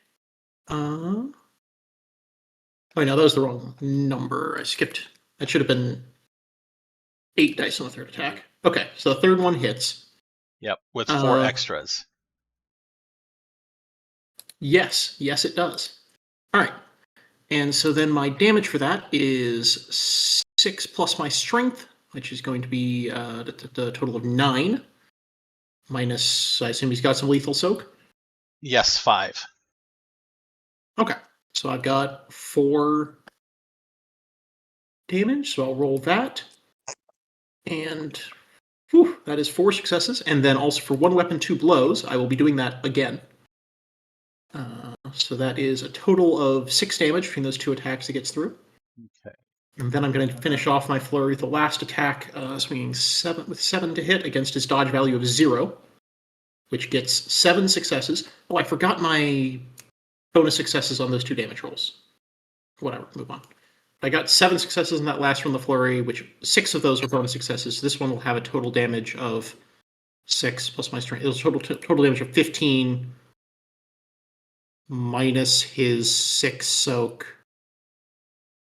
Oh no, that was the wrong number. I skipped. That should have been 8 dice on the third attack. Okay, so the third one hits. Yep, with 4 extras. Yes, it does. All right. And so then my damage for that is 6 plus my strength, which is going to be the total of 9. Minus, I assume he's got some lethal soak? Yes, 5. Okay. So I've got 4 damage, so I'll roll that. And that is 4 successes. And then also for 1 weapon, 2 blows, I will be doing that again. So that is a total of 6 damage between those 2 attacks it gets through. Okay. And then I'm going to finish off my flurry with the last attack, swinging 7 to hit against his dodge value of 0, which gets 7 successes. Oh, I forgot my bonus successes on those 2 damage rolls. Whatever, move on. I got 7 successes in that last from the flurry, which 6 of those were bonus successes. So this one will have a total damage of 6 plus my strength. It was total damage of 15 minus his 6 soak.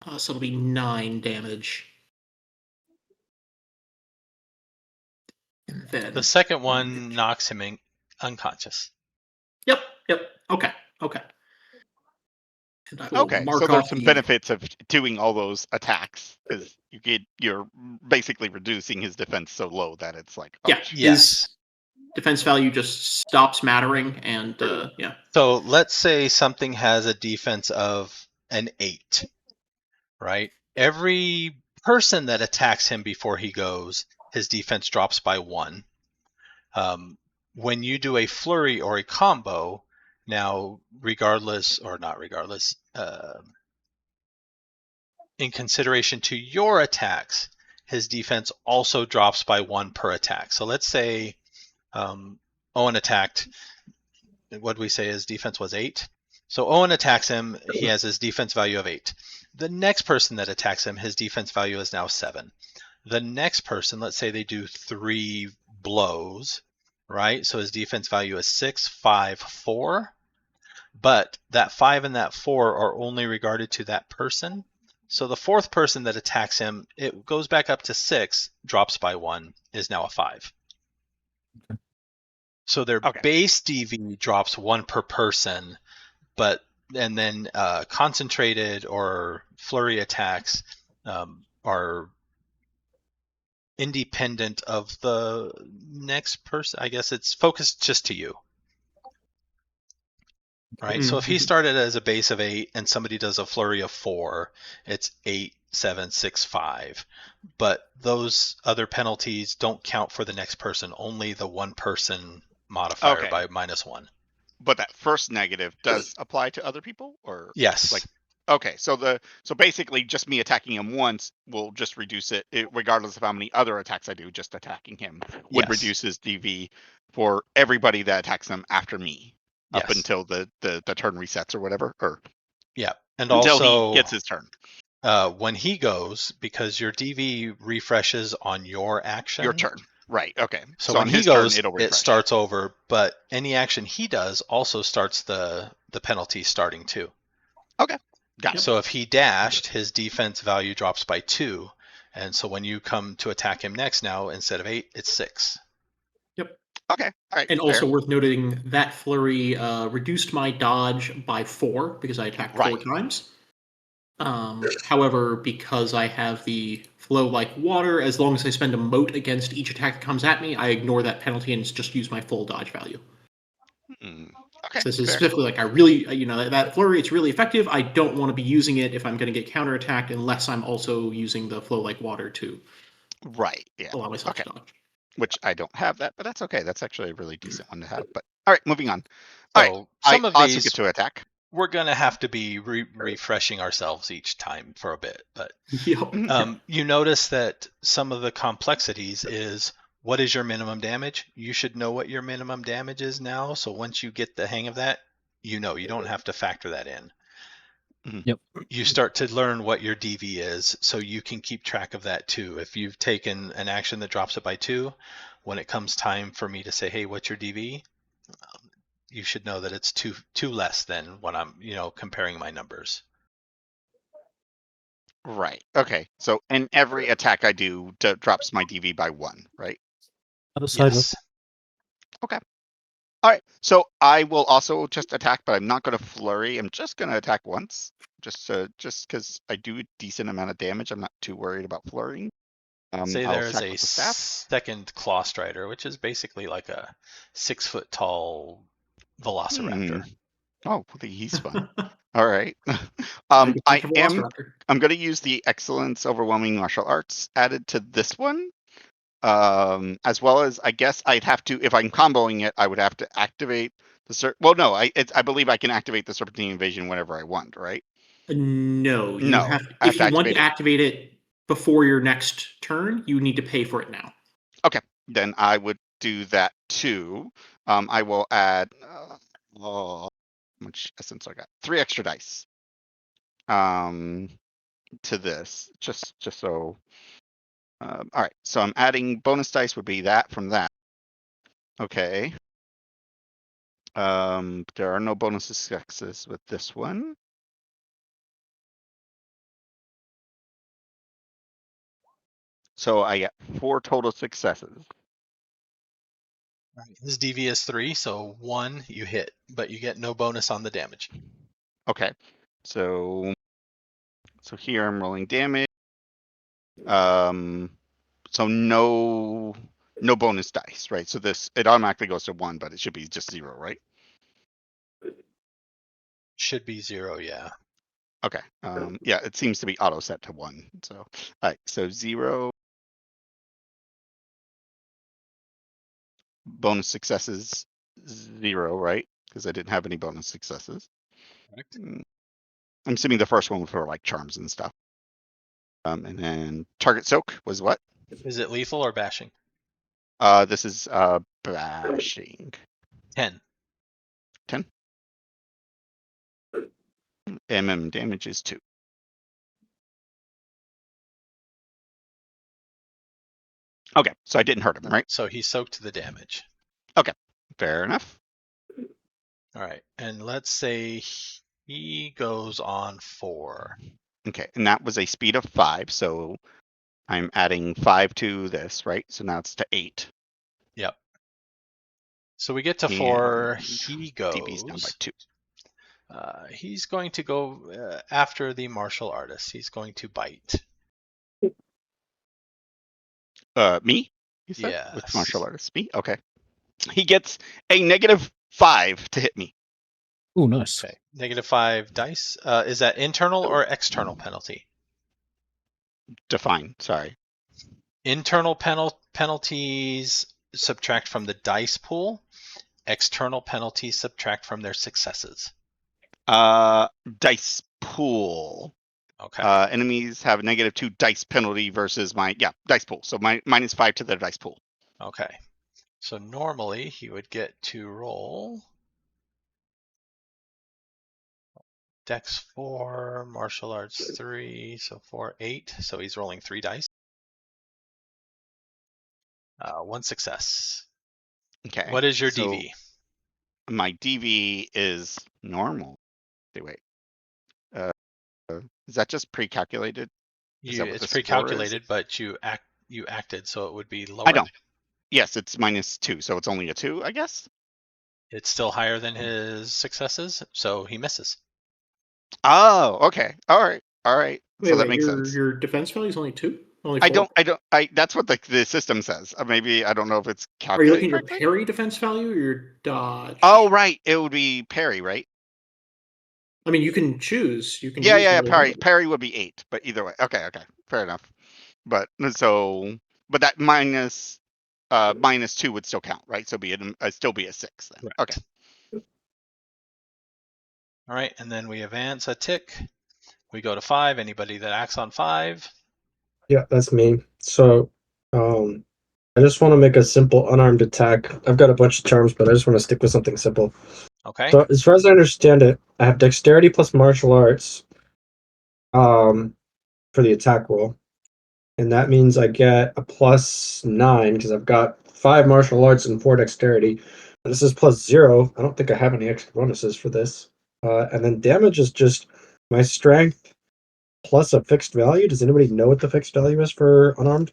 So it'll be 9 damage. And then The second one knocks him unconscious. Yep. Okay. And I will Okay, mark so there's off some the- benefits of doing all those attacks because you're basically reducing his defense so low that it's like, oh, Yeah, his defense value just stops mattering, and yeah. So let's say something has a defense of an 8, right? Every person that attacks him before he goes, his defense drops by 1. When you do a flurry or a combo, now regardless or not regardless, in consideration to your attacks, his defense also drops by 1 per attack. So let's say Owen attacked, what did we say his defense was 8? So Owen attacks him, he has his defense value of 8. The next person that attacks him, his defense value is now 7. The next person, let's say they do 3 blows, right? So his defense value is 6, 5, 4. But that 5 and that 4 are only regarded to that person. So the fourth person that attacks him, it goes back up to 6, drops by 1, is now a 5. Okay. So their base DV drops 1 per person, and then concentrated or flurry attacks are independent of the next person. I guess it's focused just to you. Right. So if he started as a base of 8 and somebody does a flurry of 4, it's 8, 7, 6, 5. But those other penalties don't count for the next person, only the one person modifier by -1. But that first negative does apply to other people, or yes. Like, okay, so basically just me attacking him once will just reduce it, regardless of how many other attacks I do. Just attacking him would reduce his DV for everybody that attacks him after me. Up until the turn resets or whatever, or and until also he gets his turn. When he goes, because your DV refreshes on your action. Your turn, right? Okay. So on when his he goes, turn, it'll refresh. It starts over, but any action he does also starts the penalty starting too. Okay, got it. So if he dashed, his defense value drops by 2, and so when you come to attack him next, now instead of 8, it's 6. Yep. Okay. All right. And also worth noting that flurry reduced my dodge by 4 because I attacked 4 times. However, because I have the flow like water, as long as I spend a mote against each attack that comes at me, I ignore that penalty and just use my full dodge value. Okay. So this is specifically like I really, that flurry, it's really effective. I don't want to be using it if I'm going to get counterattacked unless I'm also using the flow like water to allow myself to dodge. Which I don't have that, but that's okay. That's actually a really decent one to have. But all right, moving on. So all right, some I of also these get to attack. We're gonna have to be refreshing ourselves each time for a bit, but you notice that some of the complexities is what is your minimum damage? You should know what your minimum damage is now. So once you get the hang of that, you don't have to factor that in. Yep. You start to learn what your DV is, so you can keep track of that too. If you've taken an action that drops it by 2, when it comes time for me to say, hey, what's your DV? You should know that it's two less than when I'm, comparing my numbers. Right. Okay. So in every attack I do, drops my DV by 1, right? Other side. Yes. Okay. All right. So I will also just attack, but I'm not going to flurry. I'm just going to attack once, just because I do a decent amount of damage. I'm not too worried about flurrying. Say there's a second Claw Strider, which is basically like a 6-foot tall Velociraptor. Oh, he's fun. All right. I'm going to use the Excellence Overwhelming Martial Arts added to this one, as well as I guess I'd have to, if I'm comboing it, I would have to activate the Well, no, I believe I can activate the Serpentine Invasion whenever I want, right? No, if you want to activate it before your next turn, you need to pay for it now. Okay, then I would do that too. I will add how much essence I got? 3 extra dice. to this, just so. All right, so I'm adding bonus dice would be that from that. Okay. There are no bonus successes with this one. So I get 4 total successes. His DV is 3, so 1 you hit, but you get no bonus on the damage. Okay. So here I'm rolling damage. So no bonus dice, right? So it automatically goes to 1, but it should be just 0, right? Should be 0, yeah. Okay. Yeah, it seems to be auto set to 1. So all right, so 0 bonus successes, 0, right? Because I didn't have any bonus successes. Correct. I'm assuming the first one for like charms and stuff. And then target soak was what? Is it lethal or bashing? This is bashing. 10. 10. MM damage is 2. Okay, so I didn't hurt him, right? So he soaked the damage. Okay, fair enough. All right, and let's say he goes on 4. Okay, and that was a speed of 5, so I'm adding 5 to this, right? So now it's to 8. Yep. So we get to And 4. He DB's down by goes. 2. He's going to go after the martial artist. He's going to bite. Me? You said? Yes. With martial artist. Me? Okay. He gets a -5 to hit me. Oh, nice. Okay. -5 dice. Is that internal or external penalty? Define. Sorry. Internal penalties subtract from the dice pool. External penalties subtract from their successes. Dice pool. Okay. Enemies have a -2 dice penalty versus dice pool. So my -5 to their dice pool. Okay. So normally he would get to roll Dex 4, martial arts 3, so 4, 8. So he's rolling 3 dice. 1 success. Okay. What is your so DV? My DV is normal. Wait. Is that just pre-calculated? It's pre-calculated, but you acted, so it would be lower. I know. Yes, it's -2, so it's only a 2, I guess. It's still higher than his successes, so he misses. Oh, okay. All right. So that makes sense. Your defense value is only 2? Only 4? I don't. That's what the system says. Maybe I don't know if it's Are you calculated. looking at your parry defense value or your dodge? Oh, right. It would be parry, right? I mean, you can choose. You can. Yeah. Parry would be 8, but either way. Okay. Fair enough. But that -2 would still count, right? So still be a 6 then. Correct. Okay. All right, and then we advance a tick. We go to 5. Anybody that acts on 5? Yeah, that's me. So, I just want to make a simple unarmed attack. I've got a bunch of charms, but I just want to stick with something simple. Okay. So, as far as I understand it, I have dexterity plus martial arts, for the attack roll, and that means I get a +9 because I've got 5 martial arts and 4 dexterity. And this is +0. I don't think I have any extra bonuses for this. And then damage is just my strength plus a fixed value. Does anybody know what the fixed value is for unarmed?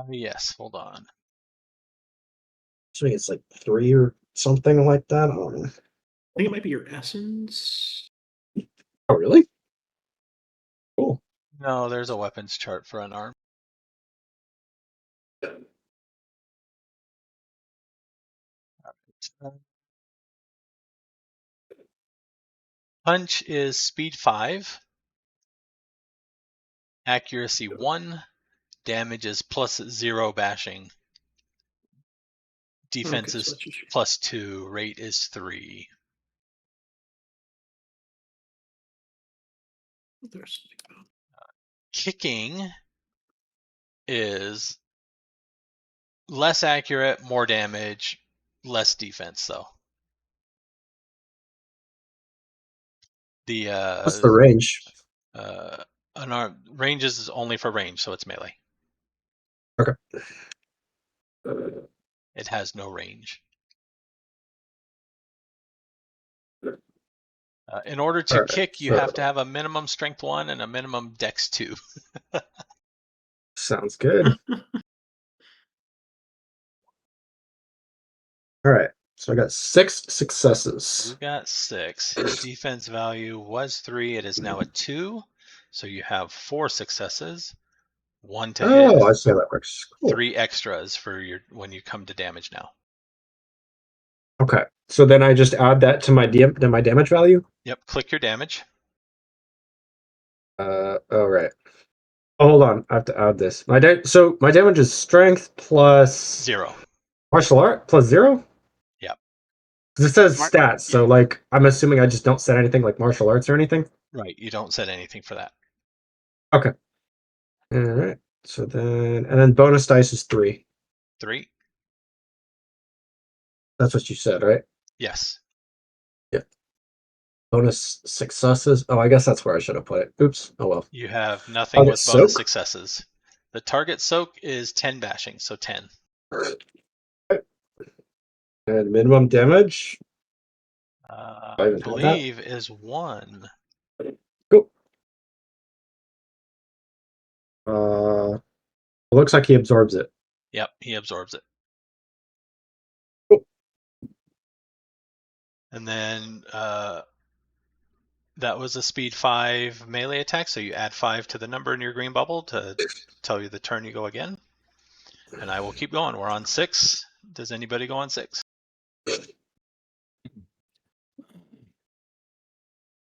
Yes, hold on. I think it's like 3 or something like that. I don't know. I think it might be your essence. Oh, really? Cool. No, there's a weapons chart for unarmed. Punch is speed 5, accuracy 1, damage is +0 bashing, defense is +2, rate is 3. Kicking is less accurate, more damage, less defense though. What's the range? Unarmed ranges is only for range, so it's melee. Okay. It has no range. In order to Alright, kick, you so- have to have a minimum strength 1 and a minimum dex 2. Sounds good. All right. So I got 6 successes. You got 6. His defense value was 3. It is now a 2. So you have 4 successes. 1 to hit. Oh, I see how that works. Cool. 3 extras for your when you come to damage now. Okay. So then I just add that to my damage value? Yep, click your damage. All right. Hold on. I have to add this. So my damage is strength plus 0. martial art plus 0? Yep. Because it says Smart. stats, so like I'm assuming I just don't set anything like martial arts or anything. Right, you don't set anything for that. Okay. All right. So then bonus dice is 3. 3? That's what you said, right? Yes. Bonus successes. Oh, I guess that's where I should have put it. Oops. Oh well. You have nothing Target with bonus soak? successes. The target soak is 10 bashing, so 10. And minimum damage. I believe is 1. Cool. Looks like he absorbs it. Yep, he absorbs it. Cool. And then that was a speed 5 melee attack, so you add 5 to the number in your green bubble to tell you the turn you go again. And I will keep going. We're on 6. Does anybody go on 6?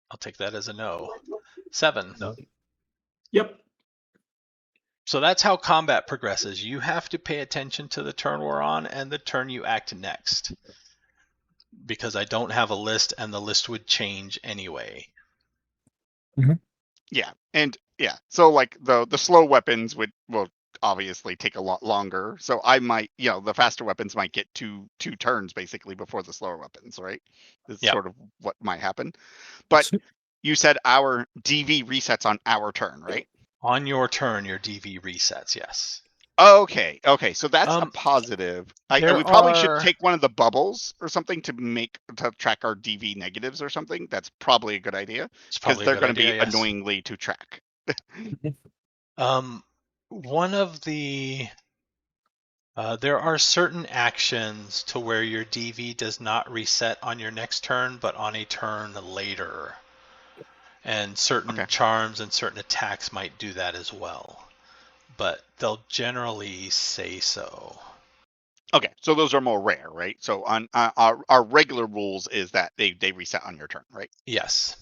I'll take that as a no. 7. No. Yep. So that's how combat progresses. You have to pay attention to the turn we're on and the turn you act next. Because I don't have a list and the list would change anyway. Yeah, and yeah, so like the slow weapons will obviously take a lot longer. So I might, the faster weapons might get two turns basically before the slower weapons, right? That's Yep. sort of what might happen. But you said our DV resets on our turn, right? On your turn, your DV resets, yes. Okay, so that's a positive. We probably should are- take one of the bubbles or something to track our DV negatives or something. That's probably a good idea It's because probably a they're good going to be idea, yes. annoyingly to track. One of the there are certain actions to where your DV does not reset on your next turn, but on a turn later. And certain charms and certain attacks might do that as well. But they'll generally say so. Okay, so those are more rare, right? So on our regular rules is that they reset on your turn, right? Yes.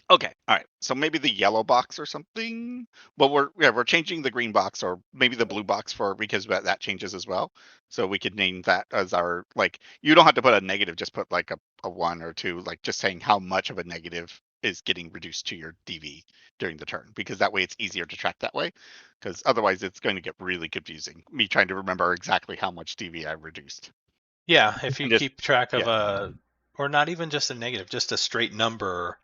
Okay, all right. So maybe the yellow box or something. Well, we're changing the green box or maybe the blue box because that changes as well. So we could name that as our You don't have to put a negative, just put like a 1 or 2, like just saying how much of a negative is getting reduced to your DV during the turn, because that way it's easier to track that way. Because otherwise it's going to get really confusing. Me trying to remember exactly how much DV I reduced. Yeah, if you keep track of or not even just a negative, just a straight number.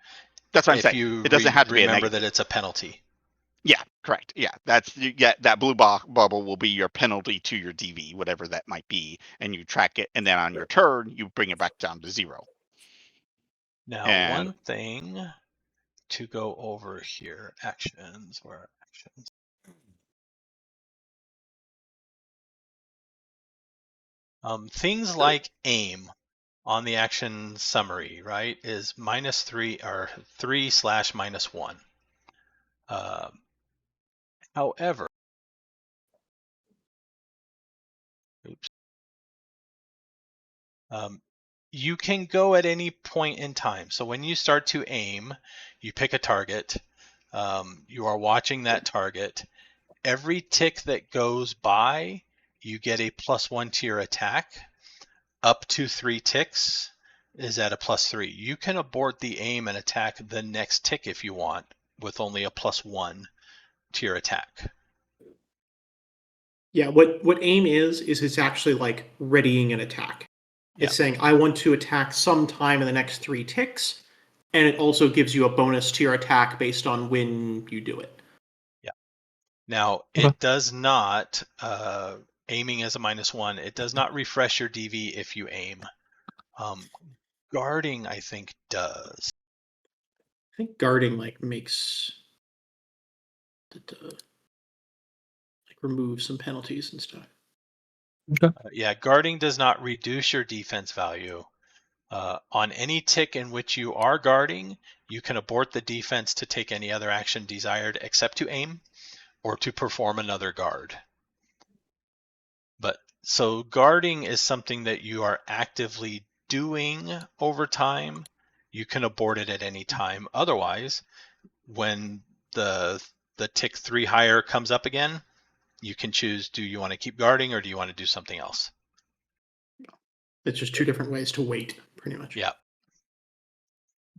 That's what I'm saying. You it doesn't have to be a remember negative. that it's a penalty. Yeah, correct. Yeah, that blue bubble will be your penalty to your DV, whatever that might be, and you track it, and then on your turn you bring it back down to 0. Now, one thing to go over here, actions. Where are actions? Things like aim on the action summary, right, is -3 or 3/-1. However, you can go at any point in time. So when you start to aim, you pick a target. You are watching that target. Every tick that goes by, you get a +1 to your attack. Up to 3 ticks is at a +3. You can abort the aim and attack the next tick if you want, with only a +1 to your attack. Yeah, what aim is it's actually like readying an attack. It's saying I want to attack sometime in the next 3 ticks. And it also gives you a bonus to your attack based on when you do it. Yeah. Now, Okay. it does not, aiming as a -1, it does not refresh your DV if you aim. Guarding, I think, does. I think guarding makes remove some penalties and stuff. Yeah, guarding does not reduce your defense value. On any tick in which you are guarding, you can abort the defense to take any other action desired except to aim or to perform another guard. But so guarding is something that you are actively doing over time. You can abort it at any time. Otherwise, when the tick 3 higher comes up again, you can choose, do you want to keep guarding or do you want to do something else? It's just two different ways to wait, pretty much. Yeah.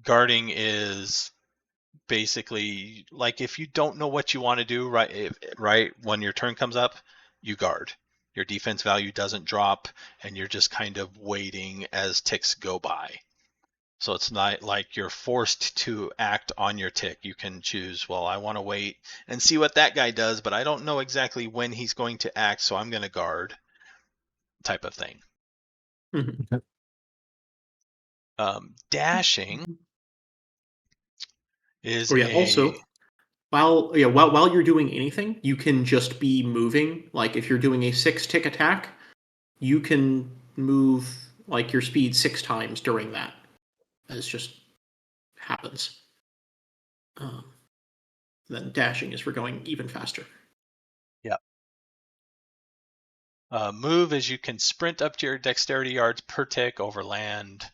Guarding is basically like if you don't know what you want to do right when your turn comes up, you guard. Your defense value doesn't drop and you're just kind of waiting as ticks go by. So it's not like you're forced to act on your tick. You can choose, well, I want to wait and see what that guy does, but I don't know exactly when he's going to act, so I'm going to guard, type of thing. Mm-hmm. Dashing is Also, while you're doing anything, you can just be moving. Like if you're doing a 6-tick attack, you can move like your speed 6 times during that. As just happens. Then dashing is for going even faster. Yeah. Move is you can sprint up to your dexterity yards per tick over land.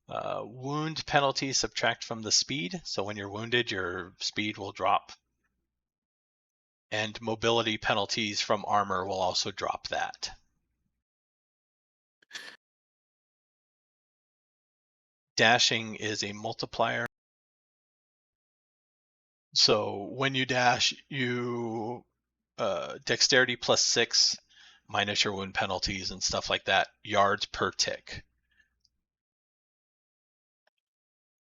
Wound penalty subtract from the speed. So when you're wounded, your speed will drop. And mobility penalties from armor will also drop that. Dashing is a multiplier. So when you dash, you dexterity +6 minus your wound penalties and stuff like that, yards per tick.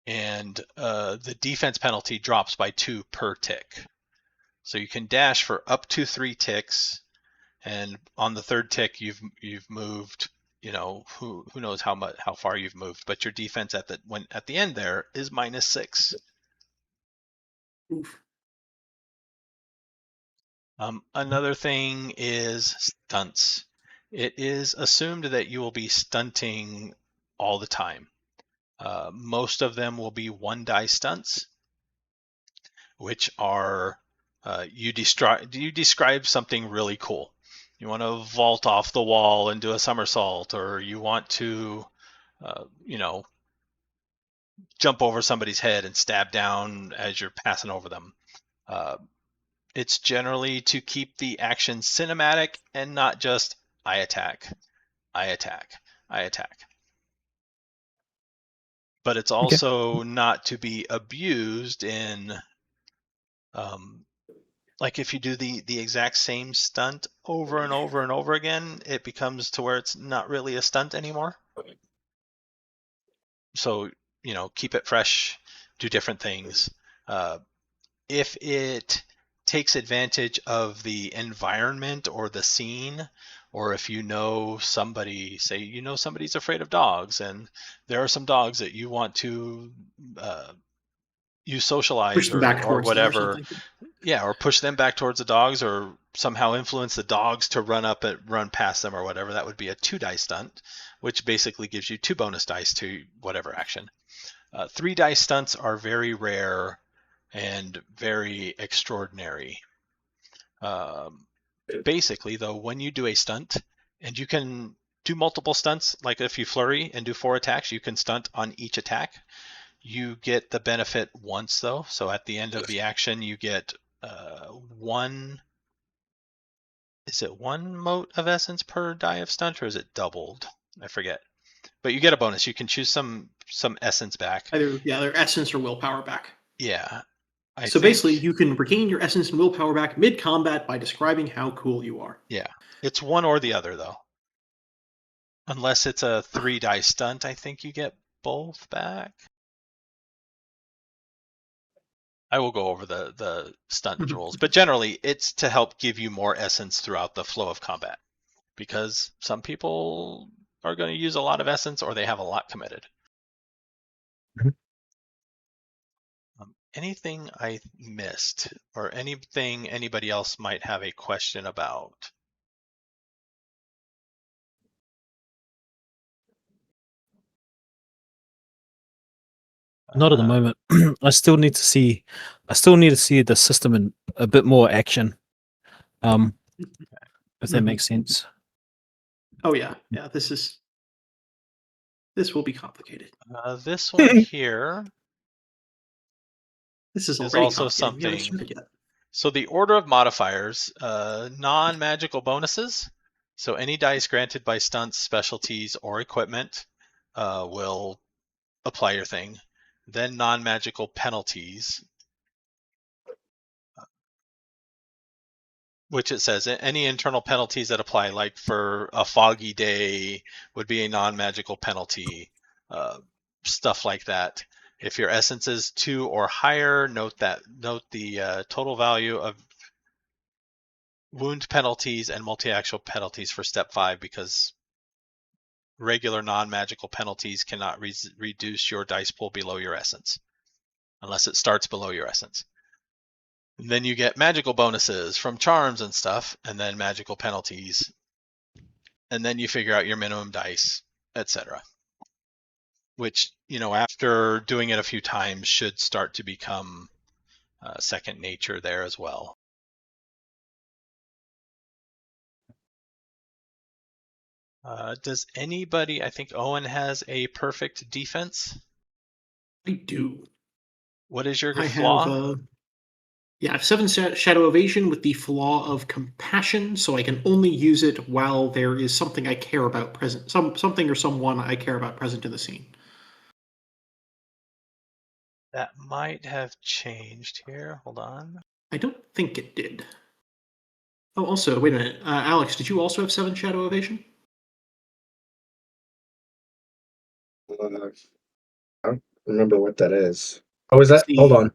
And the defense penalty drops by 2 per tick. So you can dash for up to 3 ticks, and on the 3rd tick you've moved. You know, who knows how far you've moved, but your defense at the end there is -6. Oof. Another thing is stunts. It is assumed that you will be stunting all the time. Most of them will be 1-die stunts, which are you describe something really cool. You want to vault off the wall and do a somersault, or you want to, jump over somebody's head and stab down as you're passing over them. It's generally to keep the action cinematic and not just I attack, I attack, I attack. But it's also not to be abused in, like if you do the exact same stunt over and over and over again, it becomes to where it's not really a stunt anymore. So, keep it fresh, do different things. If it takes advantage of the environment or the scene, or if somebody's afraid of dogs and there are some dogs that you want to you socialize Push them back or towards them or whatever. something. Yeah, or push them back towards the dogs, or somehow influence the dogs to run past them or whatever. That would be a 2-die stunt, which basically gives you 2 bonus dice to whatever action. 3-die stunts are very rare and very extraordinary. Basically, though, when you do a stunt, and you can do multiple stunts, like if you flurry and do 4 attacks, you can stunt on each attack. You get the benefit once, though. So at the end of the action, you get 1. Is it 1 mote of essence per die of stunt, or is it doubled? I forget. But you get a bonus. You can choose some essence back. Either essence or willpower back. Yeah. Basically, you can regain your essence and willpower back mid-combat by describing how cool you are. Yeah. It's one or the other, though. Unless it's a 3-die stunt, I think you get both back. I will go over the stunt Mhm. rules, but generally it's to help give you more essence throughout the flow of combat, because some people are going to use a lot of essence or they have a lot committed. Mhm. Anything I missed or anything anybody else might have a question about? Not at the moment. I still need to see the system in a bit more action. If that Mhm. makes sense. Oh yeah, this will be complicated. This one here This is is already also complicated. We haven't something. started yet. So the order of modifiers, non-magical bonuses. So any dice granted by stunts, specialties, or equipment will apply your thing. Then non-magical penalties, which it says any internal penalties that apply, like for a foggy day, would be a non-magical penalty. Stuff like that. If your essence is 2 or higher, note the total value of wound penalties and multi-actual penalties for step 5, because regular non-magical penalties cannot reduce your dice pool below your essence unless it starts below your essence. And then you get magical bonuses from charms and stuff, and then magical penalties, and then you figure out your minimum dice, etc. Which, after doing it a few times, should start to become second nature there as well. Does anybody? I think Owen has a perfect defense. I do. What is your I flaw? have I have 7 Shadow Evasion with the flaw of Compassion, so I can only use it while there is something I care about present, something or someone I care about present in the scene. That might have changed here. Hold on. I don't think it did. Oh, also, wait a minute. Alex, did you also have 7 Shadow Evasion? I don't remember what that is. Oh, is It's that? Hold on.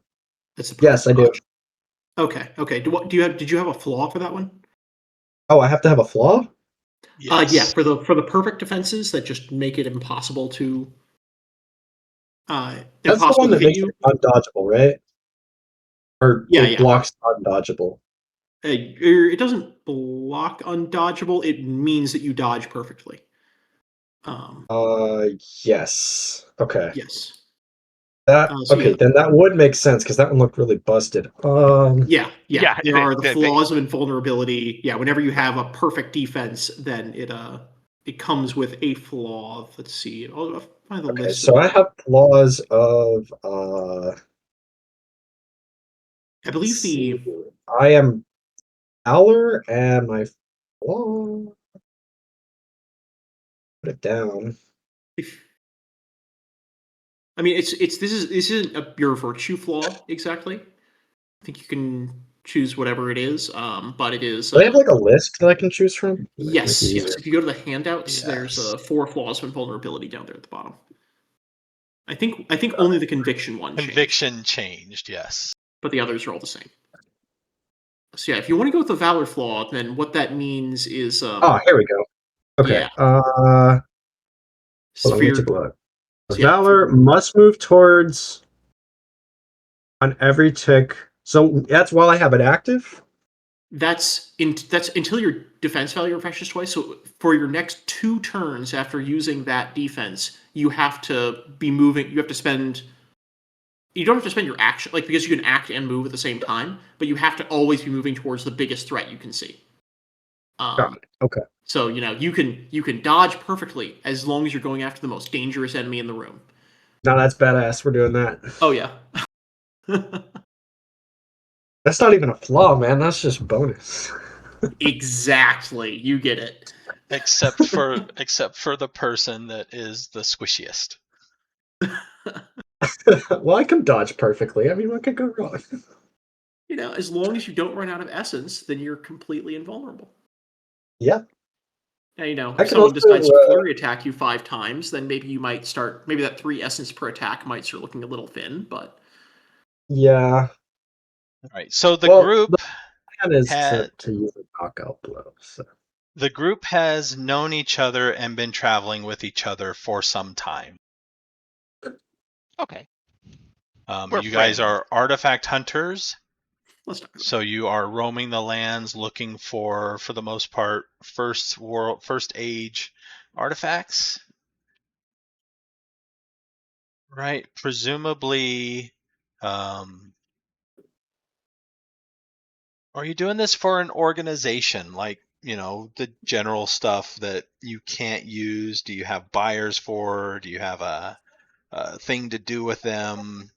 That's the Yes, I do. perfect. Okay. Did you have a flaw for that one? Oh, I have to have a flaw? Yes. Yeah, for the perfect defenses that just make it impossible to That's the impossible one to that hit makes you. it undodgeable, right? Or Yeah. blocks undodgeable. It doesn't block undodgeable. It means that you dodge perfectly. Yes. Okay. Yes. That So okay, yeah. then that would make sense because that one looked really busted. Yeah. Yeah, There are the they- flaws of invulnerability. Yeah, whenever you have a perfect defense, then it comes with a flaw. Let's see. I'll find the Okay, list. so I have flaws of I let's believe see. I am Valor and my flaw. Put it down. I mean, this isn't your virtue flaw exactly. I think you can choose whatever it is, but it is. Do I have like a list that I can choose from? That might be Yes. easier. If you go to the handouts, there's Yes. 4 flaws of invulnerability down there at the bottom. I think only the conviction one changed, Conviction changed, yes. but the others are all the same. So yeah, if you want to go with the valor flaw, then what that means is Oh, here we go. Okay. yeah, Hold on, let me sphere. take a look. So yeah, Valor must move towards on every tick. So that's while I have it active? that's until your defense value refreshes twice. So for your next 2 turns after using that defense, you have to be moving. You have to spend. You don't have to spend your action, like, because you can act and move at the same time, but you have to always be moving towards the biggest threat you can see. Got it. Okay. So you can dodge perfectly as long as you're going after the most dangerous enemy in the room. Now that's badass. We're doing that. Oh yeah. That's not even a flaw, man. That's just bonus. Exactly. You get it. Except for the person that is the squishiest. Well, I can dodge perfectly. I mean, what could go wrong? As long as you don't run out of essence, then you're completely invulnerable. Yeah. Now, I if can someone decides to also, flurry attack you 5 times, then maybe you might start. Maybe that 3 essence per attack might start looking a little thin, but yeah. All right. So the Well, group the plan is had to use a knockout blow. So. the group has known each other and been traveling with each other for some time. Okay. You guys friends. are artifact hunters, Let's talk about so you are roaming the lands looking for the most part, first age artifacts, right? Presumably, are you doing this for an organization, like, the general stuff that you can't use? Do you have buyers for? Do you have a thing to do with them?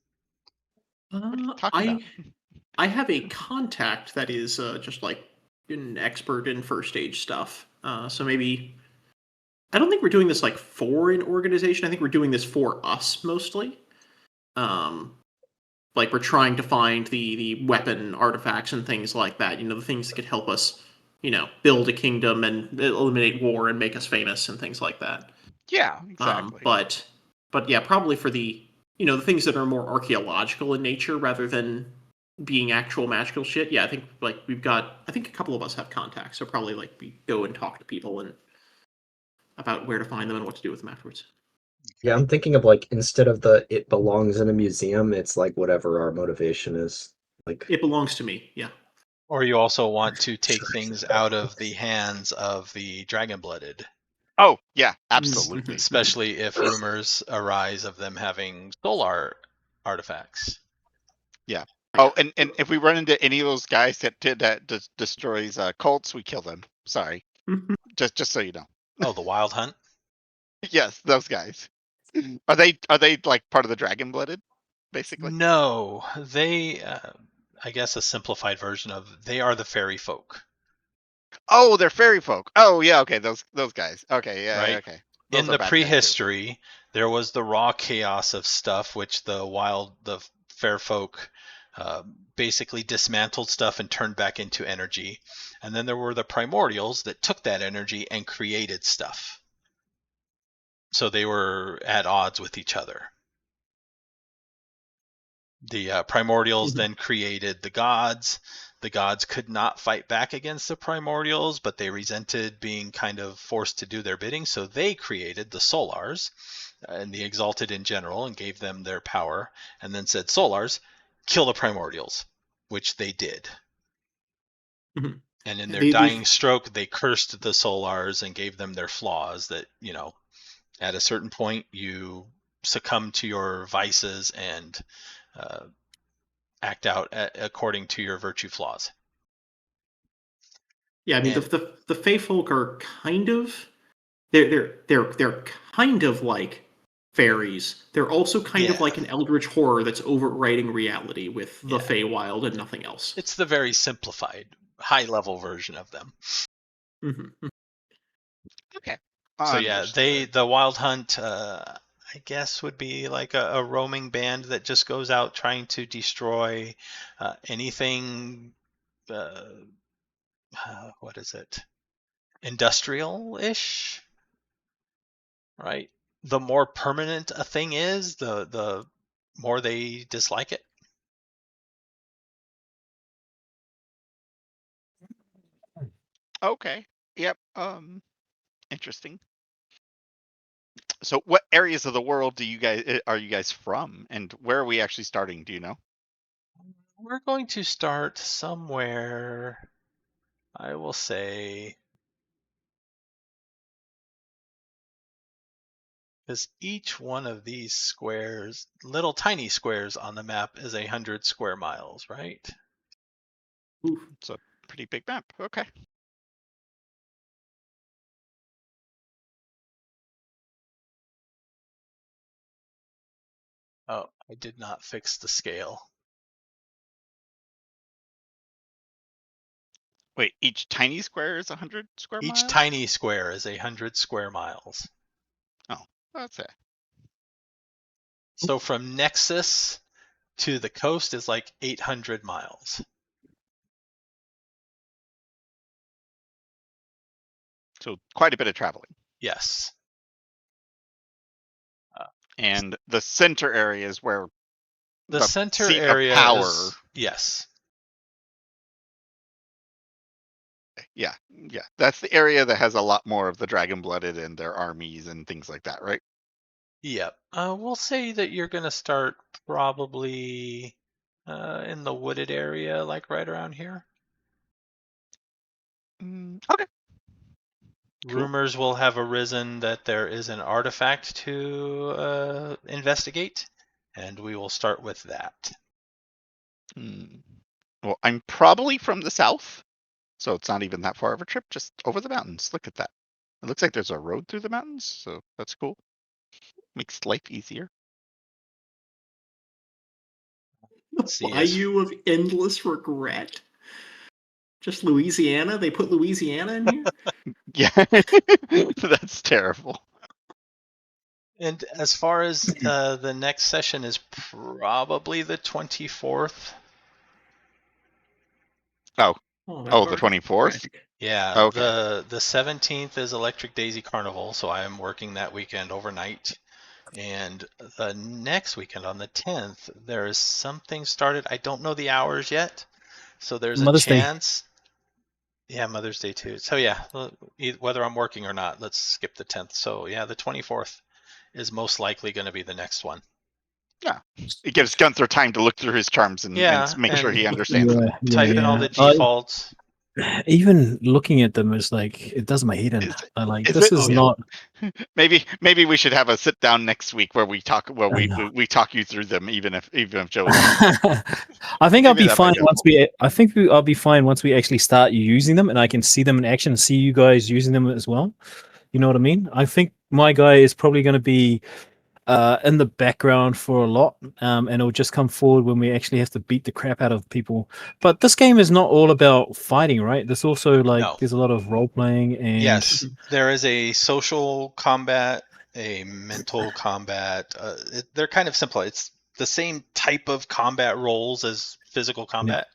What are you talking about? I have a contact that is just like an expert in first stage stuff. So maybe I don't think we're doing this like for an organization. I think we're doing this for us mostly. Um, like we're trying to find the weapon artifacts and things like that. The things that could help us, build a kingdom and eliminate war and make us famous and things like that. Yeah, exactly. But yeah, probably for the things that are more archaeological in nature rather than being actual magical shit. Yeah, I think like I think a couple of us have contacts, so probably like we go and talk to people and about where to find them and what to do with them afterwards. Yeah, I'm thinking of like instead of the it belongs in a museum, it's like whatever our motivation is. Like It belongs to me. Yeah. Or you also want to take Sure. things out of the hands of the dragon-blooded, Oh, yeah, absolutely. especially if rumors arise of them having solar artifacts. Yeah. Oh, and if we run into any of those guys that destroys cults, we kill them. Sorry, just so you know. Oh, the Wild Hunt? Yes, those guys. Are they like part of the dragon blooded, basically? No, they, I guess a simplified version of, they are the fairy folk, Oh, they're fairy folk. Oh, yeah. Okay, those guys. Okay, yeah, right? okay. Those In are the bad guys too. prehistory, there was the raw chaos of stuff, which the fair folk basically dismantled stuff and turned back into energy. And then there were the primordials that took that energy and created stuff. So they were at odds with each other. The primordials then created the gods. The gods could not fight back against the primordials, but they resented being kind of forced to do their bidding, so they created the solars and the exalted in general and gave them their power, and then said, solars, kill the primordials, which they did. Mhm. And in their They- dying stroke, they cursed the solars and gave them their flaws that, at a certain point you succumb to your vices and act out according to your virtue flaws. Yeah, I mean And- the Fey folk are kind of they're kind of like fairies. They're also kind of Yeah. like an eldritch horror that's overwriting reality with the Yeah. Feywild and nothing else. It's the very simplified, high-level version of them. Mm-hmm. Okay. So yeah, the Wild Hunt, I guess, would be like a roaming band that just goes out trying to destroy anything. What is it? Industrial-ish, right? The more permanent a thing is, the more they dislike it. Okay. Yep. Interesting. So, what areas of the world are you guys from, and where are we actually starting? Do you know? We're going to start somewhere, I will say, because each one of these squares, little tiny squares on the map, is 100 square miles, right? Oof. It's a pretty big map. Okay. Oh, I did not fix the scale. Wait, each tiny square is 100 square miles? Each tiny square is 100 square miles. Oh, that's it. So from Nexus to the coast is like 800 miles. So quite a bit of traveling. Yes. And the center area is where The center seat area of power. is, yes. Yeah, yeah. That's the area that has a lot more of the dragon-blooded and their armies and things like that, right? Yep. We'll say that you're going to start probably in the wooded area, like right around here. Okay. Cool. Rumors will have arisen that there is an artifact to investigate, and we will start with that. Well, I'm probably from the south, so it's not even that far of a trip, just over the mountains. Look at that. It looks like there's a road through the mountains, so that's cool. Makes life easier. The See, bayou of endless regret. Just Louisiana? They put Louisiana in here? Yeah, that's terrible. And as far as the next session is probably the 24th. Oh, that the far? 24th? Right. Yeah, Okay. the 17th is Electric Daisy Carnival, so I am working that weekend overnight. And the next weekend on the 10th, there is something started. I don't know the hours yet, so there's a Mother's Day. chance. Yeah, Mother's Day too. So yeah, whether I'm working or not, let's skip the 10th. So yeah, the 24th is most likely going to be the next one. Yeah. It gives Gunther time to look through his charms and Yeah, make sure and he understands them. type in all the defaults. Even looking at them is like it does my head in. I like Is this it? is Oh, yeah. not. Maybe we should have a sit down next week where we talk. Well, I know. we talk you through them, even if Joe is not. I think I'll Maybe be that might fine be once helpful. I'll be fine once we actually start using them and I can see them in action and see you guys using them as well. You know what I mean? I think my guy is probably going to be in the background for a lot, and it'll just come forward when we actually have to beat the crap out of people. But this game is not all about fighting, right? There's also No. there's a lot of role playing and Yes, there is a social combat, a mental combat. They're kind of simple. It's the same type of combat roles as physical combat,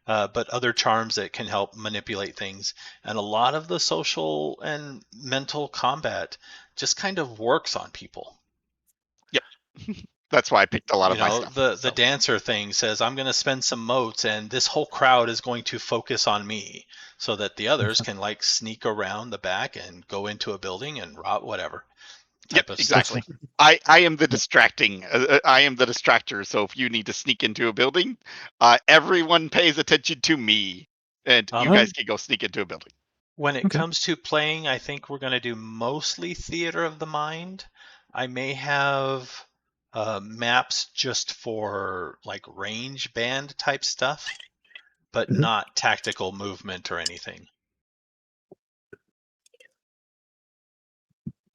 but other charms that can help manipulate things. And a lot of the social and mental combat just kind of works on people. Yep. That's why I picked a lot of my stuff. The dancer thing says, I'm going to spend some motes and this whole crowd is going to focus on me so that the others can like sneak around the back and go into a building and rob whatever type of exactly. stuff. I am the distracting. I am the distractor. So if you need to sneak into a building, everyone pays attention to me, and you guys can go sneak into a building. When it comes to playing, I think we're going to do mostly theater of the mind. I may have maps just for like range band type stuff, but not tactical movement or anything.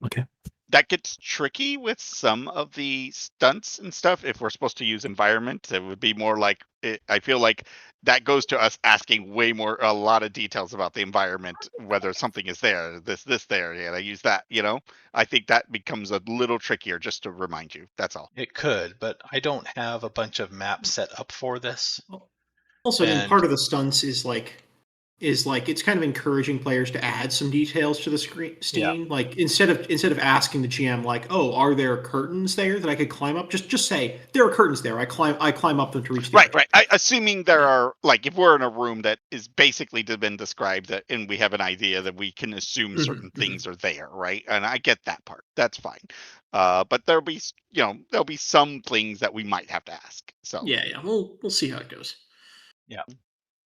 Okay. That gets tricky with some of the stunts and stuff. If we're supposed to use environment, it would be more like I feel like that goes to us asking a lot of details about the environment, whether something is there, this there, yeah, I use that. I think that becomes a little trickier. Just to remind you, that's all. It could, but I don't have a bunch of maps set up for this. Also, I mean, part of the stunts is it's kind of encouraging players to add some details to the screen. Yeah. Like instead of asking the GM like, "Oh, are there curtains there that I could climb up?" Just say there are curtains there. I climb up them to reach the edge. Right. Assuming there are, like, if we're in a room that is basically been described, and we have an idea that we can assume certain things are there, right? And I get that part. That's fine. But there'll be some things that we might have to ask. So yeah, we'll see how it goes. Yeah.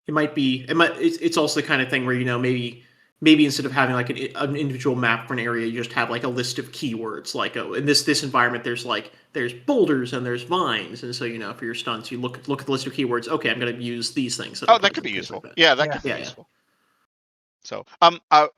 It's also the kind of thing where maybe instead of having like an individual map for an area, you just have like a list of keywords. Like, oh, in this environment, there's boulders and there's vines, and so for your stunts, you look at the list of keywords. Okay, I'm going to use these things. that could be useful. Like that. Yeah, that could be useful. So,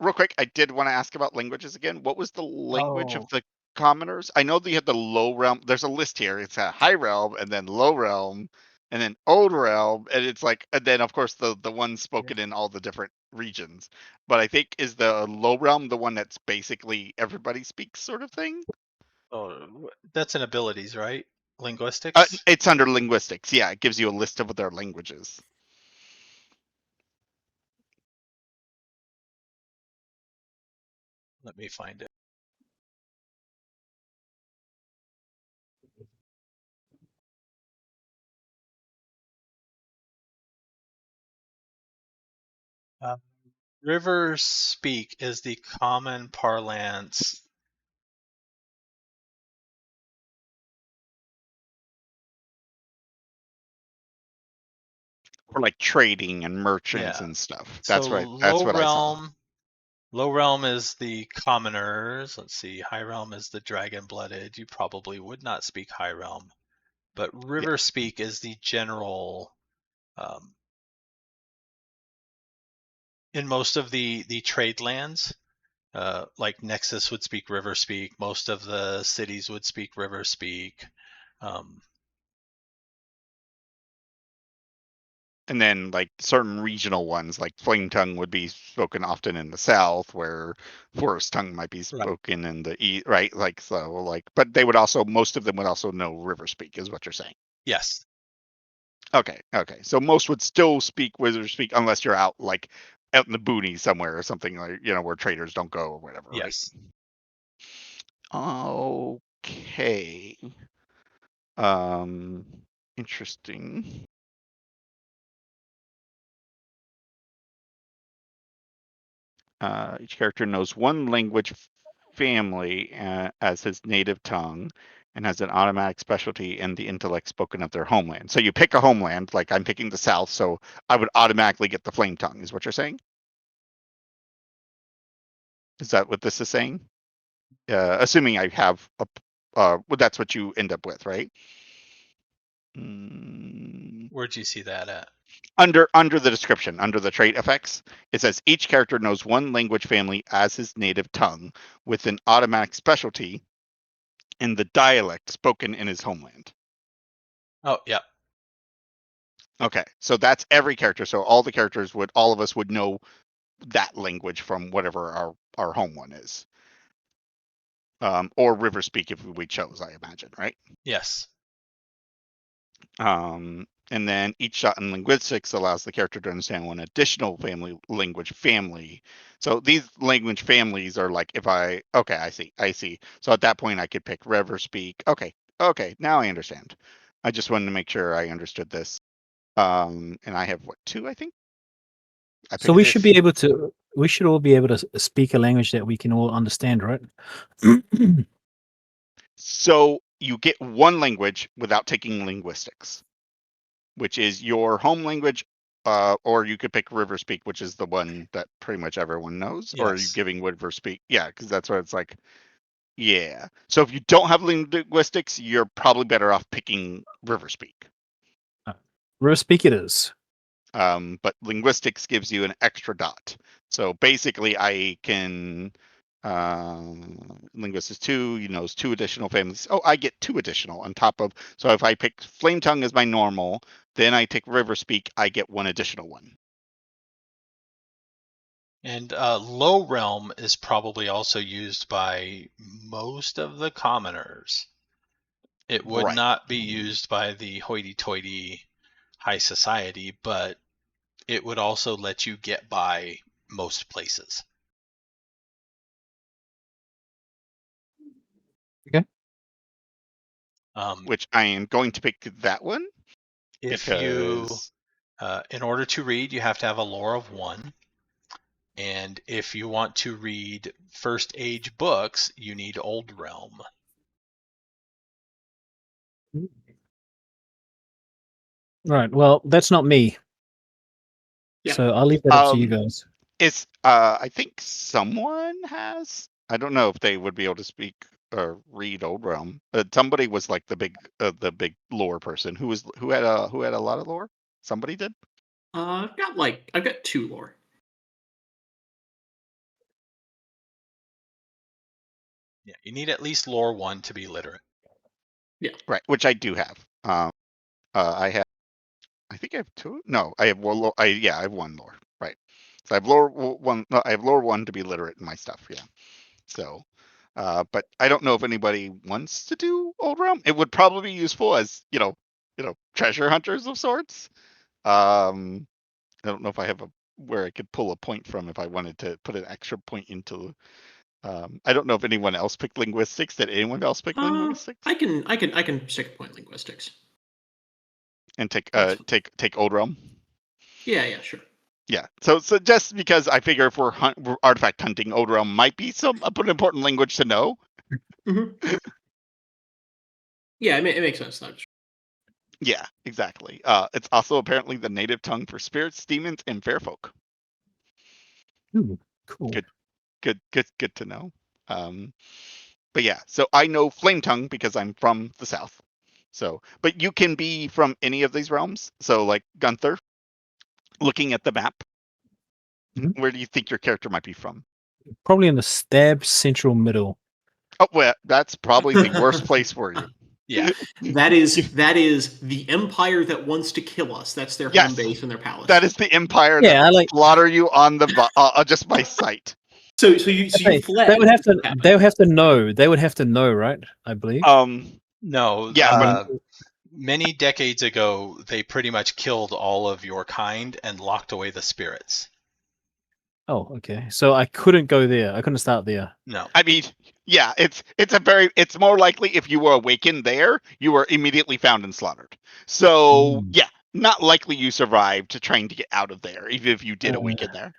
real quick, I did want to ask about languages again. What was the language of the commoners? I know that you had the low realm. There's a list here. It's a high realm, and then low realm, and then old realm, and it's like, and then of course the one spoken in all the different regions. But I think is the low realm the one that's basically everybody speaks sort of thing. Oh, that's in abilities, right? Linguistics. It's under linguistics. Yeah, it gives you a list of their languages. Let me find it. River speak is the common parlance. For like trading and merchants Yeah. and stuff. So That's what I saw. low realm is the commoners. Let's see, high realm is the dragon blooded. You probably would not speak high realm, but Yeah. river speak is the general. In most of the trade lands, like Nexus would speak river speak. Most of the cities would speak river speak. And then like certain regional ones, like Flame Tongue would be spoken often in the south, where Forest Tongue might be spoken in the east, right? Like so, like, but they would also, most of them would also know River Speak, is what you're saying. Yes. Okay, okay. So most would still speak Wizard Speak unless you're out like out in the boonies somewhere or something, like, you know, where traders don't go or whatever, Yes. right? Okay. Interesting. Each character knows one language family as his native tongue and has an automatic specialty in the intellect spoken of their homeland. So you pick a homeland, like I'm picking the South, so I would automatically get the Flame Tongue, is what you're saying? Is that what this is saying? Assuming I have a, well, that's what you end up with, right? Where'd you see that at? Under the description, under the trait effects, it says each character knows one language family as his native tongue with an automatic specialty in the dialect spoken in his homeland. Oh, yeah. Okay, so that's every character. So all the characters would, all of us would know that language from whatever our home one is, or River Speak if we chose, I imagine, right? Yes. And then each shot in linguistics allows the character to understand one additional language family. So these language families are like, okay, I see. So at that point I could pick River Speak. Okay, now I understand. I just wanted to make sure I understood this. And I have what, 2, I think? So we should be able to. We should all be able to speak a language that we can all understand, right? So you get one language without taking linguistics, which is your home language, or you could pick River Speak, which is the one that pretty much everyone knows. Yes. Or are you giving River Speak? Yeah, because that's what it's like. Yeah. So if you don't have linguistics, you're probably better off picking River Speak. River Speak it is. But linguistics gives you an extra dot. So basically, I can linguistics 2, knows 2 additional families. Oh, I get 2 additional on top of. So if I pick Flame Tongue as my normal, then I take River Speak, I get 1 additional one. And low realm is probably also used by most of the commoners. It would not be used by the hoity-toity high society, but it would also let you get by most places. Okay. Which I am going to pick that one. If you, in order to read, you have to have a lore of 1. And if you want to read first age books, you need Old Realm. Right. Well, that's not me. Yeah. So I'll leave that up to you guys. It's I think someone has. I don't know if they would be able to speak or read Old Realm. Somebody was like the big lore person who had a lot of lore. Somebody did. I've got 2 lore. Yeah, you need at least lore 1 to be literate. Yeah. Right, which I do have. I have. I think I have 2. No, I have 1. I have 1 lore. Right. So I have lore 1. No, I have lore 1 to be literate in my stuff. Yeah. So, but I don't know if anybody wants to do Old Realm. It would probably be useful as treasure hunters of sorts. I don't know if I have where I could pull a point from if I wanted to put an extra point into. I don't know if anyone else picked linguistics. Did anyone else pick linguistics? I can stick a point linguistics. And take Old Realm. Yeah, sure. Yeah. So just because I figure if we're artifact hunting, Old Realm might be an important language to know. Mm-hmm. Yeah, it makes sense. Though. Yeah, exactly. It's also apparently the native tongue for spirits, demons, and fair folk. Ooh, cool. Good to know. But yeah, so I know Flame Tongue because I'm from the south. So, but you can be from any of these realms. So, like Gunther, looking at the map, Mhm. where do you think your character might be from? Probably in the stab central middle. Oh, well, that's probably the worst place for you. Yeah. That is the empire that wants to kill us. That's their Yes. home base and their palace. That is the empire Yeah, that I will like- slaughter you on the just by sight. So you fled. They would have to. What happened? They would have to know. They would have to know, right? I believe. No. Yeah, Many decades ago, they pretty much killed all of your kind and locked away the spirits. Oh, okay. So I couldn't go there. I couldn't start there. No. I mean, yeah, it's more likely if you were awakened there, you were immediately found and slaughtered. So yeah, not likely you survived trying to get out of there, even if you did awaken there.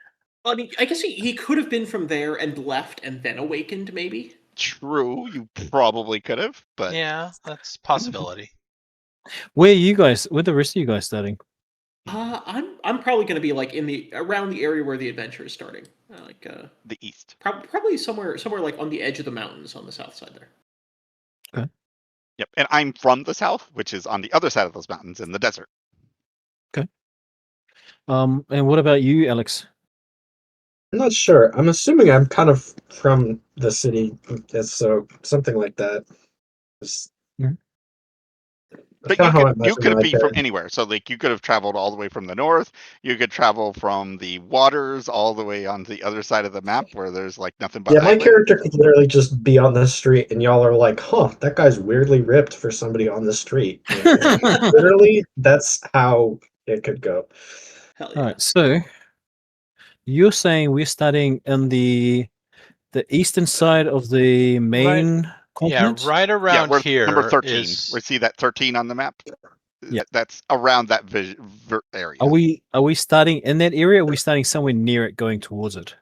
I mean, I guess he could have been from there and left and then awakened, maybe. True, you probably could have, but Yeah, that's a possibility. Where are you guys? Where are the rest of you guys starting? I'm probably going to be like around the area where the adventure is starting, the east. probably somewhere like on the edge of the mountains on the south side there. Okay. Yep, and I'm from the south, which is on the other side of those mountains in the desert. Okay. And what about you, Alex? I'm not sure. I'm assuming I'm kind of from the city, so something like that. That's But kind of how I you imagine could my be from day. anywhere. So like you could have traveled all the way from the north. You could travel from the waters all the way on the other side of the map where there's like nothing but Yeah, my islands. character could literally just be on the street, and y'all are like, "Huh, that guy's weirdly ripped for somebody on the street." Like, literally, that's how it could go. Hell All yeah. right. So you're saying we're starting in the eastern side of the main continent? Yeah, right around we're here number 13. is- We see that 13 on the map. Yeah. That's around that area. Are we starting in that area? Or are we starting somewhere near it, going towards it?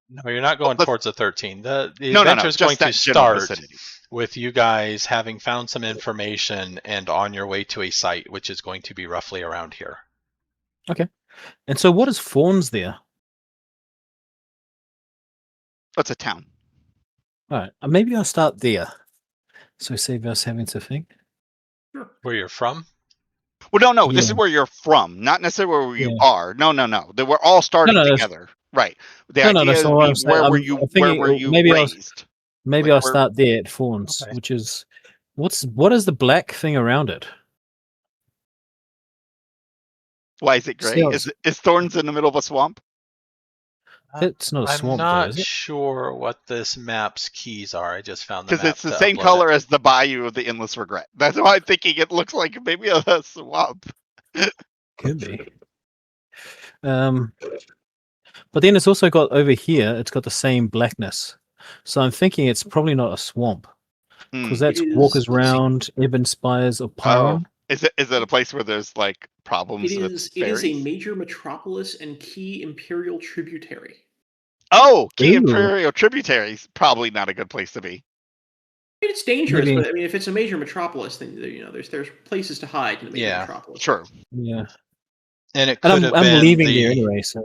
No, you're not going towards the 13. The No, adventure is just going to that general start vicinity. with you guys having found some information and on your way to a site, which is going to be roughly around here. And so, what is Fawns there? It's a town. All right. Maybe I'll start there. So save us having to think. Where you're from? Well, no, this Yeah. is where you're from, not necessarily where you Yeah. are. No. We're all starting that's- together. Right. The No, idea that's is not what I'm saying. where were I'm you thinking maybe raised? Maybe Like, I'll where- start there at Fawns, Okay. which is what is the black thing around it? Why is it gray? Sounds- Is Thorns in the middle of a swamp? It's not a I'm swamp, though, not is it? sure what this map's keys are. I just found the Because map it's the to same upload color it. as the Bayou of the Endless Regret. That's why I'm thinking it looks like maybe a swamp. Could be. But then it's also got over here. It's got the same blackness, so I'm thinking it's probably not a swamp because that's It is- Walker's Round, Ebon Spires of Pyron. Is it a place where there's like problems It with is fairies? a major metropolis and key imperial tributary. Oh, Key Ooh. Imperial Tributaries. Probably not a good place to be. I mean, it's dangerous, Maybe- but I mean, if it's a major metropolis, then there's places to hide in a major Yeah. metropolis. Sure. Yeah, And it and could have I'm been leaving the there anyway. So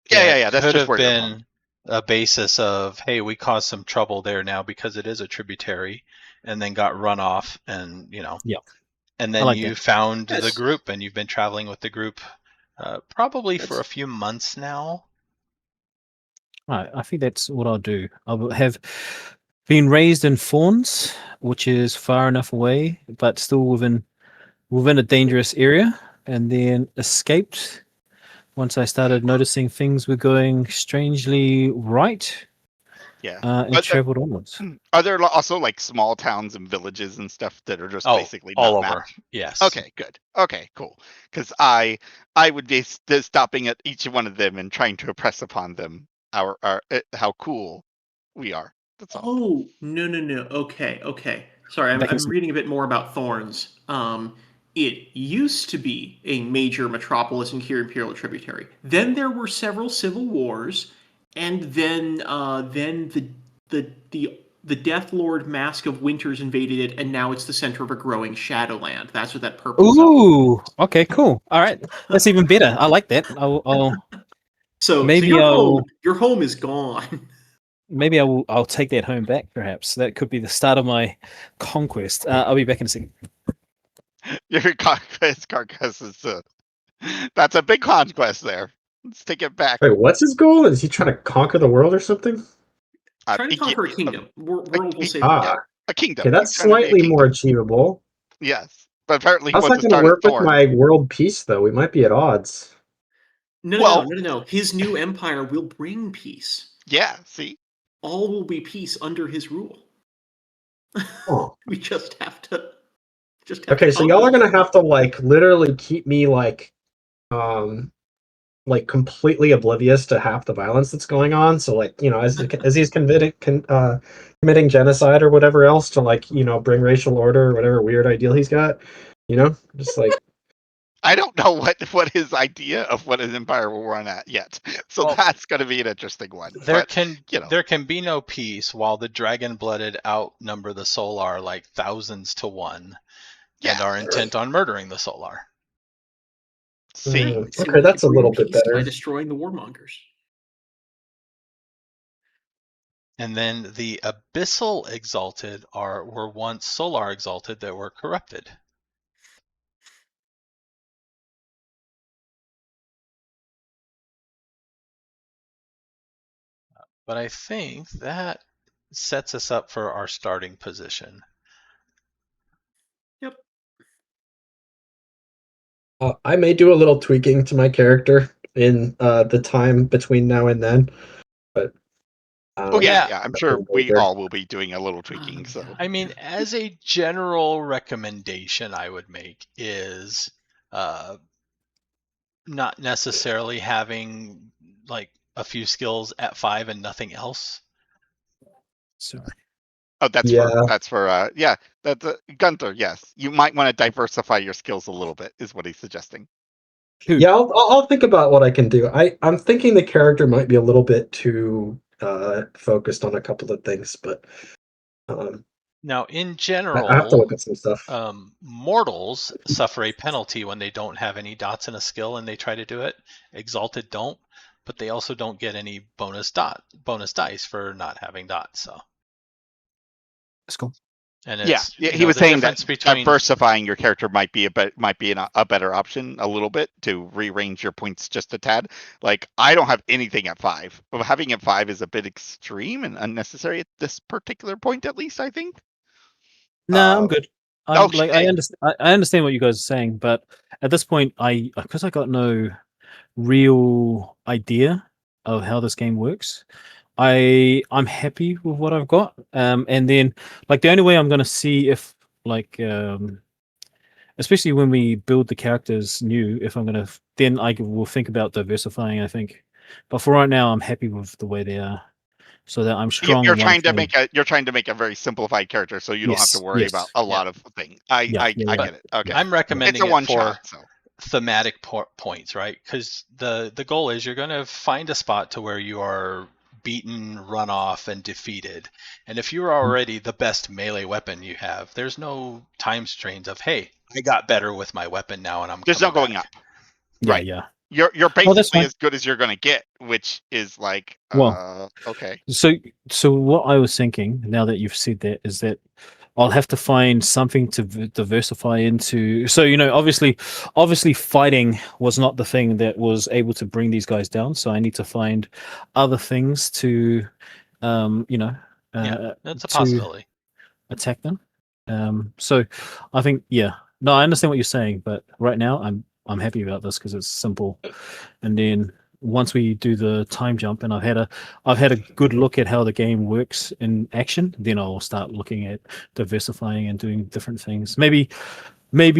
Yeah. it That's could just have where you're from. been a basis of, hey, we caused some trouble there now because it is a tributary, and then got run off, and Yeah. and I then like you that. found the Yes. group, and you've been traveling with the group probably for That's- a few months now. right, I think that's what I'll do. I will have been raised in Fawns, which is far enough away, but still within a dangerous area, and then escaped once I started noticing things were going strangely right, Yeah. and But traveled onwards. are there also like small towns and villages and stuff that are just Oh, basically all not over. mapped? Yes. Okay, good. Okay, cool. Because I would be stopping at each one of them and trying to impress upon them our how cool we are. That's all. Oh no. Okay. Sorry, Back I'm in- reading a bit more about thorns. It used to be a major metropolis and Kir Imperial tributary. Then there were several civil wars, and then the Death Lord Mask of Winters invaded it, and now it's the center of a growing Shadowland. That's what that purple zone. Ooh, okay, cool. All right, that's even better. I like that. I'll So maybe your home is gone. maybe I'll take that home back. Perhaps that could be the start of my conquest. I'll be back in a second. Your conquest carcass is that's a big conquest there. Let's take it back. Wait, what's his goal? Is he trying to conquer the world or something? Trying to conquer a kingdom. World will say Ah, a kingdom. okay, that's He's trying to be a slightly kingdom. more achievable. Yes, but apparently he How's wants that to going to start at work with Thorn. my world peace, though? We might be at odds. No. His new empire will bring peace. Yeah, see? All will be peace under his rule. Oh. We just have to. Okay, so y'all are gonna have to like literally keep me like completely oblivious to half the violence that's going on. So like, you know, as he's committing genocide or whatever else to like, you know, bring racial order or whatever weird ideal he's got, you know, just like I don't know what his idea of what his empire will run at yet. So Well, that's going to be an interesting one. There But, can you know, there can be no peace while the dragon-blooded outnumber the Solar like thousands to one, and yeah. are intent on murdering the Solar. See? okay, that's a little bit better. By destroying the warmongers. And then the Abyssal Exalted were once Solar Exalted that were corrupted. But I think that sets us up for our starting position. Yep. I may do a little tweaking to my character in the time between now and then, but Oh yeah, Yeah. I'm sure we all will be doing a little tweaking. So I mean, as a general recommendation, I would make is not necessarily having like a few skills at 5 and nothing else. Sorry. oh, that's for yeah, that's Gunther. Yes, you might want to diversify your skills a little bit, is what he's suggesting. yeah, I'll think about what I can do. I'm thinking the character might be a little bit too focused on a couple of things, but Now, in I have to general, look at some stuff. mortals suffer a penalty when they don't have any dots in a skill and they try to do it. Exalted don't, but they also don't get any bonus dice for not having dots. So That's cool. and Yeah, it's he was the saying that difference between diversifying your character might be a better option a little bit to rearrange your points just a tad. Like I don't have anything at 5, but having at 5 is a bit extreme and unnecessary at this particular point, at least I think. No, I'm good. Okay. I understand what you guys are saying, but at this point, because I got no real idea of how this game works, I'm happy with what I've got. And then like the only way I'm gonna see if like especially when we build the characters new, if I'm gonna then I will think about diversifying, I think. But for right now, I'm happy with the way they are, so that I'm strong. You're in one trying to thing. you're trying to make a very simplified character, so you don't have to Yes, worry yes. about a lot of things. I get it. Okay, I'm recommending it's a one it for shot. So thematic points, right? Because the goal is you're going to find a spot to where you are beaten, run off, and defeated. And if you're already the best melee weapon you have, there's no time strains of, hey, I got better with my weapon now, and I'm there's no coming going back. up. Yeah, Right. yeah. You're Oh, that's basically fine. as good as you're gonna get, which is like Well, okay. So what I was thinking, now that you've said that, is that I'll have to find something to diversify into. So obviously, fighting was not the thing that was able to bring these guys down. So I need to find other things to, Yeah, that's a to possibility. attack them. So I think, yeah, no, I understand what you're saying, but right now I'm happy about this because it's simple. And then once we do the time jump, and I've had a good look at how the game works in action, then I'll start looking at diversifying and doing different things. Maybe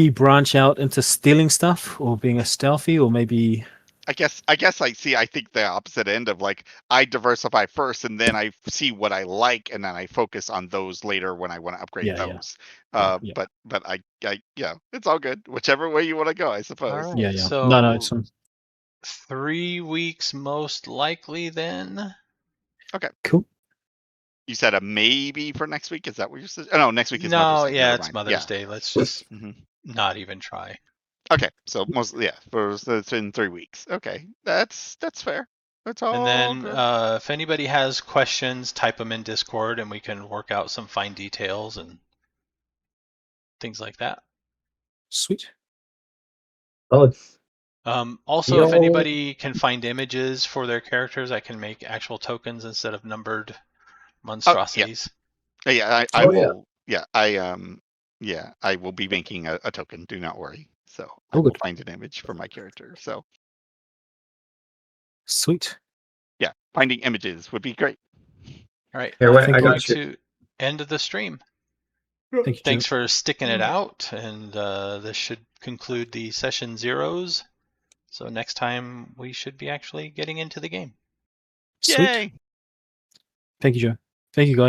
branch out into stealing stuff or being a stealthy, or maybe I guess I think the opposite end of like I diversify first and then I see what I like and then I focus on those later when I want to upgrade Yeah, yeah. those. Yeah. But I yeah, it's all good. Whichever way you want to go, I suppose. All right. Yeah, yeah. So No, it's 3 weeks most likely then. cool. You said a maybe for next week. Is that what you said? Oh, no, next week is No, Mother's Day. yeah, Never it's mind. Mother's Day. Let's just hmm not even try. Okay, so it's in 3 weeks. Okay, that's fair. That's all And then good. if anybody has questions, type them in Discord and we can work out some fine details and things like that. Sweet. Solid. Also, if Yo. anybody can find images for their characters, I can make actual tokens instead of numbered monstrosities. Yeah, I Oh, yeah. will. Yeah, I will be making a token. Do not worry. So I Oh, will good. find an image for my character. So Sweet. yeah, finding images would be great. All right, Here, wait, I'm I going got you. to end the stream. Thank you, Thanks Joe. for sticking it out, and this should conclude the session zeros. So next time we should be actually getting into the game. Sweet. Yay! Thank you, Joe. Thank you, guys.